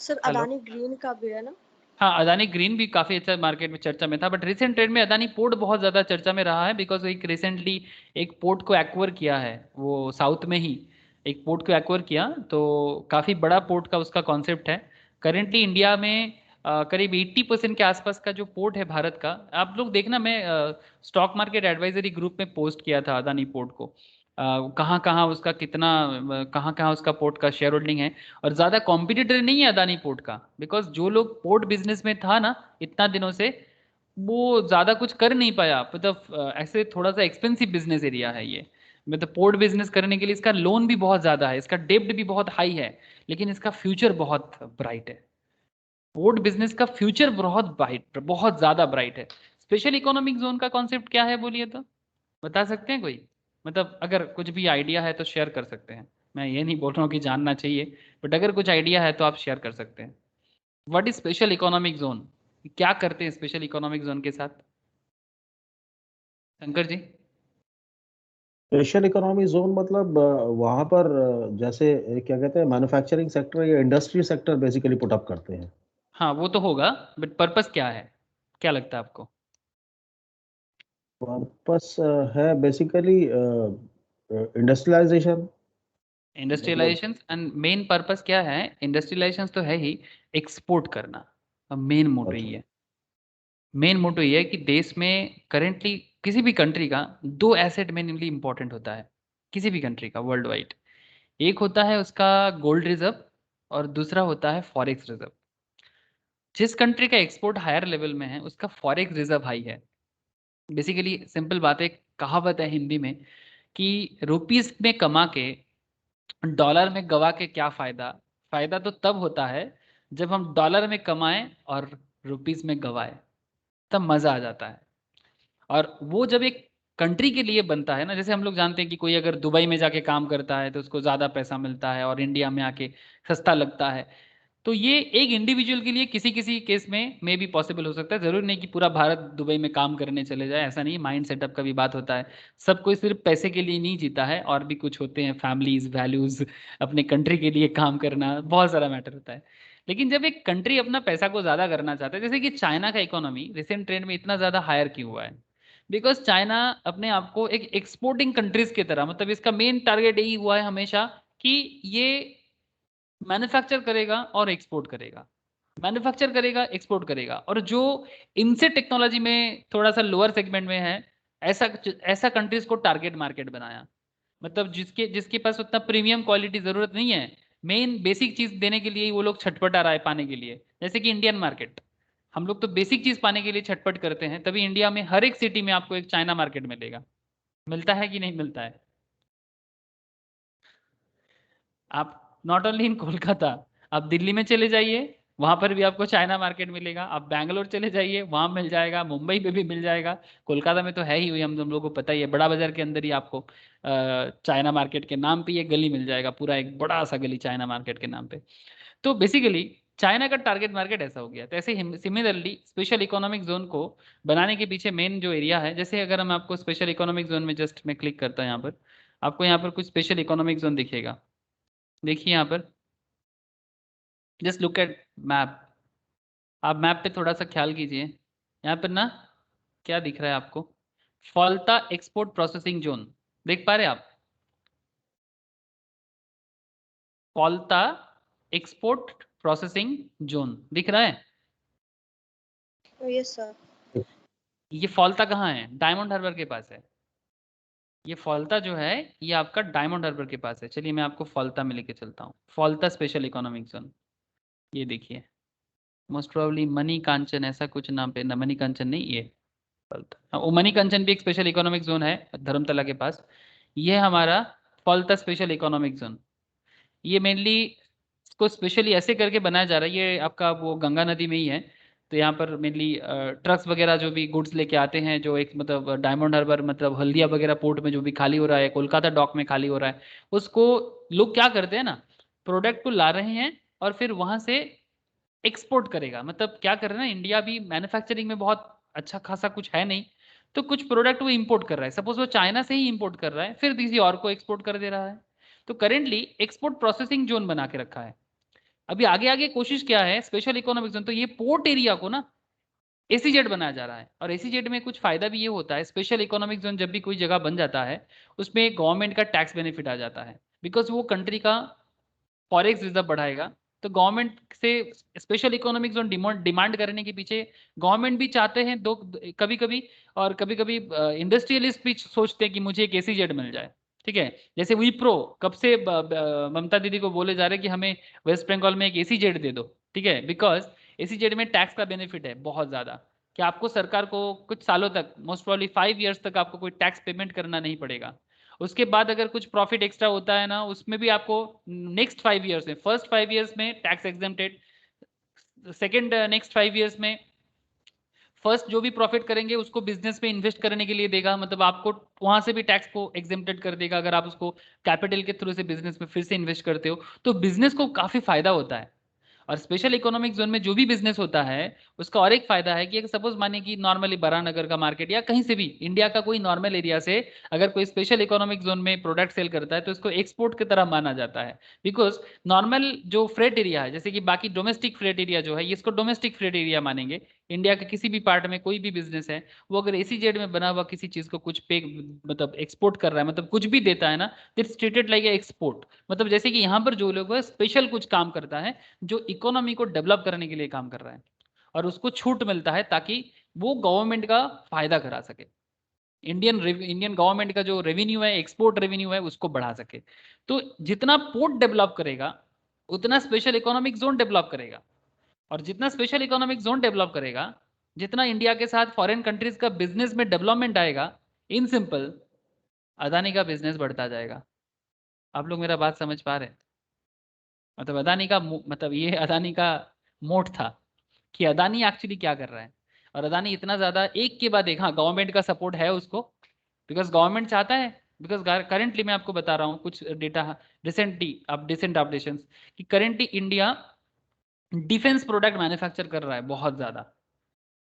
सर हेलो, अदानी ग्रीन का भी है ना। हाँ अदानी ग्रीन भी काफी अच्छा मार्केट में चर्चा में था, बट रिसेंट ट्रेंड में अदानी पोर्ट बहुत ज्यादा चर्चा में रहा है बिकॉज एक रिसेंटली एक पोर्ट को एक्वायर किया है, वो साउथ में ही एक पोर्ट को एक्वायर किया, तो काफी बड़ा पोर्ट का उसका कॉन्सेप्ट है। करेंटली इंडिया में करीब 80% के आसपास का जो पोर्ट है भारत का, आप लोग देखना, मैं स्टॉक मार्केट एडवाइजरी ग्रुप में पोस्ट किया था अदानी पोर्ट को, कहाँ कहाँ उसका कितना, कहाँ कहाँ उसका पोर्ट का शेयर होल्डिंग है। और ज्यादा कॉम्पिटिटर नहीं है अदानी पोर्ट का, बिकॉज जो लोग पोर्ट बिजनेस में था ना इतना दिनों से, वो ज्यादा कुछ कर नहीं पाया। मतलब ऐसे थोड़ा सा एक्सपेंसिव बिजनेस एरिया है ये। मतलब पोर्ट बिजनेस करने के लिए इसका लोन भी बहुत ज्यादा है, इसका डेब्ट भी बहुत हाई है, लेकिन इसका फ्यूचर बहुत ब्राइट है। पोर्ट बिजनेस का फ्यूचर बहुत ब्राइट, बहुत ज्यादा ब्राइट है। स्पेशल इकोनॉमिक जोन का कॉन्सेप्ट क्या है बोलिए तो, बता सकते हैं कोई? मतलब अगर कुछ भी आइडिया है तो शेयर कर सकते हैं। मैं ये नहीं बोल रहा हूँ कि जानना चाहिए, बट अगर कुछ आइडिया है तो आप शेयर कर सकते हैं। What is special economic zone, क्या करते हैं स्पेशल इकोनॉमिक जोन के साथ, Shankar ji? Special economy zone मतलब वहां पर जैसे क्या कहते हैं, मैन्युफैक्चरिंग सेक्टर या industry sector basically put up करते हैं। हाँ वो तो होगा, बट पर्पस क्या है, क्या लगता है आपको? पर्पस है बेसिकली इंडस्ट्रियलाइजेशन। मतलब इंडस्ट्रियलाइजेशन, एंड मेन पर्पस क्या है, इंडस्ट्रियलाइजेशन तो है ही, एक्सपोर्ट करना। मेन मोटो अच्छा। ही है। मेन मोटो ये है कि देश में करेंटली किसी भी कंट्री का दो एसेट मेनली इंपॉर्टेंट होता है, किसी भी कंट्री का वर्ल्ड वाइड। एक होता है उसका गोल्ड रिजर्व, और दूसरा होता है फॉरेक्स रिजर्व। जिस कंट्री का एक्सपोर्ट हायर लेवल में है उसका फॉरेक्स रिजर्व हाई है। बेसिकली सिंपल बात है, कहावत है हिंदी में कि रुपीस में कमा के डॉलर में गवा के क्या फायदा। फायदा तो तब होता है जब हम डॉलर में कमाएं और रुपीस में गवाएं, तब मजा आ जाता है। और वो जब एक कंट्री के लिए बनता है ना, जैसे हम लोग जानते हैं कि कोई अगर दुबई में जाके काम करता है तो उसको ज़्यादा पैसा मिलता है और इंडिया में आके सस्ता लगता है। तो ये एक इंडिविजुअल के लिए किसी किसी केस में मे भी पॉसिबल हो सकता है, जरूरी नहीं कि पूरा भारत दुबई में काम करने चले जाए, ऐसा नहीं। माइंड सेटअप का भी बात होता है। सब कोई सिर्फ पैसे के लिए नहीं जीता है, और भी कुछ होते हैं, फैमिलीज, वैल्यूज, अपने कंट्री के लिए काम करना, बहुत सारा मैटर होता है। लेकिन जब एक कंट्री अपना पैसा को ज्यादा करना चाहता है, जैसे कि चाइना का इकोनॉमी रिसेंट ट्रेंड में इतना ज्यादा हायर क्यों हुआ है, बिकॉज चाइना अपने आप को एक एक्सपोर्टिंग कंट्रीज की तरह, मतलब इसका मेन टारगेट यही हुआ है हमेशा कि ये मैन्युफैक्चर करेगा और एक्सपोर्ट करेगा, मैन्युफैक्चर करेगा एक्सपोर्ट करेगा। और जो इनसे टेक्नोलॉजी में थोड़ा सा लोअर सेगमेंट में है, ऐसा ऐसा कंट्रीज को टारगेट मार्केट बनाया। मतलब जिसके जिसके पास उतना प्रीमियम क्वालिटी जरूरत नहीं है, मेन बेसिक चीज देने के लिए ही वो लोग छटपटा रहा है पाने के लिए। जैसे कि इंडियन मार्केट, हम लोग तो बेसिक चीज पाने के लिए छटपट करते हैं, तभी इंडिया में हर एक सिटी में आपको एक चाइना मार्केट मिलेगा। मिलता है कि नहीं मिलता है? आप नॉट ओनली इन कोलकाता, आप दिल्ली में चले जाइए, वहां पर भी आपको चाइना मार्केट मिलेगा। आप बैंगलोर चले जाइए, वहां मिल जाएगा, मुंबई में भी मिल जाएगा, कोलकाता में तो है ही, हम लोगों को पता ही है, बड़ा बाजार के अंदर ही आपको चाइना मार्केट के नाम पे ये गली मिल जाएगा, पूरा एक बड़ा सा गली चाइना मार्केट के नाम पे। तो बेसिकली चाइना का टारगेट मार्केट ऐसा हो गया। तो ऐसे सिमिलरली स्पेशल इकोनॉमिक जोन को बनाने के पीछे मेन जो एरिया है, जैसे अगर हम आपको स्पेशल इकोनॉमिक जोन में जस्ट मैं क्लिक करता हूँ यहाँ पर, आपको यहाँ पर कुछ स्पेशल इकोनॉमिक जोन दिखेगा। देखिए यहाँ पर जस्ट लुक एट मैप, आप मैप पे थोड़ा सा ख्याल कीजिए। यहाँ पर ना क्या दिख रहा है आपको, फॉल्टा एक्सपोर्ट प्रोसेसिंग जोन, देख पा रहे हैं आप? फॉल्टा एक्सपोर्ट प्रोसेसिंग जोन दिख रहा है? Yes sir. ये फॉल्टा कहाँ है? डायमंड हार्बर के पास है। ये फॉल्टा जो है ये आपका डायमंड हार्बर के पास है। चलिए मैं आपको फॉल्टा में लेके चलता हूँ। फॉल्टा स्पेशल इकोनॉमिक जोन, ये देखिए, मोस्ट प्रोबेबली मनी कांचन ऐसा कुछ नाम पे ना, मनी कांचन नहीं, ये फॉल्टा, हाँ, वो मनी कांचन भी एक स्पेशल इकोनॉमिक जोन है धर्मतला के पास। ये हमारा फॉल्टा स्पेशल इकोनॉमिक जोन। ये मेनली इसको स्पेशली ऐसे करके बनाया जा रहा है, ये आपका वो गंगा नदी में ही है। तो यहाँ पर मेनली ट्रक्स वगैरह जो भी गुड्स लेके आते हैं, जो एक मतलब डायमंड हार्बर मतलब हल्दिया वगैरह पोर्ट में जो भी खाली हो रहा है, कोलकाता डॉक में खाली हो रहा है, उसको लोग क्या करते हैं ना, प्रोडक्ट को ला रहे हैं और फिर वहां से एक्सपोर्ट करेगा। मतलब क्या कर रहे हैं ना, इंडिया भी मैन्युफैक्चरिंग में बहुत अच्छा खासा कुछ है नहीं, तो कुछ प्रोडक्ट वो इंपोर्ट कर रहा है। सपोज वो चाइना से ही इंपोर्ट कर रहा है, फिर किसी और को एक्सपोर्ट कर दे रहा है। तो करेंटली एक्सपोर्ट प्रोसेसिंग जोन बना के रखा है। अभी आगे आगे कोशिश क्या है, स्पेशल इकोनॉमिक जोन, तो ये पोर्ट एरिया को ना एसीजेड बनाया जा रहा है। और एसीजेड में कुछ फायदा भी ये होता है, स्पेशल इकोनॉमिक जोन जब भी कोई जगह बन जाता है उसमें गवर्नमेंट का टैक्स बेनिफिट आ जाता है, बिकॉज वो कंट्री का फॉरेक्स रिजर्व बढ़ाएगा। तो गवर्नमेंट से स्पेशल इकोनॉमिक जोन डिमांड करने के पीछे गवर्नमेंट भी चाहते हैं दो, कभी कभी, और कभी कभी इंडस्ट्रियलिस्ट भी सोचते हैं कि मुझे एक एसीजेड मिल जाए। ठीक है, जैसे विप्रो कब से ममता दीदी को बोले जा रहे हैं कि हमें वेस्ट बंगाल में एक एसीजेड दे दो। ठीक है, बिकॉज एसीजेड में टैक्स का बेनिफिट है बहुत ज्यादा, कि आपको सरकार को कुछ सालों तक, मोस्ट प्रॉब्ली 5 years तक आपको कोई टैक्स पेमेंट करना नहीं पड़ेगा। उसके बाद अगर कुछ प्रॉफिट एक्स्ट्रा होता है ना, उसमें भी आपको नेक्स्ट 5 years में, फर्स्ट 5 years में tax exempted, second next 5 years में फर्स्ट जो भी प्रॉफिट करेंगे उसको बिजनेस में इन्वेस्ट करने के लिए देगा, मतलब आपको वहां से भी टैक्स को एग्जेम्प्टेड कर देगा अगर आप उसको कैपिटल के थ्रू से बिजनेस में फिर से इन्वेस्ट करते हो, तो बिजनेस को काफी फायदा होता है। और स्पेशल इकोनॉमिक जोन में जो भी बिजनेस होता है उसका और एक फायदा है कि अगर सपोज माने कि नॉर्मली बरानगर का मार्केट या कहीं से भी इंडिया का कोई नॉर्मल एरिया से अगर कोई स्पेशल इकोनॉमिक जोन में प्रोडक्ट सेल करता है तो इसको एक्सपोर्ट की तरह माना जाता है। बिकॉज नॉर्मल जो फ्रेट एरिया है, जैसे कि बाकी डोमेस्टिक फ्रेट एरिया जो है, इसको डोमेस्टिक फ्रेट एरिया मानेंगे। इंडिया के किसी भी पार्ट में कोई भी बिजनेस है, वो अगर एसीजेड में बना हुआ किसी चीज को कुछ पे मतलब एक्सपोर्ट कर रहा है, मतलब कुछ भी देता है ना, इट्स ट्रीटेड लाइक एक्सपोर्ट। मतलब जैसे कि यहाँ पर जो लोग है स्पेशल कुछ काम करता है जो इकोनॉमी को डेवलप करने के लिए काम कर रहा है, और उसको छूट मिलता है ताकि वो गवर्नमेंट का फायदा करा सके, इंडियन गवर्नमेंट का जो रेवेन्यू है, एक्सपोर्ट रेवेन्यू है, उसको बढ़ा सके। तो जितना पोर्ट डेवलप करेगा उतना स्पेशल इकोनॉमिक जोन डेवलप करेगा, और जितना स्पेशल इकोनॉमिक जोन डेवलप करेगा, जितना इंडिया के साथ फॉरेन कंट्रीज का बिजनेस में डेवलपमेंट आएगा, इन सिंपल अदानी का बिजनेस बढ़ता जाएगा। आप लोग मेरा बात समझ पा रहे हैं? मतलब अदानी का मतलब ये अदानी का मोट था कि अदानी एक्चुअली क्या कर रहा है। और अदानी इतना ज्यादा एक के बाद एक, हाँ गवर्नमेंट का सपोर्ट है उसको, बिकॉज गवर्नमेंट चाहता है, बिकॉज करेंटली मैं आपको बता रहा हूँ कुछ डेटा रिसेंटली, अब रिसेंट अपडेशन, कि currently India defence product manufacture कर रहा है बहुत ज्यादा,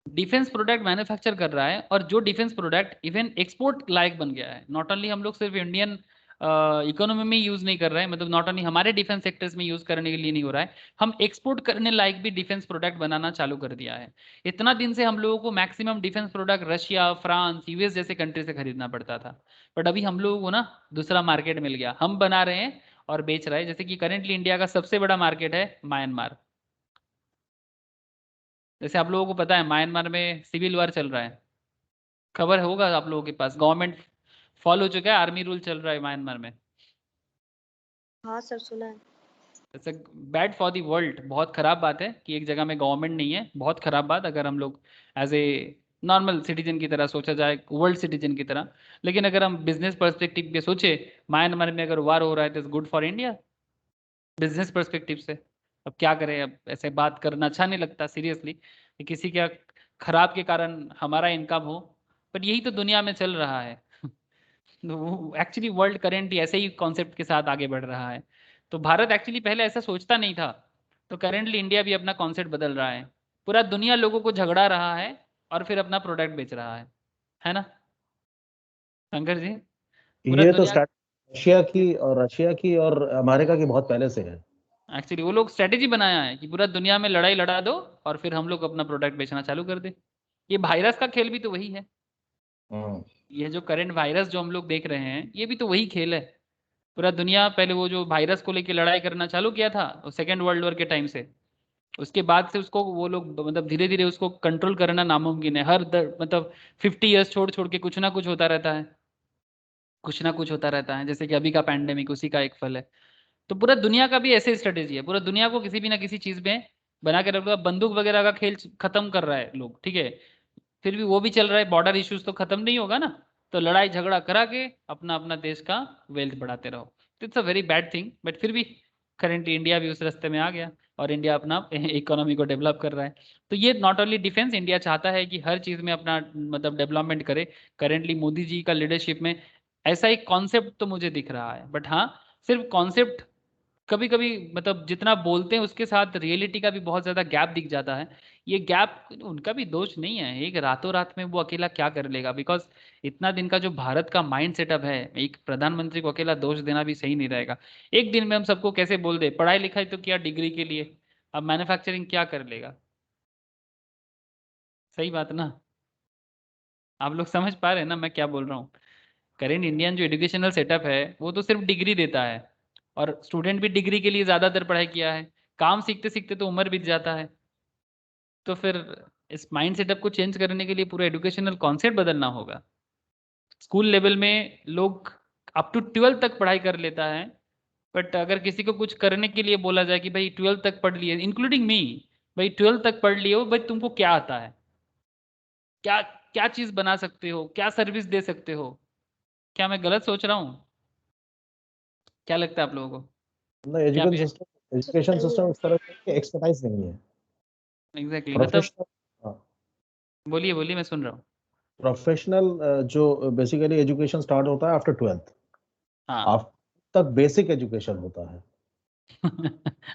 डिफेंस प्रोडक्ट मैन्युफैक्चर कर रहा है, और जो डिफेंस प्रोडक्ट इवन एक्सपोर्ट लायक बन गया है। नॉट ओनली हम लोग सिर्फ इंडियन इकोनॉमी में यूज नहीं कर रहे हैं, मतलब नॉट ओनली हमारे डिफेंस सेक्टर्स में यूज करने के लिए नहीं हो रहा है, हम एक्सपोर्ट करने लायक भी डिफेंस प्रोडक्ट बनाना चालू कर दिया है। इतना दिन से हम लोगों को maximum defence product Russia, France, US जैसे कंट्री से खरीदना पड़ता था, बट अभी हम लोगों को ना दूसरा मार्केट मिल गया, हम बना रहे हैं और बेच रहे हैं। जैसे कि करेंटली इंडिया का सबसे बड़ा मार्केट है म्यांमार। जैसे आप लोगों को पता है म्यांमार में सिविल वॉर चल रहा है, खबर होगा आप लोगों के पास, गवर्नमेंट फॉल हो चुका है, आर्मी रूल चल रहा है म्यांमार में। हाँ सर सुना है। It's bad for the world, बहुत खराब बात है कि एक जगह में गवर्नमेंट नहीं है, बहुत खराब बात अगर हम लोग एज ए नॉर्मल सिटीजन की तरह सोचा जाए, वर्ल्ड सिटीजन की तरह। लेकिन अगर हम बिजनेस पर्सपेक्टिव पे सोचे, म्यांमार में अगर वार हो रहा है तो it's good for India business perspective से। अब क्या करें, अब ऐसे बात करना अच्छा नहीं लगता सीरियसली कि किसी के खराब के कारण हमारा इनकम हो, बट यही तो दुनिया में चल रहा है। एक्चुअली वर्ल्ड करेंटली ऐसे ही कॉन्सेप्ट के साथ आगे बढ़ रहा है। तो भारत एक्चुअली पहले ऐसा सोचता नहीं था, तो करेंटली इंडिया भी अपना कॉन्सेप्ट बदल रहा है, पूरा दुनिया लोगों को झगड़ा रहा है और फिर अपना प्रोडक्ट बेच रहा है ना शंकर जी? पूरा ये तो दुनिया, स्टार्ट रशिया की और अमेरिका की बहुत पहले से है। एक्चुअली वो लोग स्ट्रेटेजी बनाया है कि पूरा दुनिया में लड़ाई लड़ा दो और फिर हम लोग अपना प्रोडक्ट बेचना चालू कर दे। ये वायरस का खेल भी तो वही है। ये जो करंट वायरस जो हम लोग देख रहे हैं ये भी तो वही खेल है। पूरा दुनिया पहले वो जो वायरस को लेके लड़ाई करना चालू किया था सेकेंड वर्ल्ड वॉर के टाइम से, उसके बाद से उसको वो लोग मतलब धीरे धीरे उसको कंट्रोल करना नामुमकिन है। मतलब 50 ईयर्स छोड़ छोड़ के कुछ ना कुछ होता रहता है, कुछ ना कुछ होता रहता है। जैसे कि अभी का पैंडेमिक उसी का एक फल है। तो पूरा दुनिया का भी ऐसे स्ट्रेटेजी है, पूरा दुनिया को किसी भी ना किसी चीज में बना के रख लो। अब बंदूक वगैरह का खेल खत्म कर रहा है लोग, ठीक है, फिर भी वो भी चल रहा है। बॉर्डर इश्यूज तो खत्म नहीं होगा ना, तो लड़ाई झगड़ा करा के अपना अपना देश का वेल्थ बढ़ाते रहो। तो it's a very bad thing, but फिर भी करेंटली इंडिया भी उस रास्ते में आ गया और इंडिया अपना इकोनॉमी को डेवलप कर रहा है। तो ये नॉट ओनली डिफेंस, इंडिया चाहता है कि हर चीज में अपना मतलब डेवलपमेंट करे। करेंटली मोदी जी का लीडरशिप में ऐसा एक कॉन्सेप्ट तो मुझे दिख रहा है, बट हाँ सिर्फ कॉन्सेप्ट, कभी कभी मतलब जितना बोलते हैं उसके साथ रियलिटी का भी बहुत ज्यादा गैप दिख जाता है। ये गैप उनका भी दोष नहीं है, एक रातों रात में वो अकेला क्या कर लेगा, बिकॉज इतना दिन का जो भारत का माइंड सेटअप है, एक प्रधानमंत्री को अकेला दोष देना भी सही नहीं रहेगा। एक दिन में हम सबको कैसे बोल दे पढ़ाई लिखाई तो किया डिग्री के लिए, अब मैन्युफैक्चरिंग क्या कर लेगा। सही बात ना। आप लोग समझ पा रहे हैं ना मैं क्या बोल रहा हूँ। करेंट इंडियन जो एजुकेशनल सेटअप है वो तो सिर्फ डिग्री देता है, और स्टूडेंट भी डिग्री के लिए ज़्यादातर पढ़ाई किया है, काम सीखते सीखते तो उम्र बीत जाता है। तो फिर इस माइंड सेटअप को चेंज करने के लिए पूरा एजुकेशनल कॉन्सेप्ट बदलना होगा। स्कूल लेवल में लोग अप टू 12th तक पढ़ाई कर लेता है, बट अगर किसी को कुछ करने के लिए बोला जाए कि भाई 12th तक पढ़ लिए, इंक्लूडिंग मी, भाई 12th तक पढ़ लिए हो, भाई तुमको क्या आता है, क्या क्या चीज़ बना सकते हो, क्या सर्विस दे सकते हो। क्या मैं गलत सोच रहा हूँ? क्या लगता है आप लोगों को? मतलब क्या एजुकेशन सही सिस्टम है। इस तरह की एक्सपर्टाइज नहीं है। एग्जैक्टली मतलब प्रोफेशनल बोलिए बोलिए, मैं सुन रहा हूँ। प्रोफेशनल जो बेसिकली एजुकेशन स्टार्ट होता है आफ्टर 12th। हाँ आफ्टर तक बेसिक एजुकेशन होता है।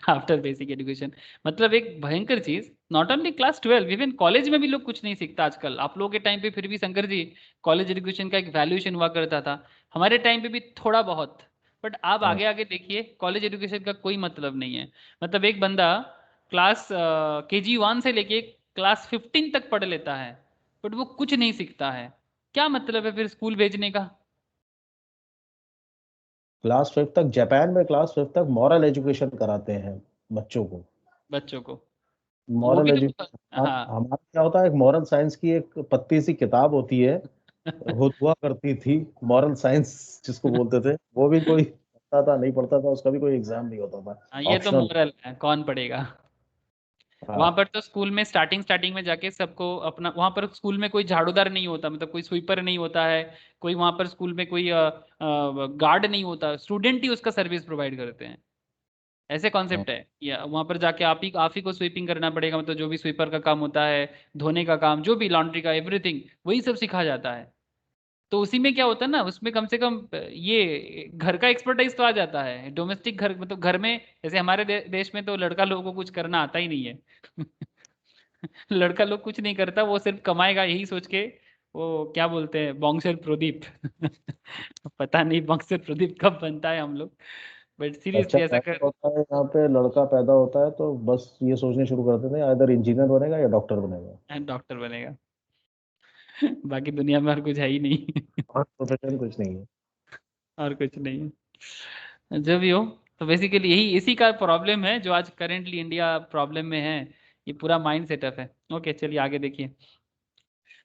आफ्टर बेसिक एजुकेशन मतलब एक भयंकर चीज, not only class 12, even college में भी लोग कुछ नहीं सीखता आजकल। आप लोगों के टाइम पे फिर भी शंकर जी कॉलेज एजुकेशन का एक वैल्यूएशन हुआ करता था, हमारे टाइम पे भी थोड़ा बहुत, बट आप हाँ। आगे आगे देखिए कॉलेज एजुकेशन का कोई मतलब नहीं है। मतलब एक बंदा क्लास KG 1 से लेके क्लास 15 तक पढ़ लेता है, बट वो कुछ नहीं सीखता है। क्या मतलब है फिर स्कूल भेजने का? क्लास 5 तक जापान में क्लास 5 तक मॉरल एजुकेशन कराते हैं बच्चों को। बच्चों को वो मॉरल भी तो एजुकेशन हाँ हमारा क्या होता है, एक मॉरल साइंस की एक पतली सी किताब होती है, हुआ करती थी मॉरल साइंस जिसको बोलते थे। वो भी कोई पढ़ता था नहीं पढ़ता था, उसका भी कोई एग्जाम नहीं होता था, हाँ, ये तो ऑप्शनल। मोरल है, कौन पढ़ेगा। वहां हाँ। पर तो स्कूल में स्टार्टिंग स्टार्टिंग में जाके सबको अपना, वहां पर स्कूल में कोई झाड़ूदार नहीं होता, मतलब कोई स्वीपर नहीं होता है, कोई वहां पर स्कूल में कोई गार्ड नहीं होता, स्टूडेंट ही उसका सर्विस प्रोवाइड करते हैं। ऐसे हाँ। कॉन्सेप्ट है, या वहां पर जाके आप ही को स्वीपिंग करना पड़ेगा, मतलब जो भी स्वीपर का काम होता है, धोने का काम, जो भी लॉन्ड्री का एवरीथिंग, वही सब सिखा जाता है। तो उसी में क्या होता है ना, उसमें कम से कम ये घर का एक्सपर्टाइज तो आ जाता है, डोमेस्टिक घर, मतलब घर में जैसे हमारे देश में तो लड़का लोगों को कुछ करना आता ही नहीं है लड़का लोग कुछ नहीं करता, वो सिर्फ कमाएगा यही सोच के। वो क्या बोलते हैं, बॉन्गसर प्रदीप पता नहीं बॉन्गसर प्रदीप कब बनता है हम लोग, बट बच्चा सीरियसली ऐसा पैदा कर होता है यहाँ पे, लड़का पैदा होता है तो बस ये सोचने शुरू कर देते हैं इधर इंजीनियर बनेगा या डॉक्टर बनेगा, डॉक्टर बनेगा बाकी दुनिया में और कुछ है ही नहीं और प्रोफेशन कुछ नहीं है। और कुछ नहीं है, जो भी हो। तो बेसिकली यही इसी का प्रॉब्लम है जो आज करेंटली इंडिया प्रॉब्लम में है, ये पूरा माइंड सेटअप है। ओके चलिए आगे देखिए।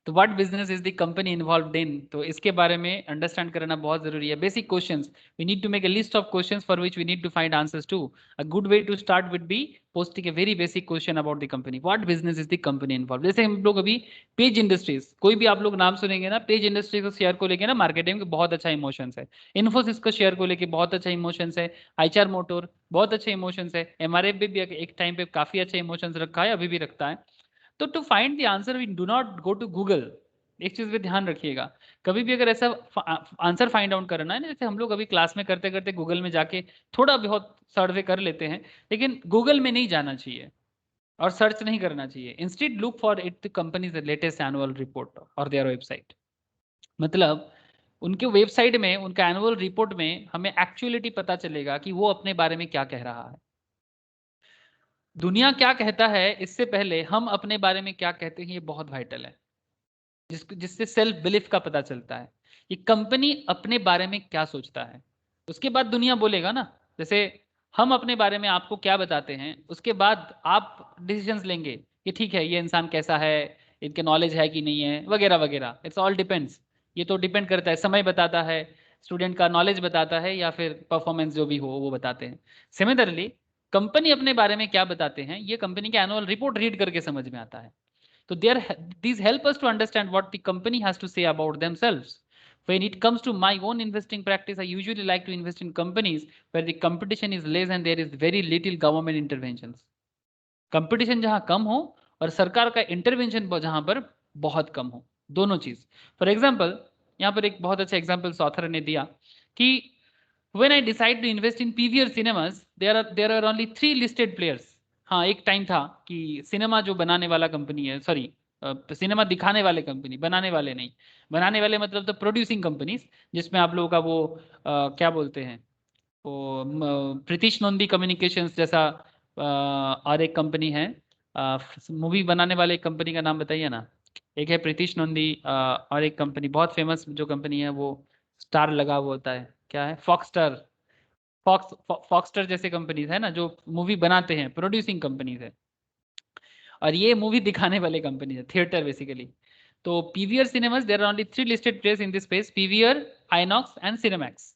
तो what business is the company involved in, तो इसके बारे में अंडरस्टैंड करना बहुत जरूरी है। Basic questions, we need to make a list of questions for which we need to find answers to. A good way to start would be posting a very basic question about the company, what business is the company involve. जैसे हम लोग अभी page industries, कोई भी आप लोग नाम सुनेंगे ना, पेज इंडस्ट्रीज को शेयर को लेके ना मार्केटिंग में बहुत अच्छा इमोशंस है, इन्फोसिस को शेयर को लेके बहुत अच्छा इमोशंस है, HR मोटर बहुत अच्छे इमोशंस है, MRF भी एक टाइम पे काफी अच्छा इमोशंस रखा है, अभी भी रखता है। तो to find the answer we do not go to Google. एक चीज पे ध्यान रखिएगा, कभी भी अगर ऐसा आंसर फाइंड आउट करना है ना, जैसे हम लोग अभी क्लास में करते करते गूगल में जाके थोड़ा बहुत सर्वे कर लेते हैं, लेकिन गूगल में नहीं जाना चाहिए और सर्च नहीं करना चाहिए। Instead look for it the companies latest annual report और देयर वेबसाइट। मतलब उनके वेबसाइट में, उनका एनुअल रिपोर्ट में हमें एक्चुअलिटी पता चलेगा कि वो अपने बारे में क्या कह रहा है। दुनिया क्या कहता है इससे पहले हम अपने बारे में क्या कहते हैं, ये बहुत वाइटल है, जिससे सेल्फ बिलीफ का पता चलता है कि कंपनी अपने बारे में क्या सोचता है। उसके बाद दुनिया बोलेगा ना, जैसे हम अपने बारे में आपको क्या बताते हैं, उसके बाद आप डिसीजंस लेंगे कि ठीक है ये इंसान कैसा है, इनके नॉलेज है कि नहीं है, वगैरह वगैरह। इट्स ऑल डिपेंड्स, ये तो डिपेंड करता है, समय बताता है, स्टूडेंट का नॉलेज बताता है, या फिर परफॉर्मेंस जो भी हो वो बताते हैं। सिमिलरली कंपनी अपने बारे में क्या बताते हैं, ये कंपनी के एनुअल रिपोर्ट रीड करके समझ में आता है। So these help us to understand what the company has to say about themselves. When it comes to my own investing practice, I usually like to invest in companies where the competition is less and there is very little government interventions. Competition जहाँ कम हो और सरकार का intervention जहाँ पर बहुत कम हो, दोनों चीज। For example, यहाँ पर एक बहुत अच्छा example ऑथर ने दिया कि when I decide to invest in PVR cinemas, there are only 3 listed players. हाँ, एक टाइम था कि सिनेमा जो बनाने वाला कंपनी है, सॉरी सिनेमा दिखाने वाले कंपनी, बनाने वाले नहीं, बनाने वाले मतलब तो प्रोड्यूसिंग कंपनीज, जिसमें आप लोगों का वो क्या बोलते हैं, वो प्रीतिश नंदी कम्युनिकेशंस जैसा और एक कंपनी है, मूवी बनाने वाले कंपनी का नाम बताइए ना। एक है प्रीतिश नंदी, और एक कंपनी बहुत फेमस जो कंपनी है वो स्टार लगा हुआ होता है, क्या है, फॉक्सटर। फॉक्सटर जैसे कंपनीज है ना जो मूवी बनाते हैं, प्रोड्यूसिंग कंपनीज है, और ये मूवी दिखाने वाले कंपनी है, थिएटर बेसिकली। तो PVR cinemas, there are only 3 listed players in this space, PVR, Inox and Cinemax.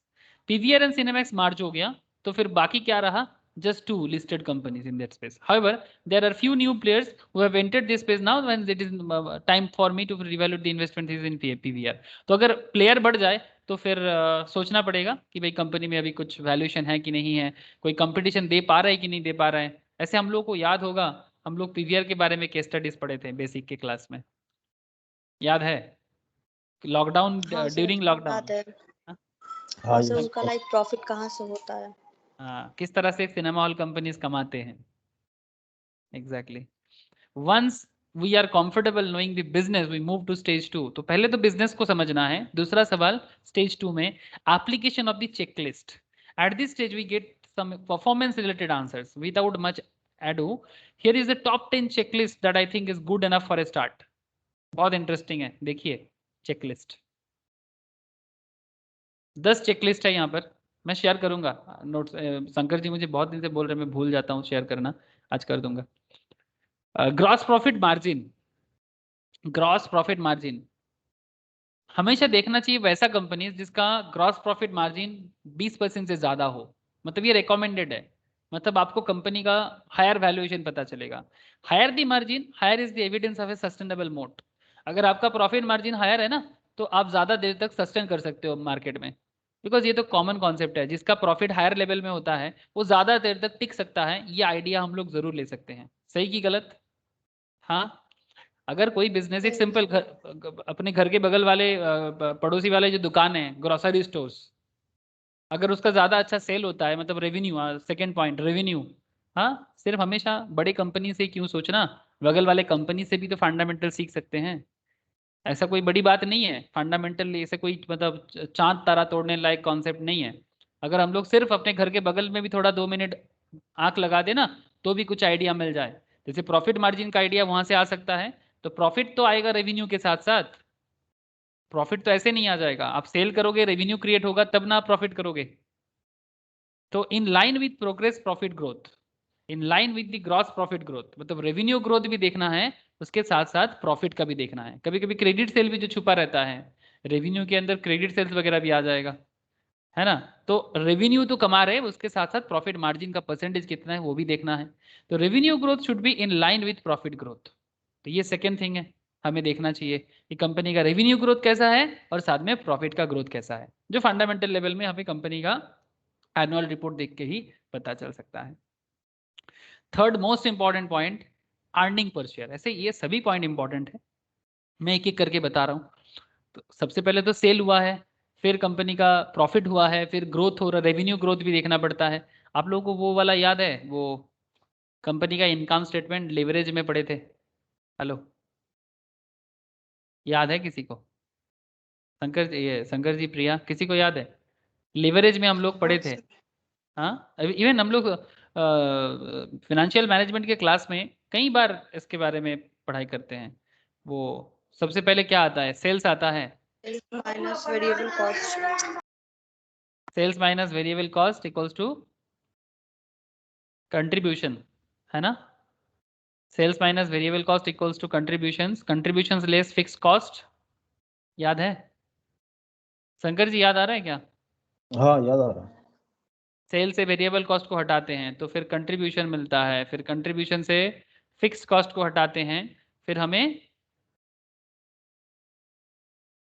PVR and Cinemax merge हो गया, तो फिर बाकी क्या रहा, just 2 listed companies in that space. However, there are few new players who have entered this space now when it is time for me to revalue the investment is in PVR. तो अगर player बढ़ जाए तो फिर सोचना पड़ेगा कि भाई कंपनी में अभी कुछ वैल्यूएशन है कि नहीं है, कोई कंपटीशन दे पा रहा है कि नहीं दे पा रहा है। ऐसे हम लोग को याद होगा, हम लोग पीवीआर के बारे में केस स्टडीज पढ़े थे बेसिक के क्लास में, याद है, लॉकडाउन, हाँ सर, ड्यूरिंग याद लॉकडाउन। है। हाँ हाँ ये सर, उनका लाइक प्रॉफिट कहाँ से होता है। हाँ, किस तरह से सिनेमा हॉल कंपनीज कमाते हैं। Exactly. Once we are comfortable knowing the business, we move to stage 2। तो पहले तो बिजनेस को समझना है। दूसरा सवाल स्टेज 2 में, application of the checklist. At this stage we get some performance related answers without much ado. Here is the top 10 checklist that I think is good enough for a start. बहुत interesting है, देखिए checklist. 10 checklist है यहाँ पर, मैं share करूंगा notes. Shankar ji मुझे बहुत दिन से बोल रहे हैं, मैं भूल जाता हूँ शेयर करना, आज कर दूंगा। Gross profit margin, gross profit margin हमेशा देखना चाहिए वैसा कंपनी जिसका ग्रॉस प्रॉफिट मार्जिन 20% से ज्यादा हो, मतलब ये रिकमेंडेड है, मतलब आपको कंपनी का हायर वैल्यूएशन पता चलेगा। Higher the margin, higher is the evidence of a sustainable moat. अगर आपका प्रॉफिट मार्जिन हायर है ना, तो आप ज्यादा देर तक सस्टेन कर सकते हो मार्केट में, बिकॉज ये तो कॉमन कॉन्सेप्ट है, जिसका प्रॉफिट हायर लेवल में होता है वो ज्यादा देर तक टिक सकता है। ये आइडिया हम लोग जरूर ले सकते हैं, सही की गलत। हाँ, अगर कोई बिजनेस, एक सही सिंपल घर, अपने घर के बगल वाले पड़ोसी वाले जो दुकान है, ग्रोसरी स्टोर्स, अगर उसका ज्यादा अच्छा सेल होता है, मतलब रेवेन्यू, सेकंड पॉइंट रेवेन्यू। हाँ, सिर्फ हमेशा बड़ी कंपनी से क्यों सोचना, बगल वाले कंपनी से भी तो फंडामेंटल सीख सकते हैं। ऐसा कोई बड़ी बात नहीं है फंडामेंटल, ऐसे कोई मतलब चांद तारा तोड़ने लायक कॉन्सेप्ट नहीं है। अगर हम लोग सिर्फ अपने घर के बगल में भी थोड़ा 2 मिनट आंख लगा देना तो भी कुछ आइडिया मिल जाए। जैसे प्रॉफिट मार्जिन का आइडिया वहां से आ सकता है, तो प्रॉफिट तो आएगा रेवेन्यू के साथ साथ। प्रॉफिट तो ऐसे नहीं आ जाएगा, आप सेल करोगे, रेवेन्यू क्रिएट होगा, तब ना आप प्रॉफिट करोगे। तो in line with progress profit growth, in line with the gross profit growth, मतलब रेवेन्यू ग्रोथ भी देखना है, उसके साथ साथ प्रॉफिट का भी देखना है। कभी कभी क्रेडिट सेल भी जो छुपा रहता है रेवेन्यू के अंदर, क्रेडिट सेल्स वगैरह भी आ जाएगा, है ना। तो रेवेन्यू तो कमा रहे हैं, उसके साथ साथ प्रॉफिट मार्जिन का परसेंटेज कितना है वो भी देखना है। तो revenue growth should be in line with profit growth. तो ये सेकेंड थिंग है, हमें देखना चाहिए कि कंपनी का रेवेन्यू ग्रोथ कैसा है और साथ में प्रॉफिट का ग्रोथ कैसा है, जो फंडामेंटल लेवल में हमें कंपनी का एनुअल रिपोर्ट देख के ही पता चल सकता है। Third most important point, earning per share. ऐसे ये सभी पॉइंट इंपॉर्टेंट है, मैं एक एक करके बता रहा हूँ। तो सबसे पहले तो सेल हुआ है, फिर कंपनी का प्रॉफिट हुआ है, फिर ग्रोथ हो रहा, रेवेन्यू ग्रोथ भी देखना पड़ता है। आप लोगों को वो वाला याद है, वो कंपनी का इनकम स्टेटमेंट लेवरेज में पढ़े थे। हेलो, याद है किसी को? शंकर जी, प्रिया, किसी को याद है? लिवरेज में हम लोग पढ़े थे। हाँ, इवन हम लोग फाइनेंशियल मैनेजमेंट के क्लास में कई बार इसके बारे में पढ़ाई करते हैं। वो सबसे पहले क्या आता है? सेल्स आता है। Minus variable cost. Sales minus variable cost equals to contribution, है ना? Sales minus variable cost equals to contributions, contributions less fix cost. याद है? शंकर जी याद आ रहा है क्या? हाँ, याद आ रहा है। सेल से वेरिएबल कॉस्ट को हटाते हैं तो फिर कंट्रीब्यूशन मिलता है, फिर कंट्रीब्यूशन से फिक्स कॉस्ट को हटाते हैं, फिर हमें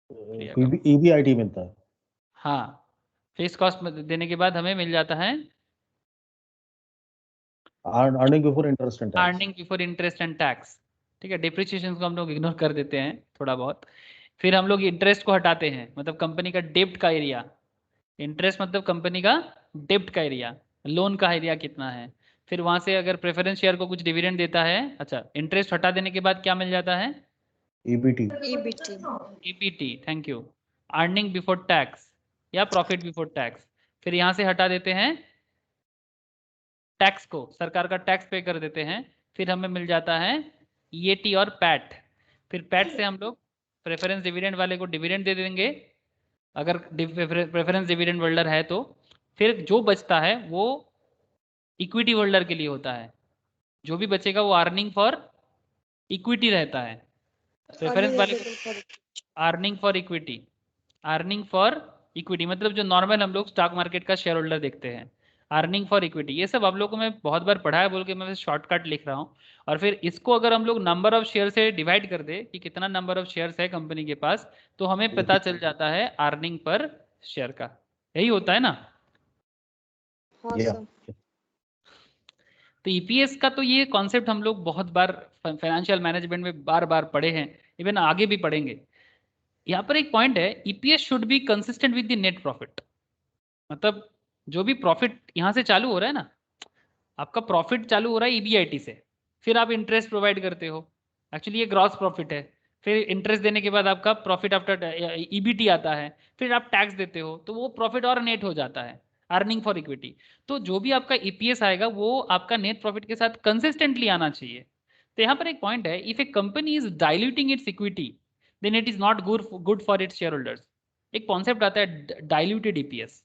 EBIT मिलता है। हाँ, फिक्स कॉस्ट देने के बाद हमें मिल जाता है earning before interest and tax. Earning before interest and tax. ठीक है, डिप्रिसिएशन को हम लोग इग्नोर कर देते हैं थोड़ा बहुत। फिर हम लोग इंटरेस्ट को हटाते हैं, मतलब कंपनी का डेब्ट का एरिया। इंटरेस्ट मतलब कंपनी का डेब्ट का एरिया, लोन का एरिया कितना है। फिर वहां से अगर प्रेफरेंस शेयर को कुछ डिविडेंड देता है, अच्छा, इंटरेस्ट हटा देने के बाद क्या मिल जाता है? EBT। ईपीटी, thank you. Earning before tax या प्रॉफिट बिफोर टैक्स। फिर यहाँ से हटा देते हैं टैक्स को, सरकार का टैक्स पे कर देते हैं, फिर हमें मिल जाता है ईएटी और पैट। फिर पैट से हम लोग प्रेफरेंस डिविडेंड वाले को डिविडेंड दे देंगे, अगर प्रेफरेंस डिविडेंड होल्डर है तो। फिर जो बचता है वो इक्विटी होल्डर के लिए होता है, जो भी बचेगा वो अर्निंग फॉर इक्विटी रहता है। प्रेफरेंस वाले को earning for equity, earning for equity मतलब जो नॉर्मल हम लोग स्टॉक मार्केट का शेयर होल्डर देखते हैं, अर्निंग फॉर इक्विटी। ये सब आप लोगों को मैं बहुत बार पढ़ा है बोल के मैं शॉर्टकट लिख रहा हूँ। और फिर इसको अगर हम लोग नंबर ऑफ शेयर से डिवाइड कर दे कि कितना नंबर ऑफ शेयर्स है कंपनी के पास, तो हमें पता चल जाता है अर्निंग पर शेयर का। यही होता है ना? हाँ या सर। तो ईपीएस का तो ये कॉन्सेप्ट हम लोग बहुत बार फाइनेंशियल मैनेजमेंट में बार बार पढ़े हैं, इवन आगे भी पढ़ेंगे। यहाँ पर एक पॉइंट है, EPS should be consistent with the net profit. मतलब जो भी प्रॉफिट यहाँ से चालू हो रहा है ना, आपका प्रॉफिट चालू हो रहा है ईबीआईटी से, फिर आप इंटरेस्ट प्रोवाइड करते हो, एक्चुअली ये ग्रॉस प्रॉफिट है। फिर इंटरेस्ट देने के बाद आपका प्रॉफिट आफ्टर ईबीटी आता है, फिर आप टैक्स देते हो तो वो प्रॉफिट और नेट हो जाता है, अर्निंग फॉर इक्विटी। तो जो भी आपका ईपीएस आएगा वो आपका नेट प्रॉफिट के साथ कंसिस्टेंटली आना चाहिए। तो यहाँ पर एक पॉइंट है, if a company is diluting its equity then it is not good for its share holders. एक कॉन्सेप्ट आता है डाइल्यूटेड ईपीएस,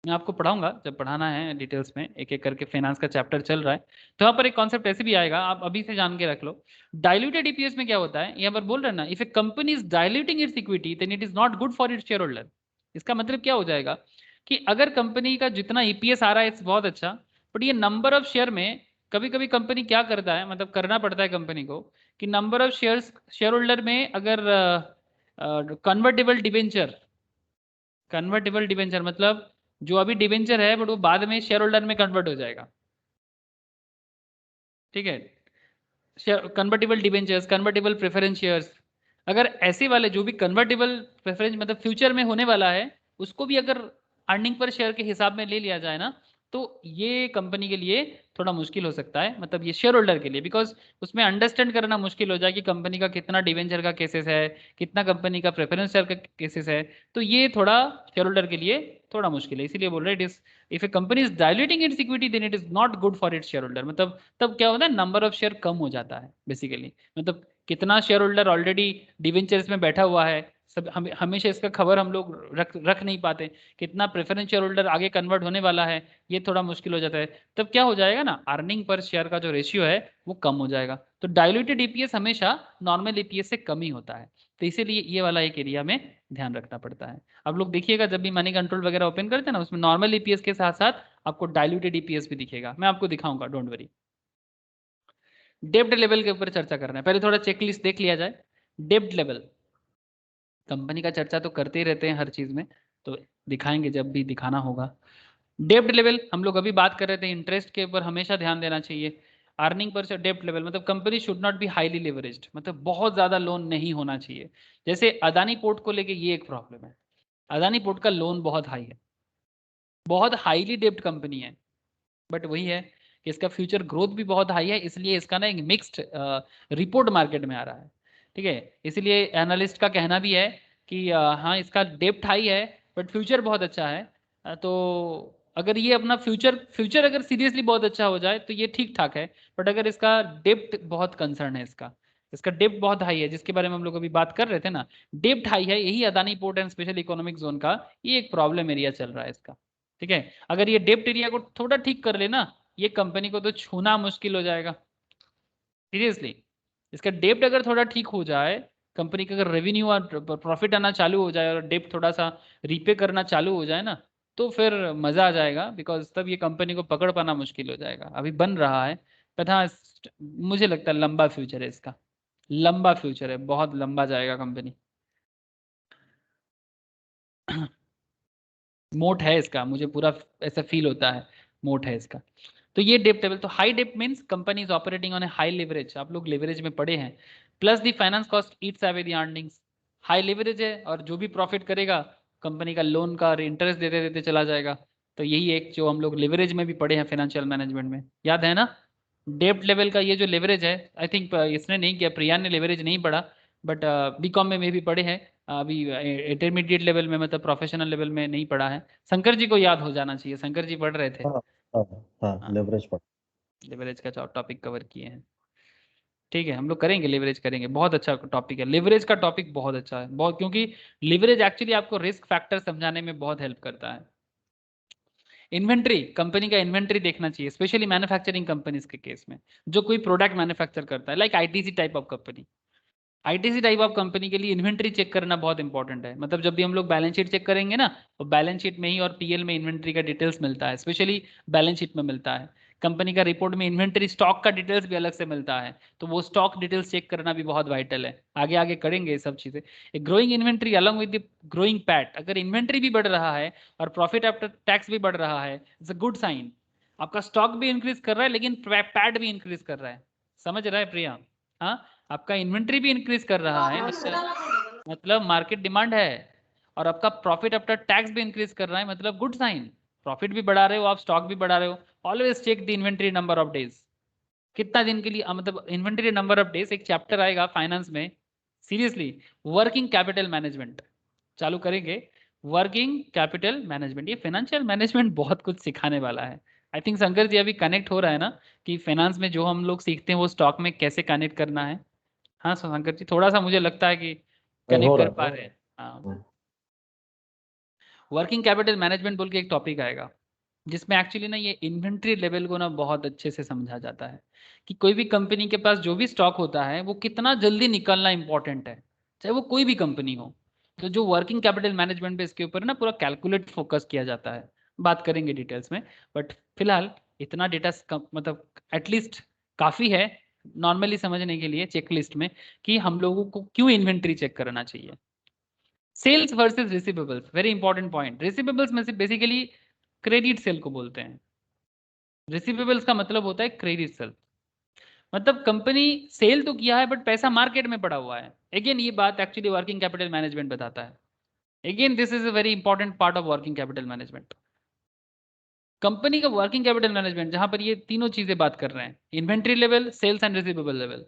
मैं आपको पढ़ाऊंगा जब पढ़ाना है डिटेल्स में, एक एक करके फाइनेंस का चैप्टर चल रहा है। तो यहाँ पर एक कॉन्सेप्ट ऐसे भी आएगा, आप अभी से जान के रख लो। डाइल्यूटेड ईपीएस में क्या होता है, यहाँ पर बोल रहे हैं ना, if a company is diluting its equity then it is not good for its share holder. इसका मतलब क्या हो जाएगा कि अगर कंपनी का जितना ईपीएस आ रहा है बहुत अच्छा, बट ये नंबर ऑफ शेयर में कभी कभी कंपनी क्या करता है, मतलब करना पड़ता है कंपनी को कि नंबर ऑफ शेयर होल्डर में अगर कन्वर्टेबल डिबेंचर मतलब जो अभी डिबेंचर है बट वो बाद में शेयर होल्डर में कन्वर्ट हो जाएगा। ठीक है, convertible debentures, convertible preference shares, अगर ऐसे वाले जो भी कन्वर्टेबल प्रेफरेंस मतलब फ्यूचर में होने वाला है, उसको भी अगर अर्निंग पर शेयर के हिसाब में ले लिया जाए ना, तो ये कंपनी के लिए थोड़ा मुश्किल हो सकता है, मतलब ये शेयर होल्डर के लिए, बिकॉज उसमें अंडरस्टैंड करना मुश्किल हो जाए कि कंपनी का कितना डिवेंचर का केसेस है, कितना कंपनी का प्रेफरेंस शेयर का केसेस है। तो ये थोड़ा शेयर होल्डर के लिए थोड़ा मुश्किल है, इसीलिए बोल रहे हैं it is, if a company is diluting its equity then it is not good for its share holder. मतलब तब क्या होता है, नंबर ऑफ शेयर कम हो जाता है बेसिकली, मतलब कितना शेयर होल्डर ऑलरेडी डिवेंचर्स में बैठा हुआ है, सब हमेशा इसका खबर हम लोग रख नहीं पाते, कितना प्रेफरेंस शेयर होल्डर आगे कन्वर्ट होने वाला है, ये थोड़ा मुश्किल हो जाता है। तब क्या हो जाएगा ना, अर्निंग पर शेयर का जो रेशियो है वो कम हो जाएगा। तो डायल्यूटेड ईपीएस हमेशा नॉर्मल ईपीएस से कम ही होता है, तो इसीलिए ये वाला एक एरिया में ध्यान रखना पड़ता है। अब लोग देखिएगा जब भी मनी कंट्रोल वगैरह ओपन करते हैं ना, उसमें नॉर्मल ईपीएस के साथ साथ आपको डायल्यूटेड ईपीएस भी दिखेगा, मैं आपको दिखाऊंगा, डोंट वरी। डेब्ट लेवल के ऊपर चर्चा करना है, पहले थोड़ा चेकलिस्ट देख लिया जाए। डेब्ट लेवल, कंपनी का चर्चा तो करते ही रहते हैं हर चीज में, तो दिखाएंगे जब भी दिखाना होगा। डेब्ट लेवल हम लोग अभी बात कर रहे थे, इंटरेस्ट के ऊपर हमेशा ध्यान देना चाहिए। अर्निंग पर से डेब्ट लेवल मतलब company should not be highly leveraged, मतलब बहुत ज्यादा लोन नहीं होना चाहिए। जैसे अदानी पोर्ट को लेके ये एक प्रॉब्लम है, अदानी पोर्ट का लोन बहुत हाई है, बहुत हाईली डेब्ट कंपनी है, बट वही है कि इसका फ्यूचर ग्रोथ भी बहुत हाई है, इसलिए इसका ना एक मिक्स्ड रिपोर्ट मार्केट में आ रहा है। ठीक है, इसलिए एनालिस्ट का कहना भी है कि हाँ इसका डेप्ट हाई है बट फ्यूचर बहुत अच्छा है। तो अगर ये अपना फ्यूचर अगर सीरियसली बहुत अच्छा हो जाए तो ये ठीक ठाक है। बट अगर इसका डेप्ट बहुत कंसर्न है, इसका डेप्ट बहुत हाई है, जिसके बारे में हम लोग अभी बात कर रहे थे ना, डेप्ट हाई है, यही Adani port and special economic zone का ये एक प्रॉब्लम एरिया चल रहा है इसका। ठीक है, अगर ये डेप्ट एरिया को थोड़ा ठीक कर लेना, ये कंपनी को तो छूना मुश्किल हो जाएगा सीरियसली। इसका डेप्ट अगर थोड़ा ठीक हो जाए, कंपनी का अगर रेवेन्यू और प्रॉफिट आना चालू हो जाए और डेप्ट थोड़ा सा रीपे करना चालू हो जाए ना, तो फिर मजा आ जाएगा, बिकॉज तब ये कंपनी को पकड़ पाना मुश्किल हो जाएगा। अभी बन रहा है बट हाँ, मुझे लगता है लंबा फ्यूचर है इसका, लंबा फ्यूचर है, बहुत लंबा जाएगा कंपनी। मोट है इसका, मुझे पूरा ऐसा फील होता है, मोट है इसका। तो ये डेप्ट टेबल, तो हाई डेप्ट means company is operating on a high leverage, आप लोग लेवरेज में पड़े हैं, plus the finance cost eats away the earnings. High leverage है और जो भी प्रॉफिट करेगा कंपनी का लोन का इंटरेस्ट देते देते चला जाएगा। तो यही एक जो हम लोग लेवरेज में भी पढ़े हैं फाइनेंशियल मैनेजमेंट में, याद है ना? डेप्ट लेवल का ये जो लेवरेज है, आई थिंक इसने नहीं किया, प्रिया ने लेवरेज नहीं पढ़ा, बट बीकॉम में भी पढ़े हैं। अभी इंटरमीडिएट लेवल में, मतलब प्रोफेशनल लेवल में नहीं पढ़ा है। शंकर जी को याद हो जाना चाहिए, शंकर जी पढ़ रहे थे। हाँ हाँ हाँ, हाँ, लेवरेज पर। लेवरेज का टॉपिक कवर किए हैं। ठीक है, हम लोग करेंगे, लेवरेज करेंगे, बहुत अच्छा टॉपिक है लेवरेज का, टॉपिक बहुत अच्छा है बहुत, क्योंकि लेवरेज एक्चुअली आपको रिस्क फैक्टर समझाने में बहुत हेल्प करता है। इन्वेंट्री, कंपनी का इन्वेंट्री देखना चाहिए, स्पेशली मैन्युफैक्चरिंग कंपनीज के केस में, जो कोई प्रोडक्ट मैन्युफैक्चर करता है, like ITC type of company. ITC type of company के लिए इन्वेंट्री चेक करना बहुत इंपॉर्टेंट है। मतलब जब भी हम लोग बैलेंस शीट चेक करेंगे ना, तो बैलेंस शीट में ही और पीएल में इन्वेंट्री का डिटेल्स मिलता है, स्पेशली बैलेंस शीट में मिलता है। कंपनी का रिपोर्ट में इन्वेंट्री स्टॉक का डिटेल्स भी अलग से मिलता है, तो वो स्टॉक डिटेल्स चेक करना भी बहुत वाइटल है। आगे आगे करेंगे ये सब चीजें। Growing inventory along with the growing PAT, अगर इन्वेंट्री भी बढ़ रहा है और प्रॉफिट आफ्टर टैक्स भी बढ़ रहा है, इट्स अ गुड साइन। आपका स्टॉक भी इंक्रीज कर रहा है लेकिन पैट भी इंक्रीज कर रहा है, समझ रहा है प्रिया? हाँ, आपका इन्वेंट्री भी इंक्रीज कर रहा है, मतलब मार्केट डिमांड है, और आपका प्रॉफिट आफ्टर टैक्स भी इंक्रीज कर रहा है, मतलब गुड साइन। प्रॉफिट भी बढ़ा रहे हो आप, स्टॉक भी बढ़ा रहे हो। Always check the inventory number of days, कितना दिन के लिए, मतलब इन्वेंट्री नंबर ऑफ डेज, एक चैप्टर आएगा फाइनेंस में, सीरियसली। वर्किंग कैपिटल मैनेजमेंट चालू करेंगे, वर्किंग कैपिटल मैनेजमेंट, ये फाइनेंशियल मैनेजमेंट बहुत कुछ सिखाने वाला है। आई थिंक शंकर जी अभी कनेक्ट हो रहा है ना, कि फाइनेंस में जो हम लोग सीखते हैं वो स्टॉक में कैसे कनेक्ट करना है। हाँ शंकर जी, थोड़ा सा मुझे लगता है कि हो कनेक्ट रहा कर पा है। रहे हैं। हाँ, वर्किंग कैपिटल मैनेजमेंट बोल के एक टॉपिक आएगा, जिसमें एक्चुअली ना ये इन्वेंट्री लेवल को ना बहुत अच्छे से समझा जाता है, कि कोई भी कंपनी के पास जो भी स्टॉक होता है वो कितना जल्दी निकलना इंपॉर्टेंट है, चाहे वो कोई भी कंपनी हो। तो जो वर्किंग कैपिटल मैनेजमेंट पे इसके ऊपर ना पूरा कैलकुलेट फोकस किया जाता है, बात करेंगे डिटेल्स में। बट फिलहाल इतना डेटा मतलब एटलीस्ट काफ़ी है नॉर्मली समझने के लिए चेकलिस्ट में, कि हम लोगों को क्यों इन्वेंट्री चेक करना चाहिए। Sales versus receivables, very important point. Receivables में से बेसिकली क्रेडिट सेल को बोलते हैं, रिसीवेबल्स का मतलब होता है क्रेडिट सेल। मतलब कंपनी सेल तो किया है बट पैसा मार्केट में पड़ा हुआ है। अगेन ये बात एक्चुअली वर्किंग कैपिटल मैनेजमेंट बताता है। Again this is a very important part of working capital management. Company का वर्किंग कैपिटल मैनेजमेंट, जहां पर ये तीनों चीजें बात कर रहे हैं, inventory level, sales and receivable level,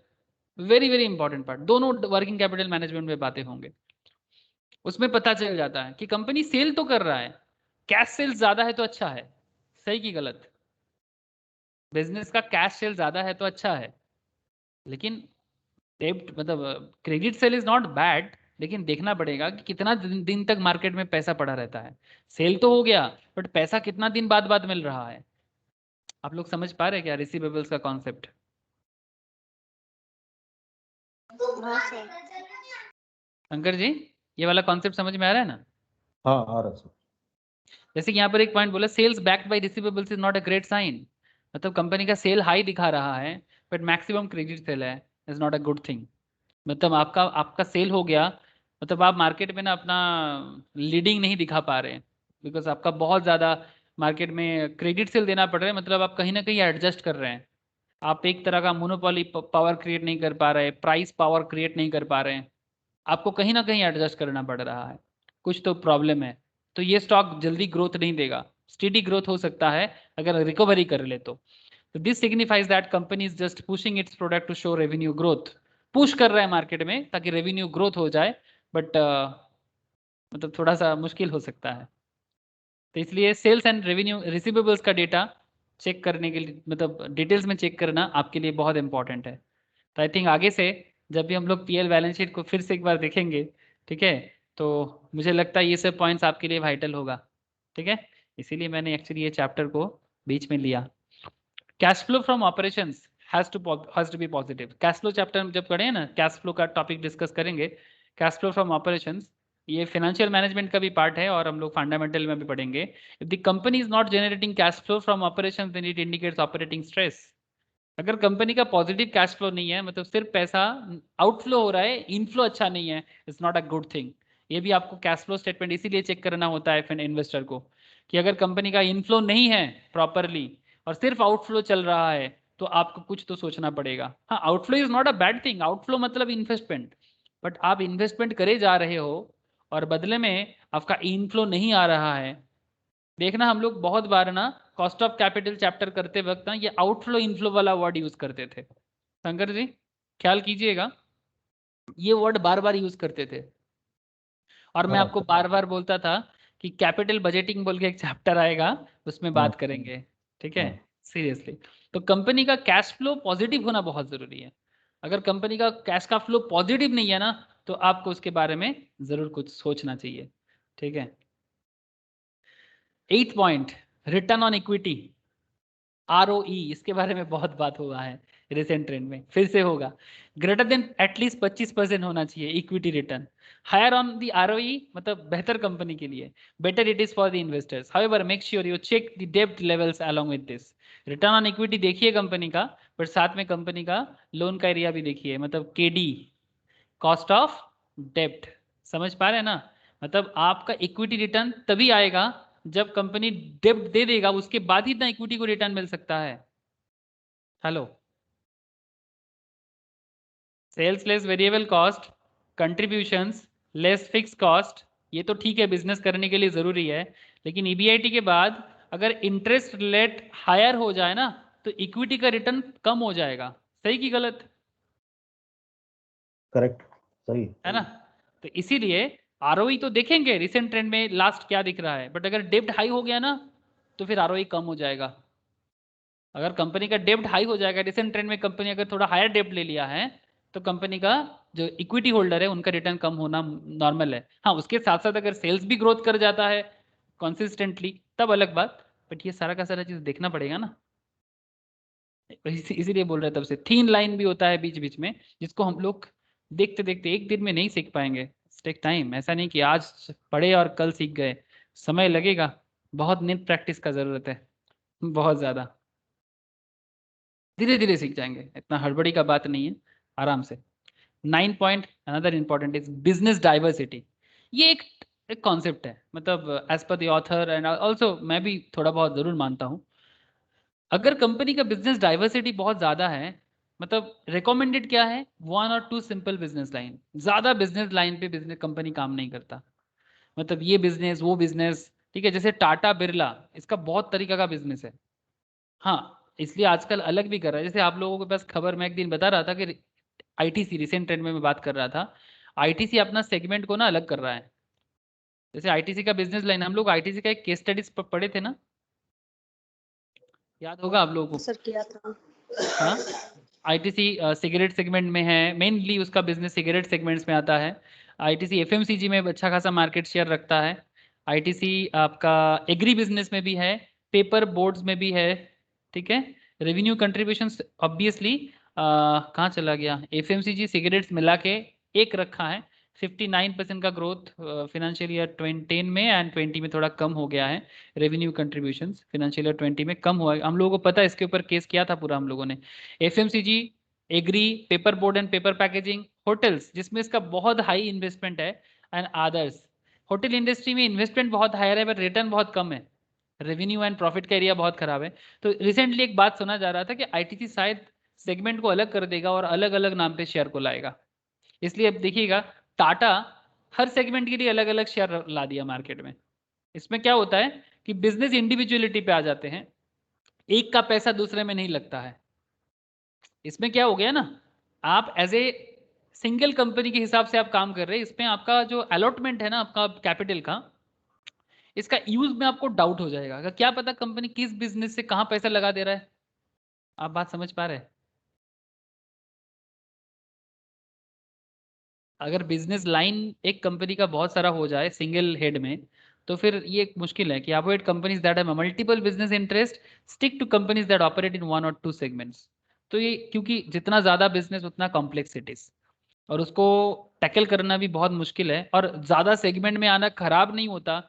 very very important part, दोनों वर्किंग कैपिटल मैनेजमेंट में बातें होंगे। उसमें पता चल जाता है कि कंपनी सेल तो कर रहा है, कैश सेल्स ज्यादा है तो अच्छा है, सही की गलत? बिजनेस का कैश सेल ज्यादा है तो अच्छा है, लेकिन डेब्ट मतलब credit sale is not bad, लेकिन देखना पड़ेगा कि कितना दिन तक मार्केट में पैसा पड़ा रहता है। सेल तो हो गया बट पैसा कितना दिन बाद बाद मिल रहा है। आप लोग समझ पा रहे हैं क्या रिसीवेबल्स का कॉन्सेप्ट? हाँ सर। शंकर जी, ये वाला कॉन्सेप्ट समझ में आ रहा है ना? हाँ आ रहा है सर। जैसे कि यहाँ पर एक पॉइंट बोला, sales backed by receivables is not a great sign. मतलब कंपनी का सेल हाई दिखा रहा है बट मैक्सिमम क्रेडिट सेल है, is not a good thing. मतलब आपका आपका सेल हो गया, मतलब आप मार्केट में ना अपना लीडिंग नहीं दिखा पा रहे हैं, बिकॉज आपका बहुत ज़्यादा मार्केट में क्रेडिट सेल देना पड़ रहा है, मतलब आप कहीं ना कहीं एडजस्ट कर रहे हैं। आप एक तरह का मोनोपोली पावर क्रिएट नहीं कर पा रहे, प्राइस पावर क्रिएट नहीं कर पा रहे हैं, आपको कहीं ना कहीं एडजस्ट करना पड़ रहा है, कुछ तो प्रॉब्लम है। तो ये स्टॉक जल्दी ग्रोथ नहीं देगा, स्टेडी ग्रोथ हो सकता है अगर रिकवरी कर ले तो। This signifies that company is just pushing its product to show revenue growth, push कर रहा है मार्केट में ताकि रेवेन्यू ग्रोथ हो जाए, बट मतलब थोड़ा सा मुश्किल हो सकता है। तो इसलिए सेल्स एंड रेवेन्यू रिसीवेबल्स का डेटा चेक करने के लिए, मतलब डिटेल्स में चेक करना आपके लिए बहुत इंपॉर्टेंट है। तो आई थिंक आगे से जब भी हम लोग पीएल बैलेंस शीट को फिर से एक बार देखेंगे, ठीक है, तो मुझे लगता है ये सब पॉइंट्स आपके लिए वाइटल होगा, ठीक है। इसीलिए मैंने एक्चुअली ये चैप्टर को बीच में लिया। Cash flow from operations has to be positive. Cash flow chapter जब पढ़े ना, कैश फ्लो का टॉपिक डिस्कस करेंगे। कैश फ्लो फ्रॉम ऑपरेशंस ये फाइनेंशियल मैनेजमेंट का भी पार्ट है और हम लोग फंडामेंटल में भी पढ़ेंगे। If the company is not generating cash flow from operations then it indicates operating stress. अगर कंपनी का पॉजिटिव कैश फ्लो नहीं है, मतलब सिर्फ पैसा आउटफ्लो हो रहा है, इनफ्लो अच्छा नहीं है, it's not a good thing. ये भी आपको कैश फ्लो स्टेटमेंट इसीलिए चेक करना होता है फिर इन्वेस्टर को, कि अगर कंपनी का इनफ्लो नहीं है प्रॉपरली और सिर्फ आउटफ्लो चल रहा है तो आपको कुछ तो सोचना पड़ेगा। हाँ, outflow is not a bad thing, outflow मतलब इन्वेस्टमेंट, बट आप इन्वेस्टमेंट करे जा रहे हो और बदले में आपका इनफ्लो नहीं आ रहा है। देखना हम लोग बहुत बार ना कॉस्ट ऑफ कैपिटल चैप्टर करते वक्त ना ये आउटफ्लो इनफ्लो वाला वर्ड यूज करते थे। शंकर जी ख्याल कीजिएगा, ये वर्ड बार बार यूज करते थे और मैं हाँ आपको बार बार बोलता था कि कैपिटल बजटिंग बोल के एक चैप्टर आएगा, उसमें हाँ बात करेंगे, ठीक है, हाँ सीरियसली। तो कंपनी का कैश फ्लो पॉजिटिव होना बहुत जरूरी है। अगर कंपनी का कैश का फ्लो पॉजिटिव नहीं है ना, तो आपको उसके बारे में जरूर कुछ सोचना चाहिए, ठीक है। 8th point, return on equity, ROE, इसके बारे में बहुत बात हुआ है रिसेंट ट्रेंड में, फिर से होगा। ग्रेटर देन एटलीस्ट 25% होना चाहिए equity return. Higher on the ROE मतलब बेहतर कंपनी के लिए, better it is for the investors. However make sure you check the डेब्ट levels along with this. Return on equity देखिए कंपनी का, पर साथ में कंपनी का लोन का एरिया भी देखिए, मतलब KD, कॉस्ट ऑफ डेब्ट। समझ पा रहे हैं ना, मतलब आपका इक्विटी रिटर्न तभी आएगा जब कंपनी डेब्ट दे देगा, उसके बाद ही इतना इक्विटी को रिटर्न मिल सकता है। Hello, sales less variable cost, contributions less fix cost, ये तो ठीक है बिजनेस करने के लिए जरूरी है, लेकिन EBIT के बाद अगर इंटरेस्ट रेट हायर हो जाए ना तो इक्विटी का रिटर्न कम हो जाएगा। सही कि गलत? करेक्ट, सही। है ना, तो इसीलिए ROE तो देखेंगे रिसेंट ट्रेंड में लास्ट क्या दिख रहा है, बट अगर डेब्ट हाई हो गया ना तो फिर ROE कम हो जाएगा। अगर कंपनी का डेब्ट हाई हो जाएगा, रिसेंट ट्रेंड में कंपनी अगर थोड़ा हायर डेब्ट ले लिया है, तो कंपनी का जो इक्विटी होल्डर है उनका रिटर्न कम होना नॉर्मल है। हाँ, उसके साथ साथ अगर सेल्स भी ग्रोथ कर जाता है कंसिस्टेंटली तब अलग बात, बट ये सारा का सारा चीज देखना पड़ेगा ना। इसीलिए बोल रहे तब से थीन लाइन भी होता है बीच बीच में, जिसको हम लोग देखते देखते एक दिन में नहीं सीख पाएंगे। टेक टाइम, ऐसा नहीं कि आज पढ़े और कल सीख गए, समय लगेगा। बहुत नित प्रैक्टिस का जरूरत है, बहुत ज्यादा। धीरे धीरे सीख जाएंगे, इतना हड़बड़ी का बात नहीं है, आराम से। 9 point another important is business diversity. ये एक कॉन्सेप्ट है, मतलब as per the author and also मैं भी थोड़ा बहुत जरूर मानता हूँ। अगर कंपनी का बिजनेस डाइवर्सिटी बहुत ज़्यादा है, मतलब रिकमेंडेड क्या है, 1 और 2 सिंपल बिजनेस लाइन। ज़्यादा बिजनेस लाइन पे बिजनेस कंपनी काम नहीं करता, मतलब ये बिजनेस वो बिजनेस, ठीक है। जैसे टाटा बिरला, इसका बहुत तरीका का बिजनेस है। हाँ, इसलिए आजकल अलग भी कर रहा है। जैसे आप लोगों के पास खबर मैं एक दिन बता रहा था कि ITC रिसेंट ट्रेंड में मैं बात कर रहा था, ITC अपना सेगमेंट को ना अलग कर रहा है। जैसे ITC का बिजनेस लाइन, हम लोग ITC का एक केस स्टडीज पढ़े थे ना, याद होगा आप लोगों को? सर किया था। हाँ, ITC सिगरेट सेगमेंट में है, मेनली उसका बिजनेस सिगरेट सेगमेंट्स में आता है। ITC FMCG में अच्छा खासा मार्केट शेयर रखता है। ITC आपका एग्री बिजनेस में भी है, पेपर बोर्ड्स में भी है, ठीक है। रेवेन्यू कंट्रीब्यूशन ऑब्वियसली कहाँ चला गया, FMCG सिगरेट्स मिला के एक रखा है। 59% का ग्रोथ फिनेंशियल ईयर 10 में एंड 20 में थोड़ा कम हो गया है। रेवेन्यू कंट्रीब्यूशंस फिनेंशियल ईयर 20 में कम हुआ है, हम लोगों को पता है, इसके ऊपर केस किया था पूरा हम लोगों ने। FMCG, agri, paper board and paper packaging, hotels जिसमें इसका बहुत हाई इन्वेस्टमेंट है, एंड अदर्स। होटल इंडस्ट्री में इन्वेस्टमेंट बहुत हायर है बट रिटर्न बहुत कम है, रेवेन्यू एंड प्रॉफिट का एरिया बहुत खराब है। तो रिसेंटली एक बात सुना जा रहा था कि ITC शायद सेगमेंट को अलग कर देगा और अलग अलग नाम पे शेयर को लाएगा। इसलिए अब देखिएगा, टाटा हर सेगमेंट के लिए अलग अलग शेयर ला दिया मार्केट में। इसमें क्या होता है कि बिजनेस इंडिविजुअलिटी पे आ जाते हैं, एक का पैसा दूसरे में नहीं लगता है। इसमें क्या हो गया ना, आप एज ए सिंगल कंपनी के हिसाब से आप काम कर रहे हैं, इसमें आपका जो अलॉटमेंट है ना आपका कैपिटल का, इसका यूज में आपको डाउट हो जाएगा। अगर क्या पता कंपनी किस बिजनेस से कहाँ पैसा लगा दे रहा है। आप बात समझ पा रहे हैं? अगर बिजनेस लाइन एक कंपनी का बहुत सारा हो जाए सिंगल हेड में, तो फिर ये एक मुश्किल है कि avoid companies that have multiple business interest, stick to companies that operate in 1 और 2 सेगमेंट्स। तो ये क्योंकि जितना ज्यादा बिजनेस उतना कॉम्प्लेक्सिटीज, और उसको टैकल करना भी बहुत मुश्किल है। और ज्यादा सेगमेंट में आना खराब नहीं होता,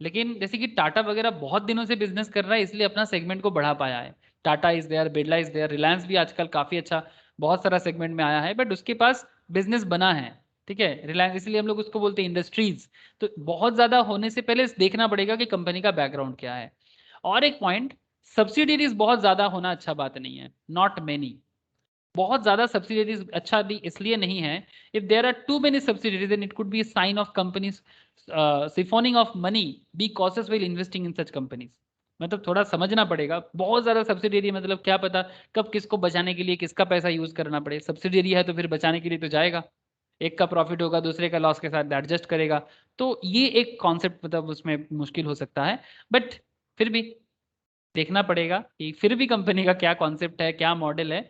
लेकिन जैसे कि टाटा वगैरह बहुत दिनों से बिजनेस कर रहा है इसलिए अपना सेगमेंट को बढ़ा पाया है। Tata is there, Birla is there, Reliance भी आजकल काफी अच्छा बहुत सारा सेगमेंट में आया है, बट उसके पास बिजनेस बना है। ठीक है, रिलायंस, इसलिए हम लोग उसको बोलते हैं इंडस्ट्रीज। तो बहुत ज्यादा होने से पहले देखना पड़ेगा कि कंपनी का बैकग्राउंड क्या है। और एक पॉइंट, सब्सिडीज बहुत ज्यादा होना अच्छा बात नहीं है, नॉट मेनी। बहुत ज्यादा सब्सिडीज अच्छा भी इसलिए नहीं है, if there are too many subsidies then it could be sign of companies siphoning off money, because while investing in such companies. मतलब थोड़ा समझना पड़ेगा, बहुत ज्यादा सब्सिडरी मतलब क्या पता कब किसको बचाने के लिए किसका पैसा यूज करना पड़े। सब्सिडरी है तो फिर बचाने के लिए तो जाएगा, एक का प्रॉफिट होगा दूसरे का लॉस के साथ एडजस्ट करेगा। तो ये एक कॉन्सेप्ट मतलब उसमें मुश्किल हो सकता है, बट फिर भी देखना पड़ेगा कि फिर भी कंपनी का क्या कॉन्सेप्ट है, क्या मॉडल है।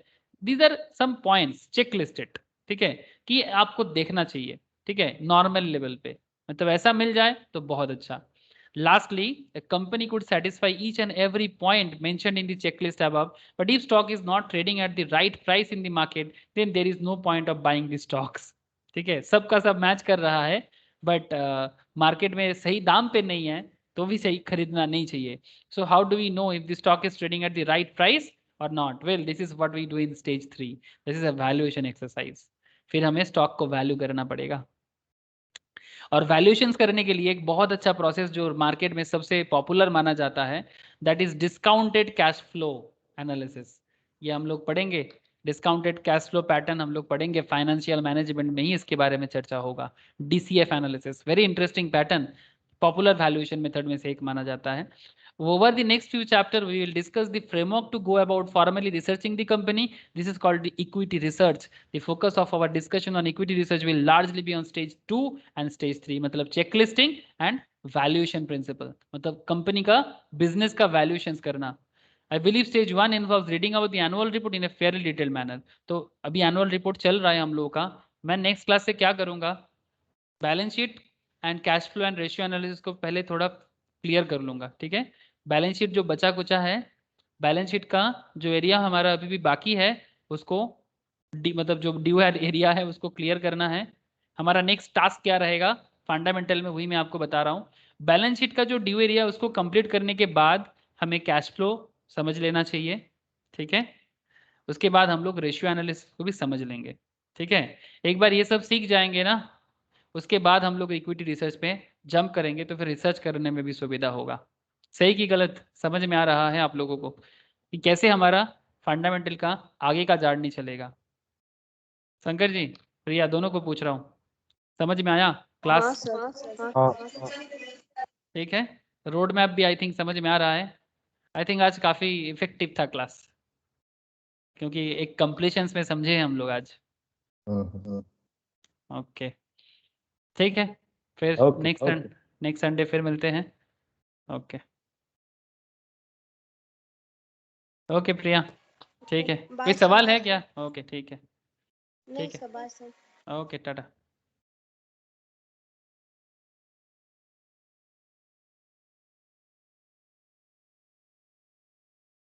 These are some points check listed, ठीक है, कि आपको देखना चाहिए। ठीक है, नॉर्मल लेवल पे मतलब ऐसा मिल जाए तो बहुत अच्छा। Lastly, a company could satisfy each and every point mentioned in the checklist above, but if stock is not trading at the right price in the market, then there is no point of buying the stocks. ठीक है, सबका सब match कर रहा है, but market में सही दाम पे नहीं है तो भी सही खरीदना नहीं चाहिए। So how do we know if the stock is trading at the right price or not? Well, this is what we do in stage 3. This is a valuation exercise. फिर हमें स्टॉक को वैल्यू करना पड़ेगा। और valuations करने के लिए एक बहुत अच्छा प्रोसेस जो मार्केट में सबसे पॉपुलर माना जाता है, that is discounted cash flow analysis. ये हम लोग पढ़ेंगे, डिस्काउंटेड कैश फ्लो पैटर्न हम लोग पढ़ेंगे फाइनेंशियल मैनेजमेंट में ही, इसके बारे में चर्चा होगा। DCF analysis, very interesting pattern, popular valuation method में से एक माना जाता है। Over the next few chapters, we will discuss the framework to go about formally researching the company. This is called the equity research. The focus of our discussion on equity research will largely be on stage 2 and stage 3, मतलब checklisting and valuation principle, मतलब company का business का valuations करना। I believe stage 1 involves reading about the annual report in a fairly detailed manner. तो अभी annual report चल रहा है हम लोगों का। मैं नेक्स्ट क्लास से क्या करूंगा, balance sheet and cash flow and ratio analysis को पहले थोड़ा क्लियर कर लूंगा। ठीक है, बैलेंस शीट जो बचा कुचा है, बैलेंस शीट का जो एरिया हमारा अभी भी बाकी है उसको मतलब जो ड्यू एरिया है उसको क्लियर करना है। हमारा नेक्स्ट टास्क क्या रहेगा फंडामेंटल में, वही मैं आपको बता रहा हूँ। बैलेंस शीट का जो ड्यू एरिया है उसको कंप्लीट करने के बाद हमें कैश फ्लो समझ लेना चाहिए। ठीक है, उसके बाद हम लोग रेशियो एनालिसिस को भी समझ लेंगे। ठीक है, एक बार ये सब सीख जाएंगे ना, उसके बाद हम लोग इक्विटी रिसर्च पे जंप करेंगे तो फिर रिसर्च करने में भी सुविधा होगा। सही कि गलत समझ में आ रहा है आप लोगों को कि कैसे हमारा फंडामेंटल का आगे का जार्नी चलेगा? शंकर जी, प्रिया, दोनों को पूछ रहा हूँ, समझ में आया हाँ क्लास? सर, हाँ ठीक है, रोड मैप भी आई थिंक समझ में आ रहा है। आई थिंक आज काफ़ी इफेक्टिव था क्लास, क्योंकि एक कंप्लीशंस में समझे हम लोग आज। ओके, ठीक है, फिर ओके नेक्स्ट संडे फिर मिलते हैं। ओके ओके प्रिया, ठीक है, कोई बाय सवाल सर। है क्या? ओके ठीक है, नहीं ठीक है, sir, bye sir. Okay Tata.